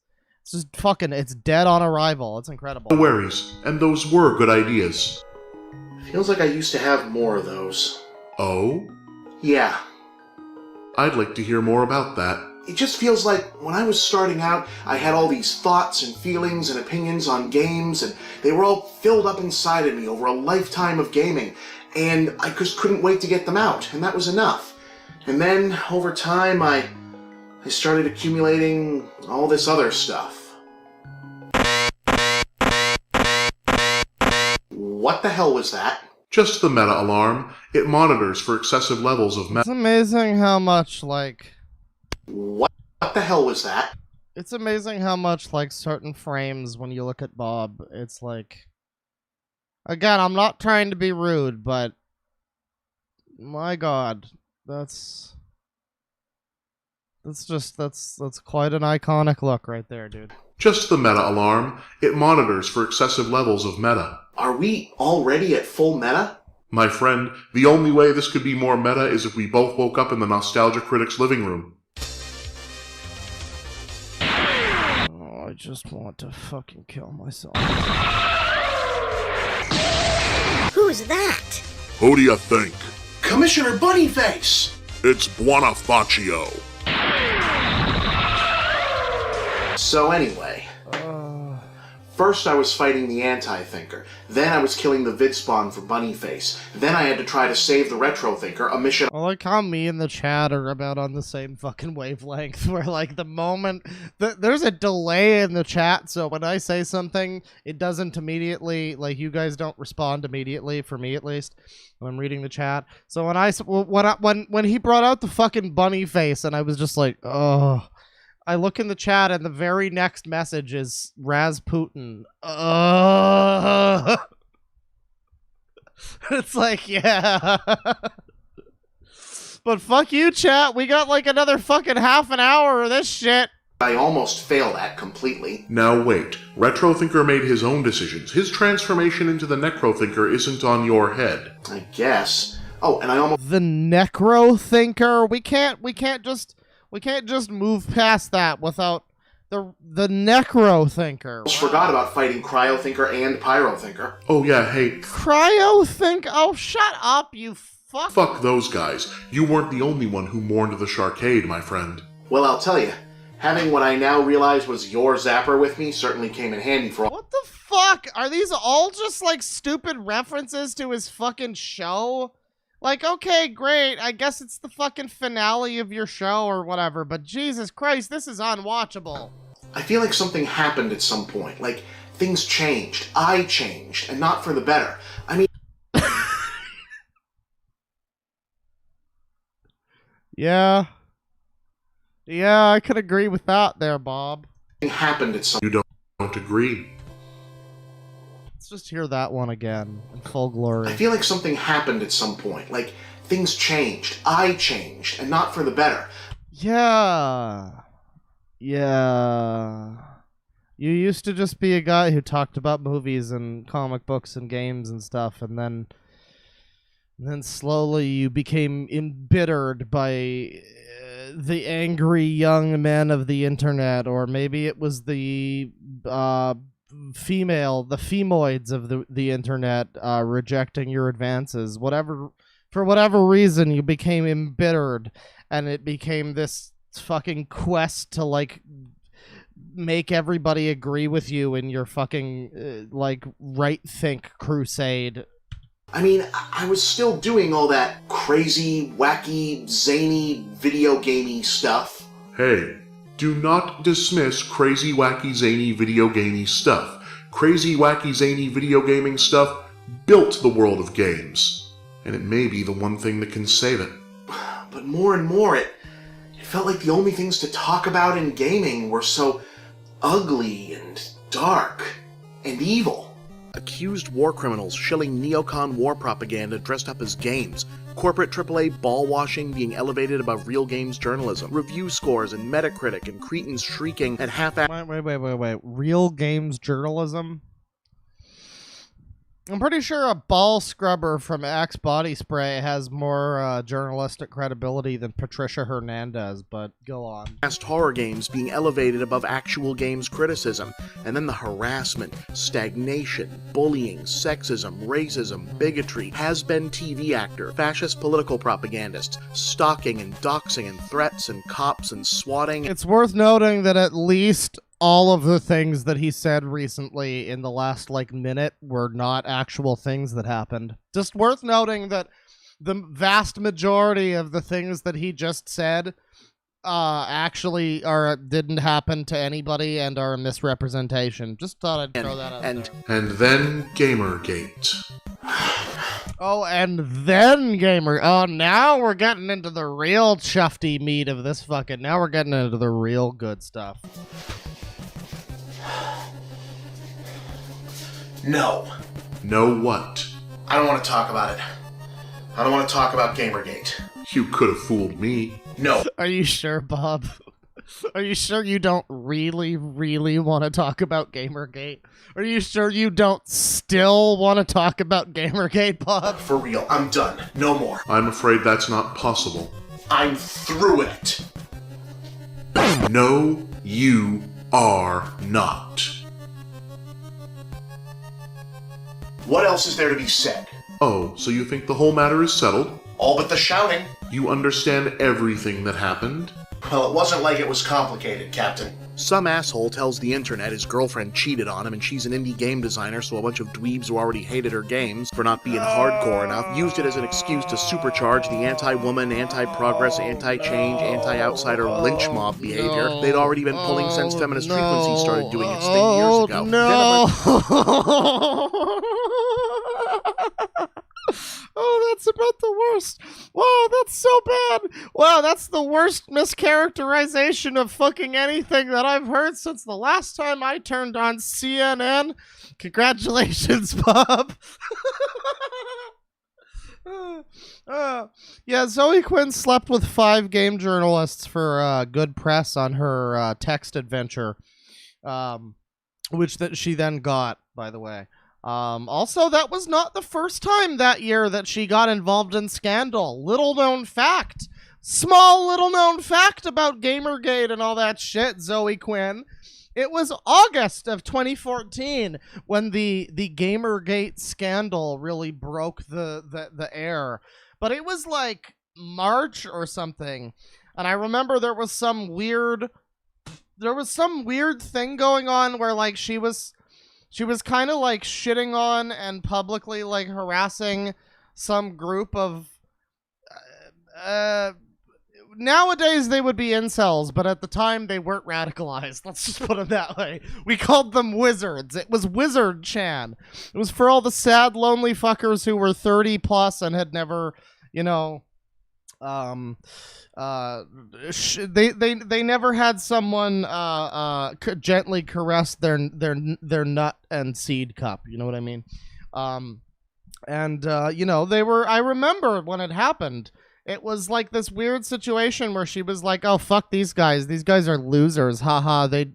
just fucking, it's dead on arrival. It's incredible. No worries, and those were good ideas. Feels like I used to have more of those. Oh? Yeah. I'd like to hear more about that. It just feels like when I was starting out, I had all these thoughts and feelings and opinions on games, and they were all filled up inside of me over a lifetime of gaming, and I just couldn't wait to get them out, and that was enough. And then, over time, I started accumulating all this other stuff. What the hell was that? Just the meta alarm. It monitors for excessive levels of It's amazing how much, like... What the hell was that? It's amazing how much, like, certain frames, when you look at Bob, it's like... Again, I'm not trying to be rude, but... My god. That's quite an iconic look right there, dude. Just the meta alarm. It monitors for excessive levels of meta. Are we already at full meta? My friend, the only way this could be more meta is if we both woke up in the Nostalgia Critic's living room. Oh, I just want to fucking kill myself. Who's that? Who do you think? Commissioner Bunnyface! It's Buonafaccio. So anyway, first I was fighting the Anti-Thinker, then I was killing the Vidspawn for Bunnyface, then I had to try to save the Retro-Thinker, a mission... I like how me and the chat are about on the same fucking wavelength, where, like, the moment... there's a delay in the chat, so when I say something, it doesn't immediately... Like, you guys don't respond immediately, for me at least, when I'm reading the chat. So when he brought out the fucking Bunnyface, and I was just like, oh... I look in the chat and the very next message is Rasputin. It's like, yeah. But fuck you, chat. We got like another fucking half an hour of this shit. I almost failed at completely. Now wait. Retro-Thinker made his own decisions. His transformation into the Necro-Thinker isn't on your head. I guess. Oh, and I almost... The Necro-Thinker? We can't just move past that without the Necro-Thinker. I forgot about fighting Cryo-Thinker and Pyro-Thinker. Oh yeah, hey. Cryo-Thinker? Oh, shut up, you fuck. Fuck those guys. You weren't the only one who mourned the Sharkade, my friend. Well, I'll tell you, having what I now realize was your Zapper with me certainly came in handy for all... What the fuck? Are these all just, like, stupid references to his fucking show? Like, okay, great, I guess it's the fucking finale of your show or whatever, but Jesus Christ, this is unwatchable. I feel like something happened at some point, like, things changed. I changed, and not for the better. I mean... Yeah, I could agree with that there, Bob. Happened at some... You don't agree. Let's just hear that one again, in full glory. I feel like something happened at some point, like, things changed. I changed, and not for the better. Yeah. You used to just be a guy who talked about movies and comic books and games and stuff, and then slowly you became embittered by the angry young men of the internet, or maybe it was the femoids of the internet rejecting your advances. For whatever reason, you became embittered, and it became this fucking quest to, like, make everybody agree with you in your fucking like right-think crusade. I mean, I was still doing all that crazy, wacky, zany, video gamey stuff. Hey, do not dismiss crazy, wacky, zany, video gamey stuff. Crazy, wacky, zany, video gaming stuff built the world of games. And it may be the one thing that can save it. But more and more, it felt like the only things to talk about in gaming were so ugly and dark and evil. Accused war criminals shilling neocon war propaganda dressed up as games. Corporate AAA ball washing being elevated above real games journalism. Review scores and Metacritic and cretins shrieking at half-assed... Wait. Real games journalism? I'm pretty sure a ball scrubber from Axe Body Spray has more journalistic credibility than Patricia Hernandez, but go on. horror games being elevated above actual games criticism, and then the harassment, stagnation, bullying, sexism, racism, bigotry, has-been TV actor, fascist political propagandists, stalking and doxing and threats and cops and swatting. It's worth noting that at least all of the things that he said recently in the last, minute were not actual things that happened. Just worth noting that the vast majority of the things that he just said actually didn't happen to anybody and are a misrepresentation. Just thought I'd throw that out there. And then Gamergate. Oh, and then Gamer. Oh, now we're getting into the real chufty meat of this fucking... Now we're getting into the real good stuff. No. No what? I don't want to talk about it. I don't want to talk about Gamergate. You could have fooled me. No. Are you sure, Bob? Are you sure you don't really, really want to talk about Gamergate? Are you sure you don't still want to talk about Gamergate, Bob? For real, I'm done. No more. I'm afraid that's not possible. I'm through it. No, you are not. What else is there to be said? Oh, so you think the whole matter is settled? All but the shouting. You understand everything that happened? Well, it wasn't like it was complicated, Captain. Some asshole tells the internet his girlfriend cheated on him and she's an indie game designer, so a bunch of dweebs who already hated her games for not being hardcore enough used it as an excuse to supercharge the anti-woman, anti-progress, anti-change, anti-outsider lynch mob behavior they'd already been pulling since Feminist Frequency started doing its thing years ago. Oh, that's about the worst. Wow, that's so bad. Wow, that's the worst mischaracterization of fucking anything that I've heard since the last time I turned on CNN. Congratulations, Bob. Yeah, Zoe Quinn slept with 5 game journalists for good press on her text adventure, which that she then got, by the way. Also, that was not the first time that year that she got involved in scandal. Little known fact. Small little known fact about Gamergate and all that shit, Zoe Quinn. It was August of 2014 when the Gamergate scandal really broke the air. But it was like March or something. And I remember there was some weird thing going on where like she was kind of like shitting on and publicly like harassing some group of nowadays they would be incels, but at the time they weren't radicalized. Let's just put it that way. We called them wizards. It was Wizard Chan. It was for all the sad, lonely fuckers who were 30 plus and had never, they never had someone gently caress their nut and seed cup. You know what I mean? They were. I remember when it happened. It was like this weird situation where she was like, "Oh fuck these guys! These guys are losers! Haha! They've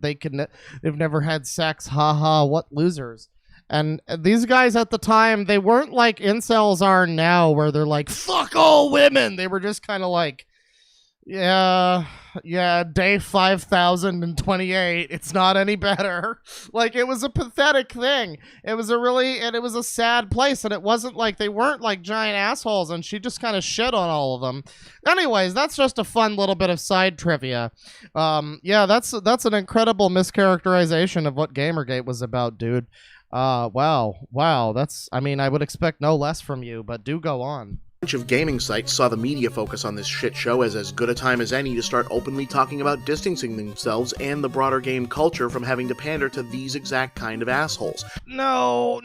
never had sex! Haha! What losers!" And these guys at the time, they weren't like incels are now, where they're like, "Fuck all women!" They were just kind of like, Yeah, day 5028. It's not any better. Like, it was a pathetic thing. It was a sad place, and it wasn't like they weren't like giant assholes, and she just kind of shit on all of them. Anyways, that's just a fun little bit of side trivia. That's an incredible mischaracterization of what Gamergate was about, dude. Wow. I would expect no less from you, but do go on. of gaming sites saw the media focus on this shit show as good a time as any to start openly talking about distancing themselves and the broader game culture from having to pander to these exact kind of assholes. No,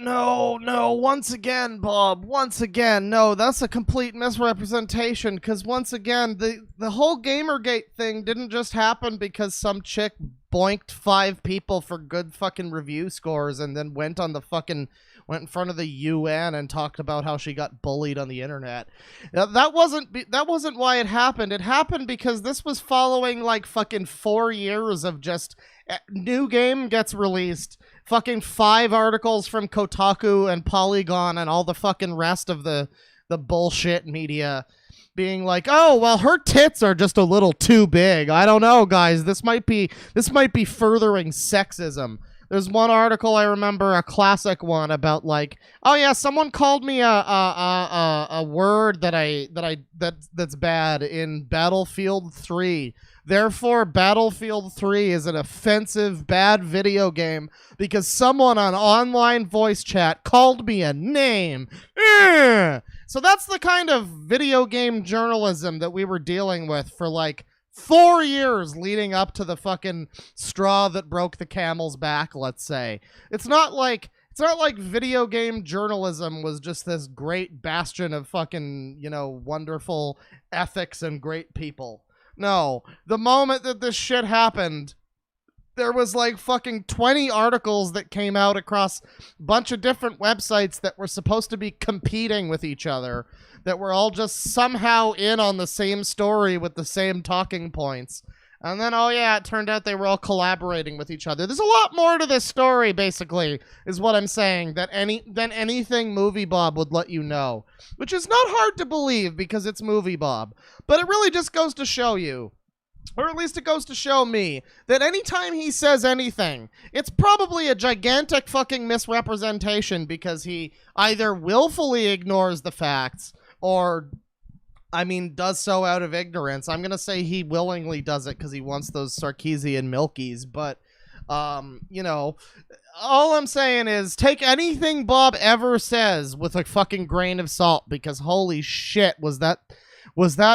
once again, Bob, no, that's a complete misrepresentation, because once again, the whole Gamergate thing didn't just happen because some chick boinked 5 people for good fucking review scores and then went in front of the UN and talked about how she got bullied on the internet. Now, that wasn't why it happened. It happened because this was following like fucking 4 years of just new game gets released, fucking 5 articles from Kotaku and Polygon and all the fucking rest of the bullshit media being like, oh, well, her tits are just a little too big. I don't know, guys. This might be furthering sexism. There's one article I remember, a classic one, about like, oh yeah, someone called me a word that's bad in Battlefield 3. Therefore, Battlefield 3 is an offensive, bad video game because someone on online voice chat called me a name. So that's the kind of video game journalism that we were dealing with for like 4 years leading up to the fucking straw that broke the camel's back, let's say. It's not like video game journalism was just this great bastion of fucking, wonderful ethics and great people. No, the moment that this shit happened, there was like fucking 20 articles that came out across a bunch of different websites that were supposed to be competing with each other, that were all just somehow in on the same story with the same talking points. And then, oh yeah, it turned out they were all collaborating with each other. There's a lot more to this story, basically, is what I'm saying, than anything Movie Bob would let you know. Which is not hard to believe because it's Movie Bob. But it really just goes to show you, or at least it goes to show me, that anytime he says anything, it's probably a gigantic fucking misrepresentation because he either willfully ignores the facts or, does so out of ignorance. I'm going to say he willingly does it because he wants those Sarkeesian milkies, but, all I'm saying is take anything Bob ever says with a fucking grain of salt, because holy shit, was that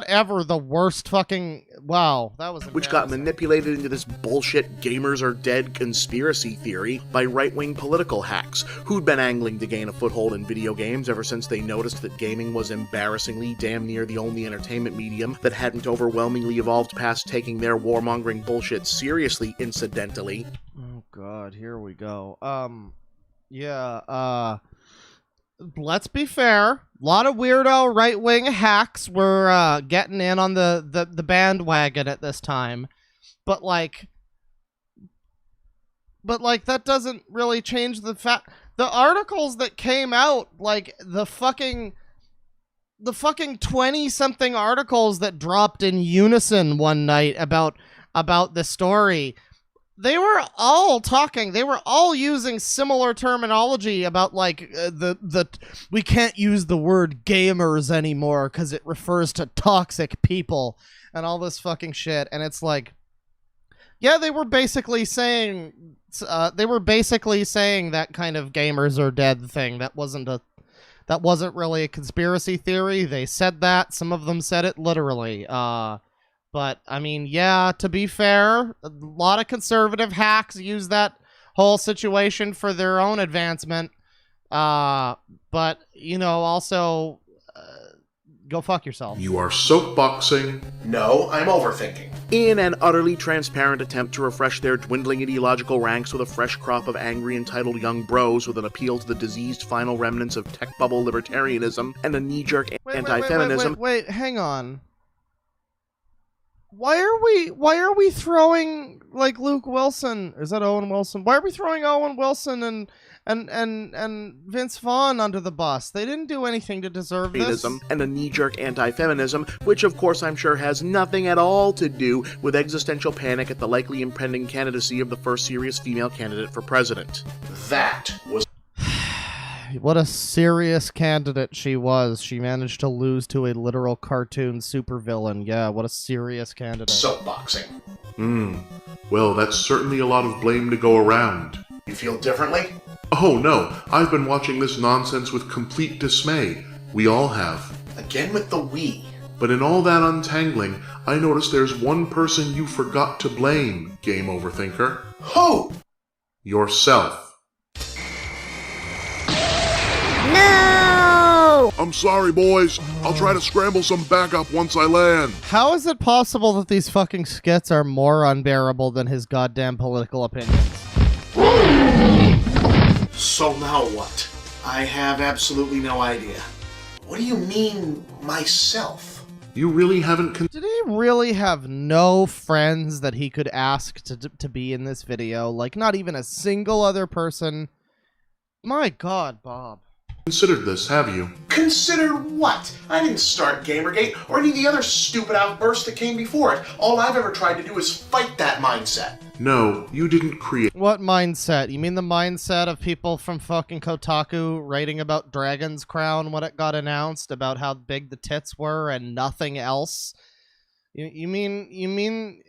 ever the worst fucking... Wow, that was which got manipulated into this bullshit gamers are dead conspiracy theory by right-wing political hacks who'd been angling to gain a foothold in video games ever since they noticed that gaming was embarrassingly damn near the only entertainment medium that hadn't overwhelmingly evolved past taking their warmongering bullshit seriously, incidentally. Oh god, here we go. Let's be fair. A lot of weirdo right-wing hacks were getting in on the bandwagon at this time. But that doesn't really change the fact. The articles that came out, like the fucking 20-something articles that dropped in unison one night about the story, they were all using similar terminology about like we can't use the word gamers anymore because it refers to toxic people and all this fucking shit. And it's like, yeah, they were basically saying that kind of gamers are dead thing. That wasn't really a conspiracy theory. They said that. Some of them said it literally. But, yeah, to be fair, a lot of conservative hacks use that whole situation for their own advancement. But, also, go fuck yourself. You are soapboxing. No, I'm overthinking. In an utterly transparent attempt to refresh their dwindling ideological ranks with a fresh crop of angry, entitled young bros with an appeal to the diseased final remnants of tech bubble libertarianism and a knee-jerk anti-feminism... Wait, hang on. Why are we throwing like Luke Wilson? Is that Owen Wilson? Why are we throwing Owen Wilson and Vince Vaughn under the bus? They didn't do anything to deserve this. And a knee-jerk anti-feminism, which of course I'm sure has nothing at all to do with existential panic at the likely impending candidacy of the first serious female candidate for president. That was... What a serious candidate she was. She managed to lose to a literal cartoon supervillain. Yeah, what a serious candidate. Soapboxing. Well, that's certainly a lot of blame to go around. You feel differently? Oh no, I've been watching this nonsense with complete dismay. We all have. Again with the we. But in all that untangling, I notice there's one person you forgot to blame, Game Overthinker. Who? Yourself. No! I'm sorry, boys. I'll try to scramble some backup once I land. How is it possible that these fucking skits are more unbearable than his goddamn political opinions? So now what? I have absolutely no idea. What do you mean, myself? You really haven't Did he really have no friends that he could ask to be in this video? Like, not even a single other person? My God, Bob. considered this, have you? Consider what? I didn't start Gamergate or any of the other stupid outbursts that came before it. All I've ever tried to do is fight that mindset. No, you didn't create. What mindset? You mean the mindset of people from fucking Kotaku writing about Dragon's Crown when it got announced, about how big the tits were and nothing else? You mean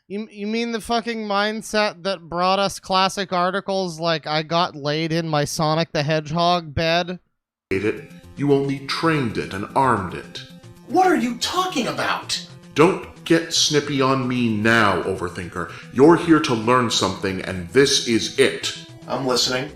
the fucking mindset that brought us classic articles like I got laid in my Sonic the Hedgehog bed? It. You only trained it and armed it. What are you talking about? Don't get snippy on me now, Overthinker. You're here to learn something, and this is it. I'm listening.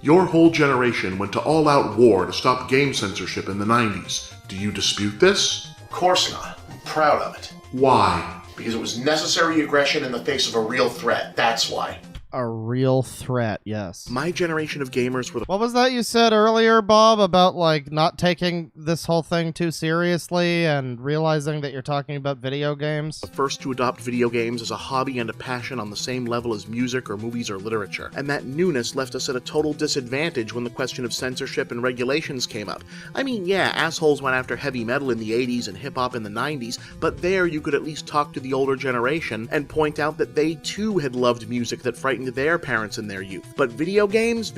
Your whole generation went to all-out war to stop game censorship in the 90s. Do you dispute this? Of course not. I'm proud of it. Why? Because it was necessary aggression in the face of a real threat. That's why. A real threat, yes. My generation of gamers were the What was that you said earlier, Bob, about like not taking this whole thing too seriously and realizing that you're talking about video games? first to adopt video games as a hobby and a passion on the same level as music or movies or literature. And that newness left us at a total disadvantage when the question of censorship and regulations came up. I mean, yeah, assholes went after heavy metal in the 80s and hip-hop in the 90s, but there you could at least talk to the older generation and point out that they too had loved music that frightened their parents in their youth. But video games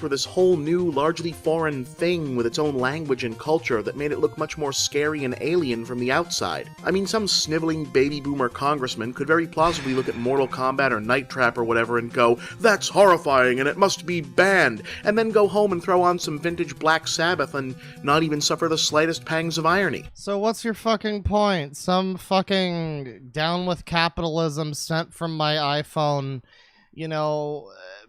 were this whole new, largely foreign thing with its own language and culture that made it look much more scary and alien from the outside. I mean, some sniveling baby boomer congressman could very plausibly look at Mortal Kombat or Night Trap or whatever and go, "That's horrifying and it must be banned," and then go home and throw on some vintage Black Sabbath and not even suffer the slightest pangs of irony. So what's your fucking point? Some fucking down with capitalism sent from my iPhone,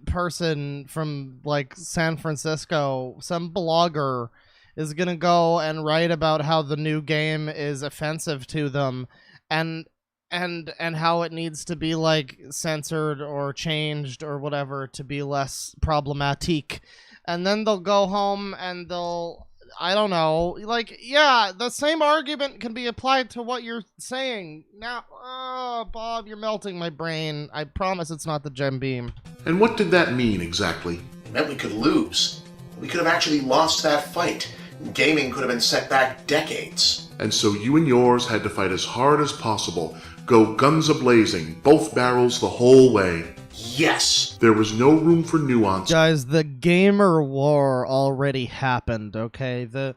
person from like San Francisco, some blogger is gonna go and write about how the new game is offensive to them and how it needs to be like censored or changed or whatever to be less problematic. And then they'll go home and they'll, I don't know, like, yeah, the same argument can be applied to what you're saying. Now, Bob, you're melting my brain. I promise it's not the Gem Beam. And what did that mean exactly? It meant we could lose. We could have actually lost that fight. Gaming could have been set back decades. And so you and yours had to fight as hard as possible, go guns a-blazing, both barrels the whole way. Yes! There was no room for nuance. Guys, the gamer war already happened, okay? The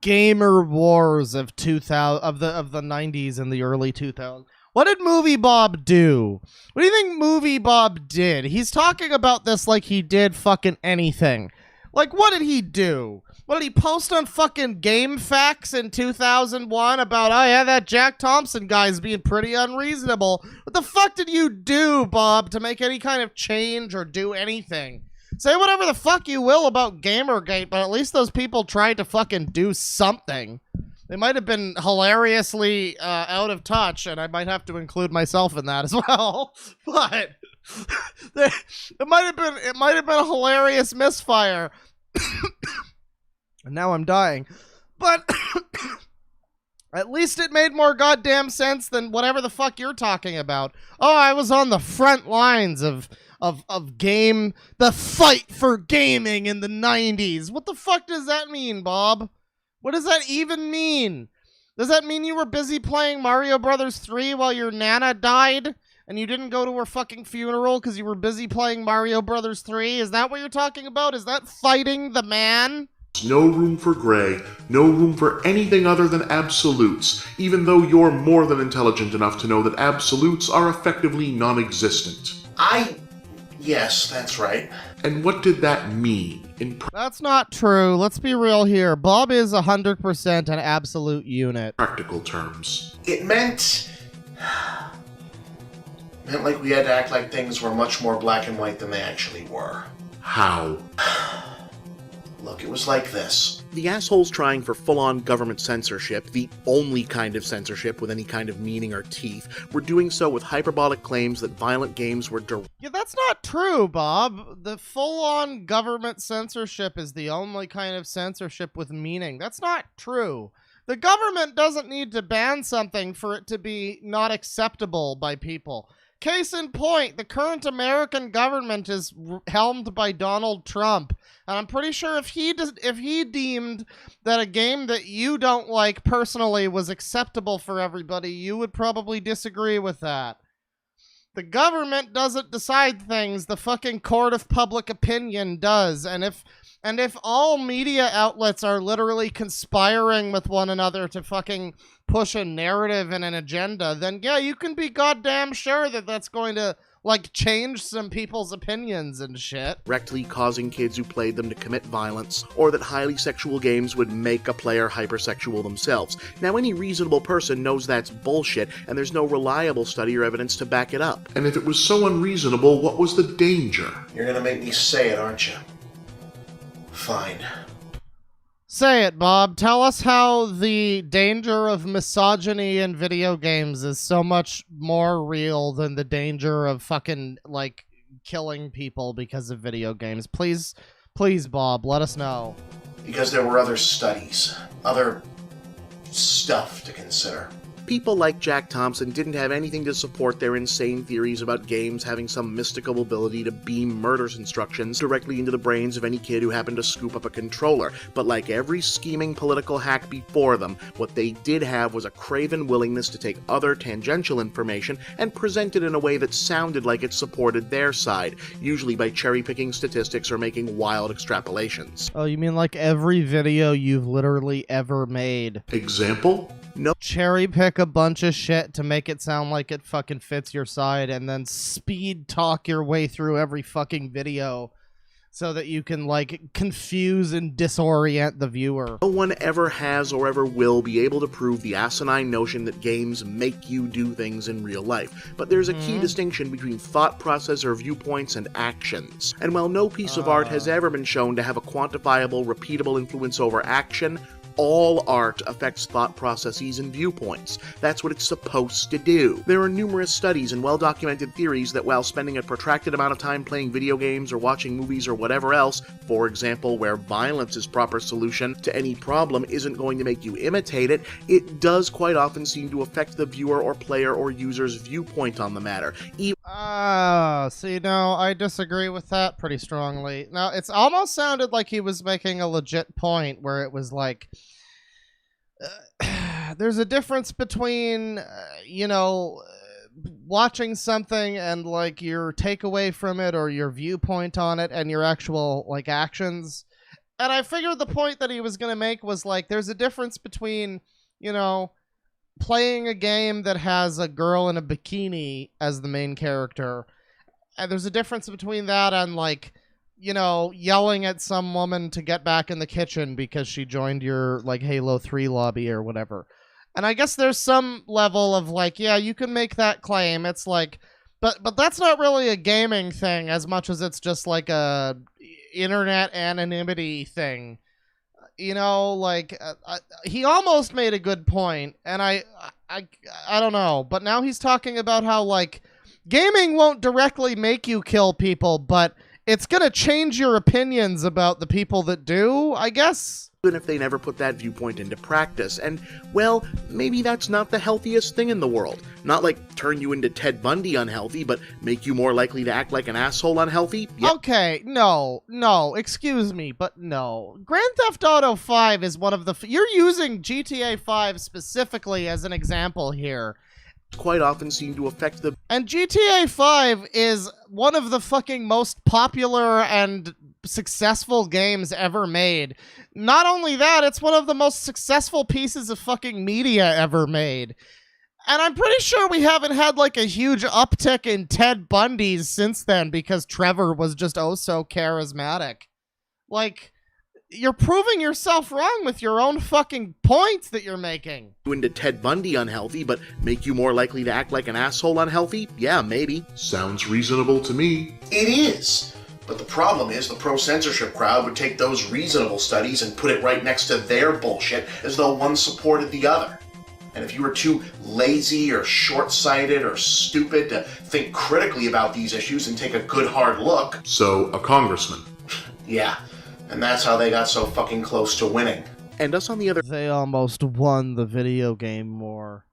gamer wars of 2000 of the 90s and the early 2000s. What did Movie Bob do? What do you think Movie Bob did? He's talking about this like he did fucking anything. Like, what did he do? What did he post on fucking Game Facts in 2001 about, oh yeah, that Jack Thompson guy's being pretty unreasonable? What the fuck did you do, Bob, to make any kind of change or do anything? Say whatever the fuck you will about Gamergate, but at least those people tried to fucking do something. They might have been hilariously out of touch, and I might have to include myself in that as well. But it might have been a hilarious misfire. And now I'm dying. But at least it made more goddamn sense than whatever the fuck you're talking about. Oh, I was on the front lines of the fight for gaming in the 90s. What the fuck does that mean, Bob? What does that even mean? Does that mean you were busy playing Mario Brothers 3 while your Nana died? And you didn't go to her fucking funeral because you were busy playing Mario Brothers 3? Is that what you're talking about? Is that fighting the man? No room for gray, no room for anything other than absolutes, even though you're more than intelligent enough to know that absolutes are effectively non-existent. Yes, that's right. And what did that mean in That's not true. Let's be real here. Bob is 100% an absolute unit. practical terms? It meant like we had to act like things were much more black and white than they actually were. How? Look, it was like this. The assholes trying for full-on government censorship, the only kind of censorship with any kind of meaning or teeth, were doing so with hyperbolic claims that violent games were Yeah, that's not true, Bob. The full-on government censorship is the only kind of censorship with meaning. That's not true. The government doesn't need to ban something for it to be not acceptable by people. Case in point, the current American government is helmed by Donald Trump. And I'm pretty sure if he deemed that a game that you don't like personally was acceptable for everybody, you would probably disagree with that. The government doesn't decide things, the fucking court of public opinion does. And if all media outlets are literally conspiring with one another to fucking push a narrative and an agenda, then yeah, you can be goddamn sure that that's going to, like, change some people's opinions and shit. Directly causing kids who played them to commit violence, or that highly sexual games would make a player hypersexual themselves. Now, any reasonable person knows that's bullshit, and there's no reliable study or evidence to back it up. And if it was so unreasonable, what was the danger? You're gonna make me say it, aren't you? Fine. Say it, Bob. Tell us how the danger of misogyny in video games is so much more real than the danger of fucking, like, killing people because of video games. Please, Bob, let us know. Because there were other studies, other stuff to consider. People like Jack Thompson didn't have anything to support their insane theories about games having some mystical ability to beam murder's instructions directly into the brains of any kid who happened to scoop up a controller. But like every scheming political hack before them, what they did have was a craven willingness to take other tangential information and present it in a way that sounded like it supported their side, usually by cherry-picking statistics or making wild extrapolations. Oh, you mean like every video you've literally ever made? Example? No. Cherry pick a bunch of shit to make it sound like it fucking fits your side and then speed talk your way through every fucking video so that you can, like, confuse and disorient the viewer. No one ever has or ever will be able to prove the asinine notion that games make you do things in real life. But there's a key distinction between thought process or viewpoints and actions. And while no piece of art has ever been shown to have a quantifiable, repeatable influence over action, all art affects thought processes and viewpoints. That's what it's supposed to do. There are numerous studies and well-documented theories that while spending a protracted amount of time playing video games or watching movies or whatever else, for example, where violence is proper solution to any problem isn't going to make you imitate it, it does quite often seem to affect the viewer or player or user's viewpoint on the matter. See, no, I disagree with that pretty strongly. Now, it's almost sounded like he was making a legit point where it was like, there's a difference between, watching something and, like, your takeaway from it or your viewpoint on it and your actual, like, actions. And I figured the point that he was going to make was, like, there's a difference between, playing a game that has a girl in a bikini as the main character. And there's a difference between that and, like, yelling at some woman to get back in the kitchen because she joined your, like, Halo 3 lobby or whatever. And I guess there's some level of, like, yeah, you can make that claim. It's like, but that's not really a gaming thing as much as it's just like a internet anonymity thing. He almost made a good point, and I don't know. But now he's talking about how, like, gaming won't directly make you kill people, but it's going to change your opinions about the people that do, I guess. Even if they never put that viewpoint into practice. And, well, maybe that's not the healthiest thing in the world. Not like turn you into Ted Bundy unhealthy, but make you more likely to act like an asshole unhealthy. Yep. Okay, no, excuse me, but no. Grand Theft Auto 5 is one of the... You're using GTA 5 specifically as an example here. Quite often seem to affect the... And GTA 5 is one of the fucking most popular and successful games ever made. Not only that, it's one of the most successful pieces of fucking media ever made. And I'm pretty sure we haven't had like a huge uptick in Ted Bundy's since then because Trevor was just oh so charismatic. Like, you're proving yourself wrong with your own fucking points that you're making. Into Ted Bundy unhealthy, but make you more likely to act like an asshole unhealthy? Yeah, maybe. Sounds reasonable to me. It is. But the problem is the pro-censorship crowd would take those reasonable studies and put it right next to their bullshit as though one supported the other. And if you were too lazy or short-sighted or stupid to think critically about these issues and take a good hard look... So, a congressman. Yeah. And that's how they got so fucking close to winning. And us on the other... They almost won the video game war.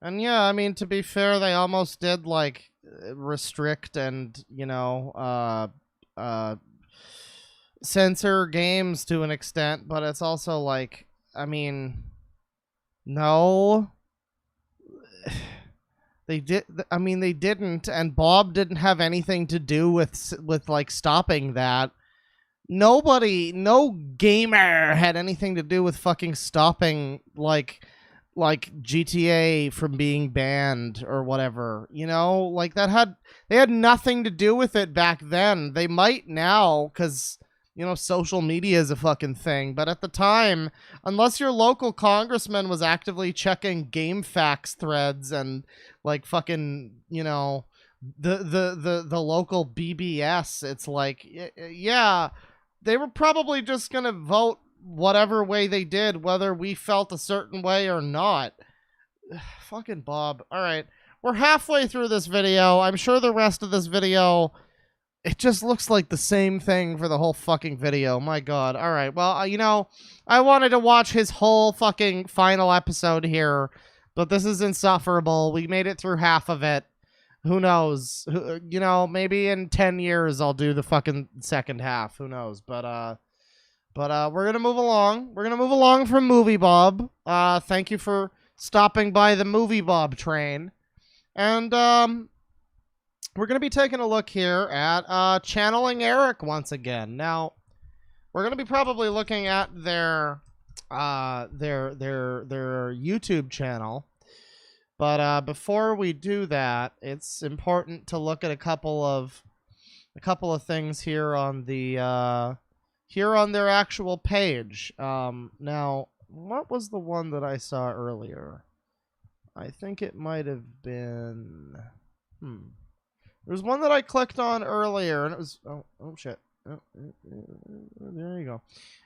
And yeah, I mean, to be fair, they almost did, like, restrict and, you know, censor games to an extent, but it's also like, I mean, no. They did, I mean, they didn't, and Bob didn't have anything to do with like, stopping that. Nobody, no gamer had anything to do with fucking stopping, like GTA from being banned or whatever, you know? Like, they had nothing to do with it back then. They might now, because, you know, social media is a fucking thing. But at the time, unless your local congressman was actively checking GameFAQs threads and, like, fucking, you know, the local BBS, it's like, yeah... They were probably just going to vote whatever way they did, whether we felt a certain way or not. Fucking Bob. All right. We're halfway through this video. I'm sure the rest of this video, it just looks like the same thing for the whole fucking video. My God. All right. Well, you know, I wanted to watch his whole fucking final episode here, but this is insufferable. We made it through half of it. Who knows? You know, maybe in 10 years I'll do the fucking second half. Who knows? But we're going to move along. We're going to move along from Movie Bob. Thank you for stopping by the Movie Bob train. And we're going to be taking a look here at Channeling Eric once again. Now, we're going to be probably looking at their YouTube channel. But before we do that, it's important to look at a couple of things here on the here on their actual page. Now, what was the one that I saw earlier? I think it might have been there was one that I clicked on earlier, and it was oh shit. Oh, there you go.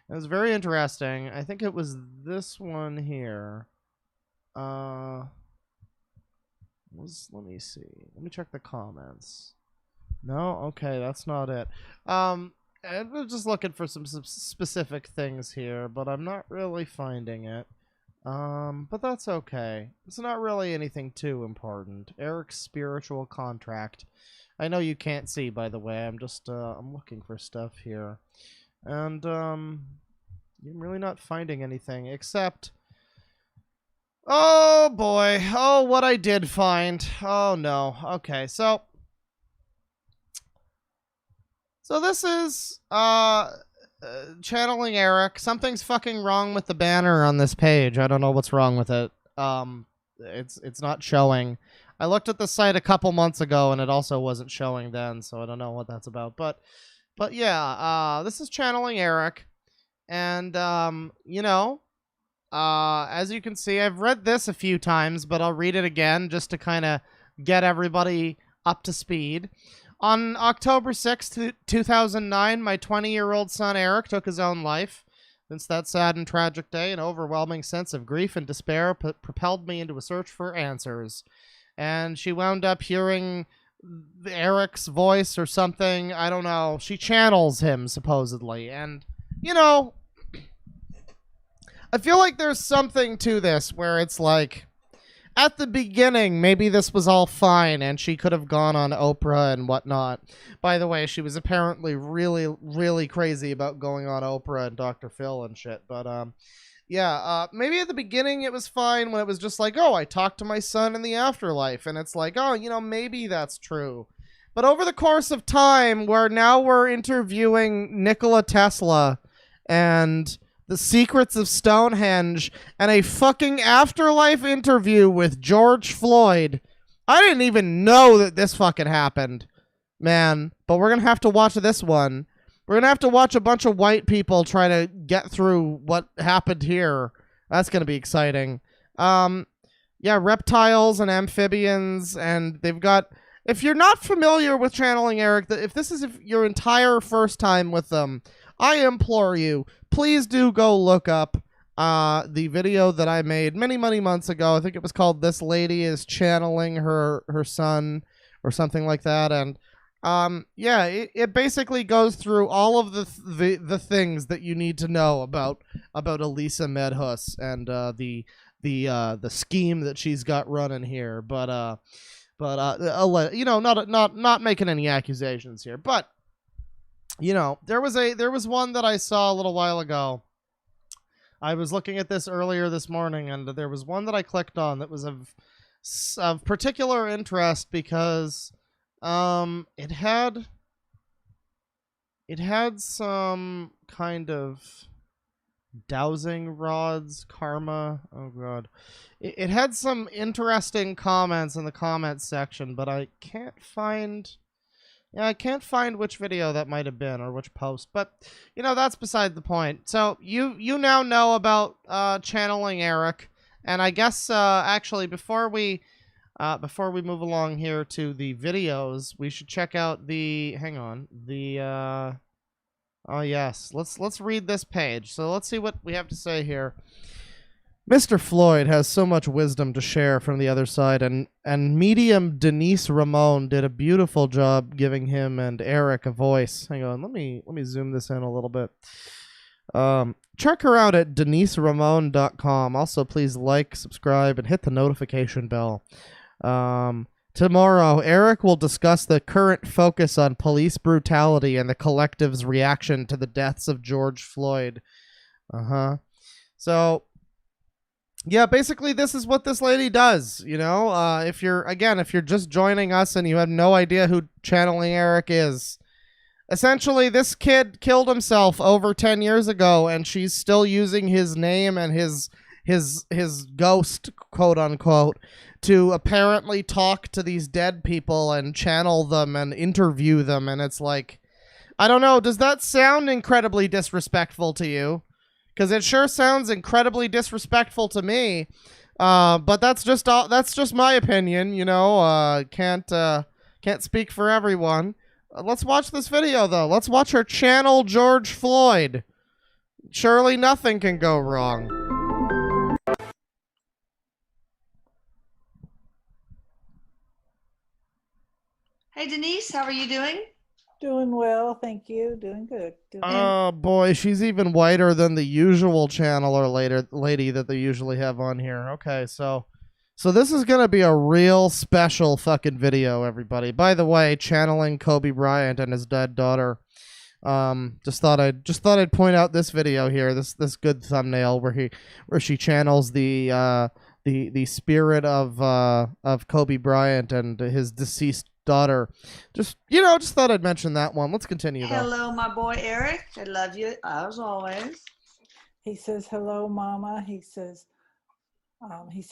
It was very interesting. I think it was this one here. Let me see. Let me check the comments. No? Okay, that's not it. I'm just looking for some specific things here, but I'm not really finding it. But that's okay. It's not really anything too important. Eric's spiritual contract. I know you can't see, by the way. I'm just, I'm looking for stuff here. And, I'm really not finding anything except... Oh boy. Oh, what I did find. Oh no. Okay, so this is Channeling Eric. Something's fucking wrong with the banner on this page. I don't know what's wrong with it. It's not showing. I looked at the site a couple months ago and it also wasn't showing then, so I don't know what that's about. But yeah, this is Channeling Eric, and you know, as you can see, I've read this a few times, but I'll read it again just to kind of get everybody up to speed. On October 6th, 2009, my 20-year-old son Eric took his own life. Since that sad and tragic day, an overwhelming sense of grief and despair propelled me into a search for answers. And she wound up hearing Eric's voice or something. I don't know. She channels him, supposedly. And, you know... I feel like there's something to this where it's like, at the beginning, maybe this was all fine and she could have gone on Oprah and whatnot. By the way, she was apparently really, really crazy about going on Oprah and Dr. Phil and shit. But, yeah, maybe at the beginning it was fine when it was just like, oh, I talked to my son in the afterlife. And it's like, oh, you know, maybe that's true. But over the course of time, where now we're interviewing Nikola Tesla and... The Secrets of Stonehenge, and a fucking afterlife interview with George Floyd. I didn't even know that this fucking happened, man. But we're gonna have to watch this one. We're gonna have to watch a bunch of white people try to get through what happened here. That's gonna be exciting. Yeah, reptiles and amphibians, and they've got... If you're not familiar with Channeling Eric, if this is your entire first time with them, I implore you, please do go look up the video that I made many months ago. I think it was called "This Lady is Channeling Her Son" or something like that. And yeah, it basically goes through all of the things that you need to know about Elisa Medhus and the scheme that she's got running here. But you know, not making any accusations here, but you know, there was one that I saw a little while ago. I was looking at this earlier this morning, and there was one that I clicked on that was of particular interest because it had some kind of dowsing rods karma. Oh god, it had some interesting comments in the comments section, but I can't find which video that might have been or which post. But you know, that's beside the point. So you now know about Channeling Eric, and I guess actually before we move along here to the videos, we should check out the oh yes, let's read this page. So let's see what we have to say here. Mr. Floyd has so much wisdom to share from the other side, and medium Denise Ramon did a beautiful job giving him and Eric a voice. Hang on, let me zoom this in a little bit. Check her out at deniseramon.com. Also, please like, subscribe, and hit the notification bell. Tomorrow, Eric will discuss the current focus on police brutality and the collective's reaction to the deaths of George Floyd. So, yeah, basically this is what this lady does, you know? If you're just joining us and you have no idea who Channeling Eric is, essentially this kid killed himself over 10 years ago, and she's still using his name and his ghost, quote unquote, to apparently talk to these dead people and channel them and interview them. And it's like, I don't know, does that sound incredibly disrespectful to you? Because it sure sounds incredibly disrespectful to me. But that's just my opinion, you know. Can't speak for everyone. Let's watch this video though. Let's watch her channel George Floyd. Surely nothing can go wrong. Hey Denise, how are you doing? Doing well, thank you. Doing good. Oh boy, she's even whiter than the usual channeler lady that they usually have on here. Okay, so this is gonna be a real special fucking video, everybody. By the way, channeling Kobe Bryant and his dead daughter. Just thought I'd point out this video here, this good thumbnail where she channels the spirit of Kobe Bryant and his deceased daughter. Just thought I'd mention that one. Let's continue though. Hello, my boy Eric. I love you as always. He says hello, Mama. He says he's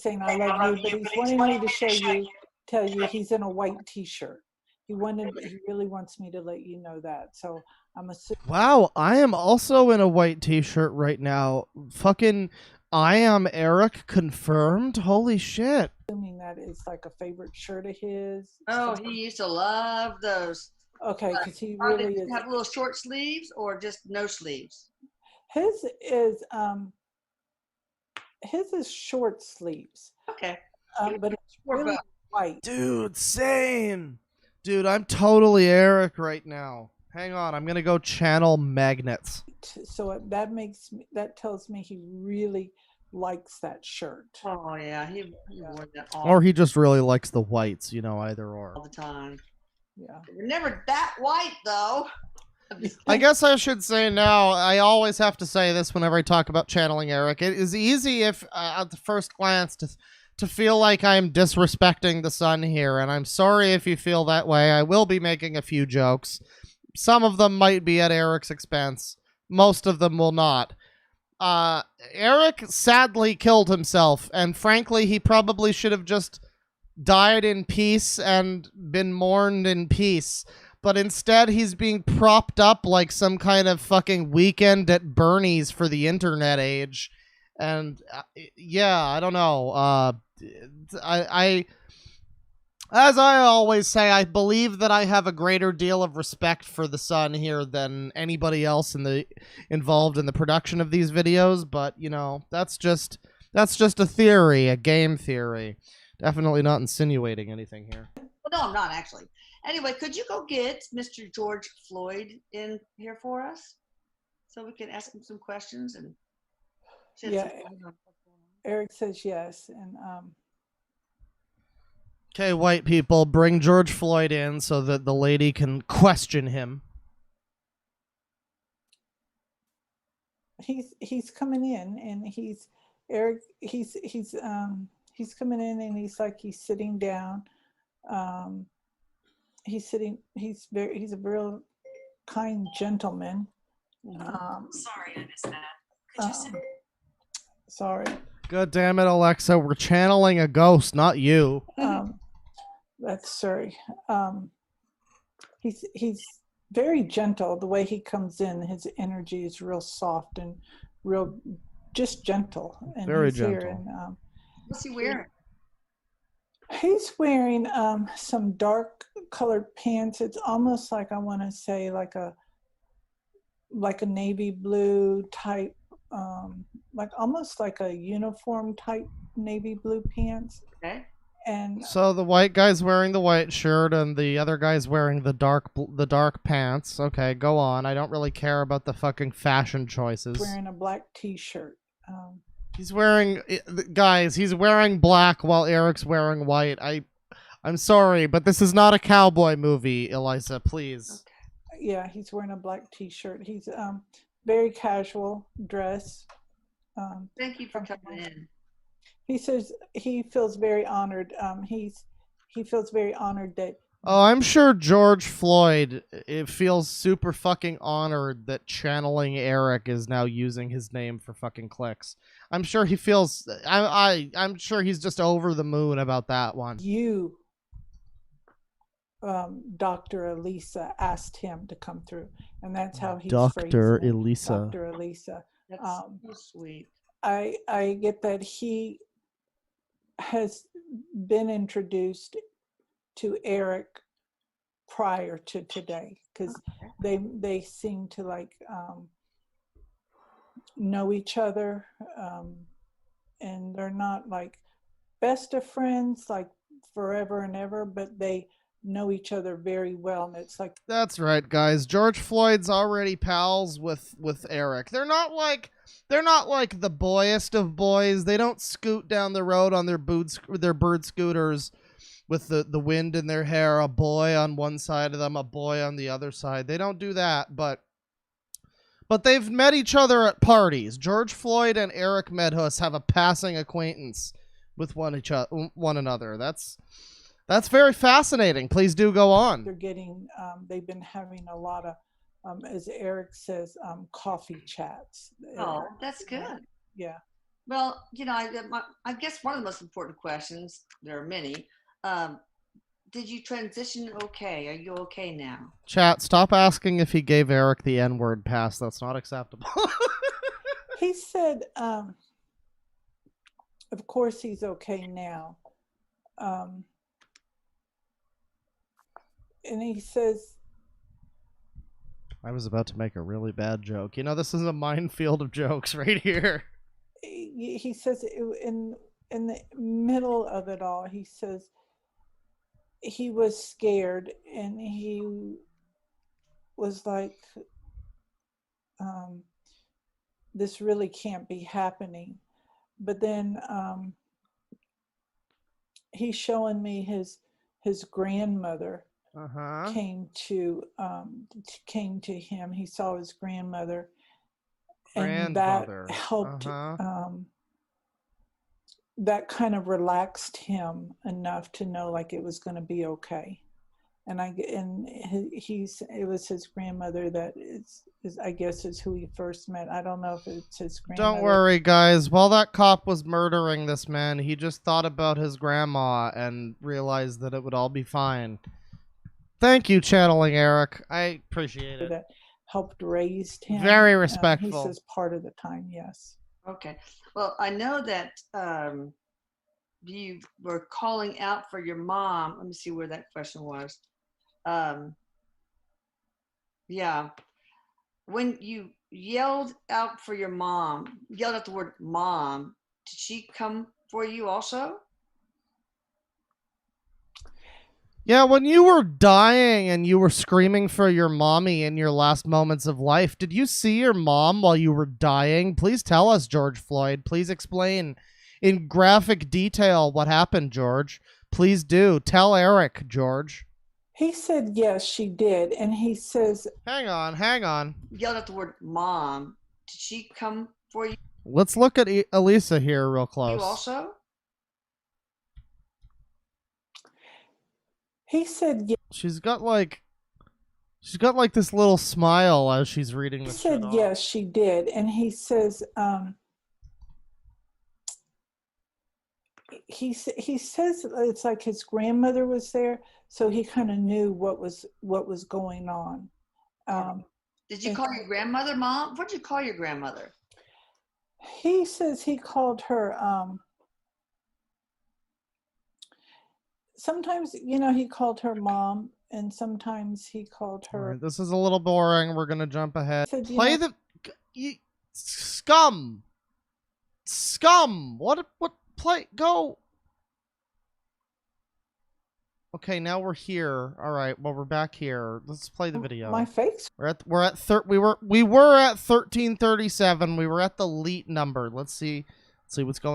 saying I love you, but he's wanting me to tell you he's in a white t-shirt. He really wants me to let you know that. So I'm assuming. Wow, I am also in a white t-shirt right now. Fucking I am Eric confirmed. Holy shit. Assuming that is like a favorite shirt of his. Oh, he used to love those. Okay, because he really is. Have little short sleeves or just no sleeves? His is short sleeves. Okay. But it's really white. Dude, same. Dude, I'm totally Eric right now. Hang on, I'm gonna go channel magnets. So that tells me he really likes that shirt. Oh yeah, he wore that or he just really likes the whites, you know, either or. All the time. Yeah. You're never that white though. I guess I should say now, I always have to say this whenever I talk about channeling Eric. It is easy if at the first glance to feel like I'm disrespecting the sun here, and I'm sorry if you feel that way. I will be making a few jokes. Some of them might be at Eric's expense, most of them will not. Eric sadly killed himself, and frankly, he probably should have just died in peace and been mourned in peace. But instead, he's being propped up like some kind of fucking Weekend at Bernie's for the internet age. And yeah, I don't know. I as I always say, I believe that I have a greater deal of respect for the son here than anybody else involved in the production of these videos. But you know, that's just a theory, a game theory. Definitely not insinuating anything here. Well, no, I'm not actually. Anyway, could you go get Mr. George Floyd in here for us so we can ask him some questions and yeah. Eric says yes, and Okay, white people, bring George Floyd in so that the lady can question him. He's coming in, and he's coming in, and he's sitting down. He's a real kind gentleman. Sorry, I missed that. Could you say? Sorry. God damn it, Alexa, we're channeling a ghost, not you. That's sorry. He's very gentle. The way he comes in, his energy is real soft and real, just gentle. And very he's gentle. Here and, what's he wearing? He's wearing some dark colored pants. It's almost like, I want to say, like a navy blue type, like almost like a uniform type navy blue pants. Okay. And so the white guy's wearing the white shirt and the other guy's wearing the dark pants. Okay, go on. I don't really care about the fucking fashion choices. Wearing a black t-shirt. He's wearing, guys, he's wearing black while Eric's wearing white. I'm sorry, but this is not a cowboy movie, Eliza, please. Okay. Yeah, he's wearing a black t-shirt. He's very casual dress. Thank you for coming in. He says he feels very honored. He feels very honored that. Oh, I'm sure George Floyd feels super fucking honored that channeling Eric is now using his name for fucking clicks. I'm sure he feels. I'm sure he's just over the moon about that one. You, Dr. Elisa, asked him to come through, and that's how he's Dr. Elisa. Dr. Elisa. That's so sweet. I get that he has been introduced to Eric prior to today, because they seem to like know each other, and they're not like best of friends like forever and ever, but they know each other very well, and it's like, that's right, guys. George Floyd's already pals with Eric. They're not like the boyest of boys. They don't scoot down the road on their bird scooters with the wind in their hair, a boy on one side of them, a boy on the other side. They don't do that, but they've met each other at parties. George Floyd and Eric Medhus have a passing acquaintance with one another. That's very fascinating. Please do go on. they're getting they've been having a lot of as Eric says, coffee chats. Oh, that's good. Yeah. Well, you know, I guess one of the most important questions, there are many, did you transition okay? Are you okay now? Chat, stop asking if he gave Eric the N-word pass. That's not acceptable. He said, of course he's okay now. And he says, I was about to make a really bad joke. You know, this is a minefield of jokes right here. He says in the middle of it all, he says he was scared, and he was like, this really can't be happening. But then he's showing me his grandmother. Came to him. He saw his grandmother, and that helped. That kind of relaxed him enough to know like it was going to be okay. and it was his grandmother that is I guess is who he first met. I don't know if it's his grandmother. Don't worry, guys. While that cop was murdering this man, he just thought about his grandma and realized that it would all be fine. Thank you, channeling Eric. I appreciate it. That helped raise him. Very respectful. He says part of the time, yes. Okay. Well, I know that you were calling out for your mom. Let me see where that question was. Yeah. When you yelled out for your mom, yelled out the word mom, did she come for you also? Yeah, when you were dying and you were screaming for your mommy in your last moments of life, did you see your mom while you were dying? Please tell us, George Floyd. Please explain in graphic detail what happened, George. Please do. Tell Eric, George. He said yes, she did, and he says, Hang on. Yelled out the word mom. Did she come for you? Let's look at Elisa here real close. You also? He said yes. She's got like this little smile as she's reading He this said shit off. yes, she did, and he says, he says it's like his grandmother was there, so he kind of knew what was going on. Did you call your grandmother mom? What did you call your grandmother? He says he called her. Sometimes, he called her mom, and sometimes he called her. Right, this is a little boring. We're gonna jump ahead. Said, Play scum. What? Play. Go. Okay, now we're here. All right. Well, we're back here. Let's play the video. My face. We were at 1337. We were at the elite number. Let's see what's going on.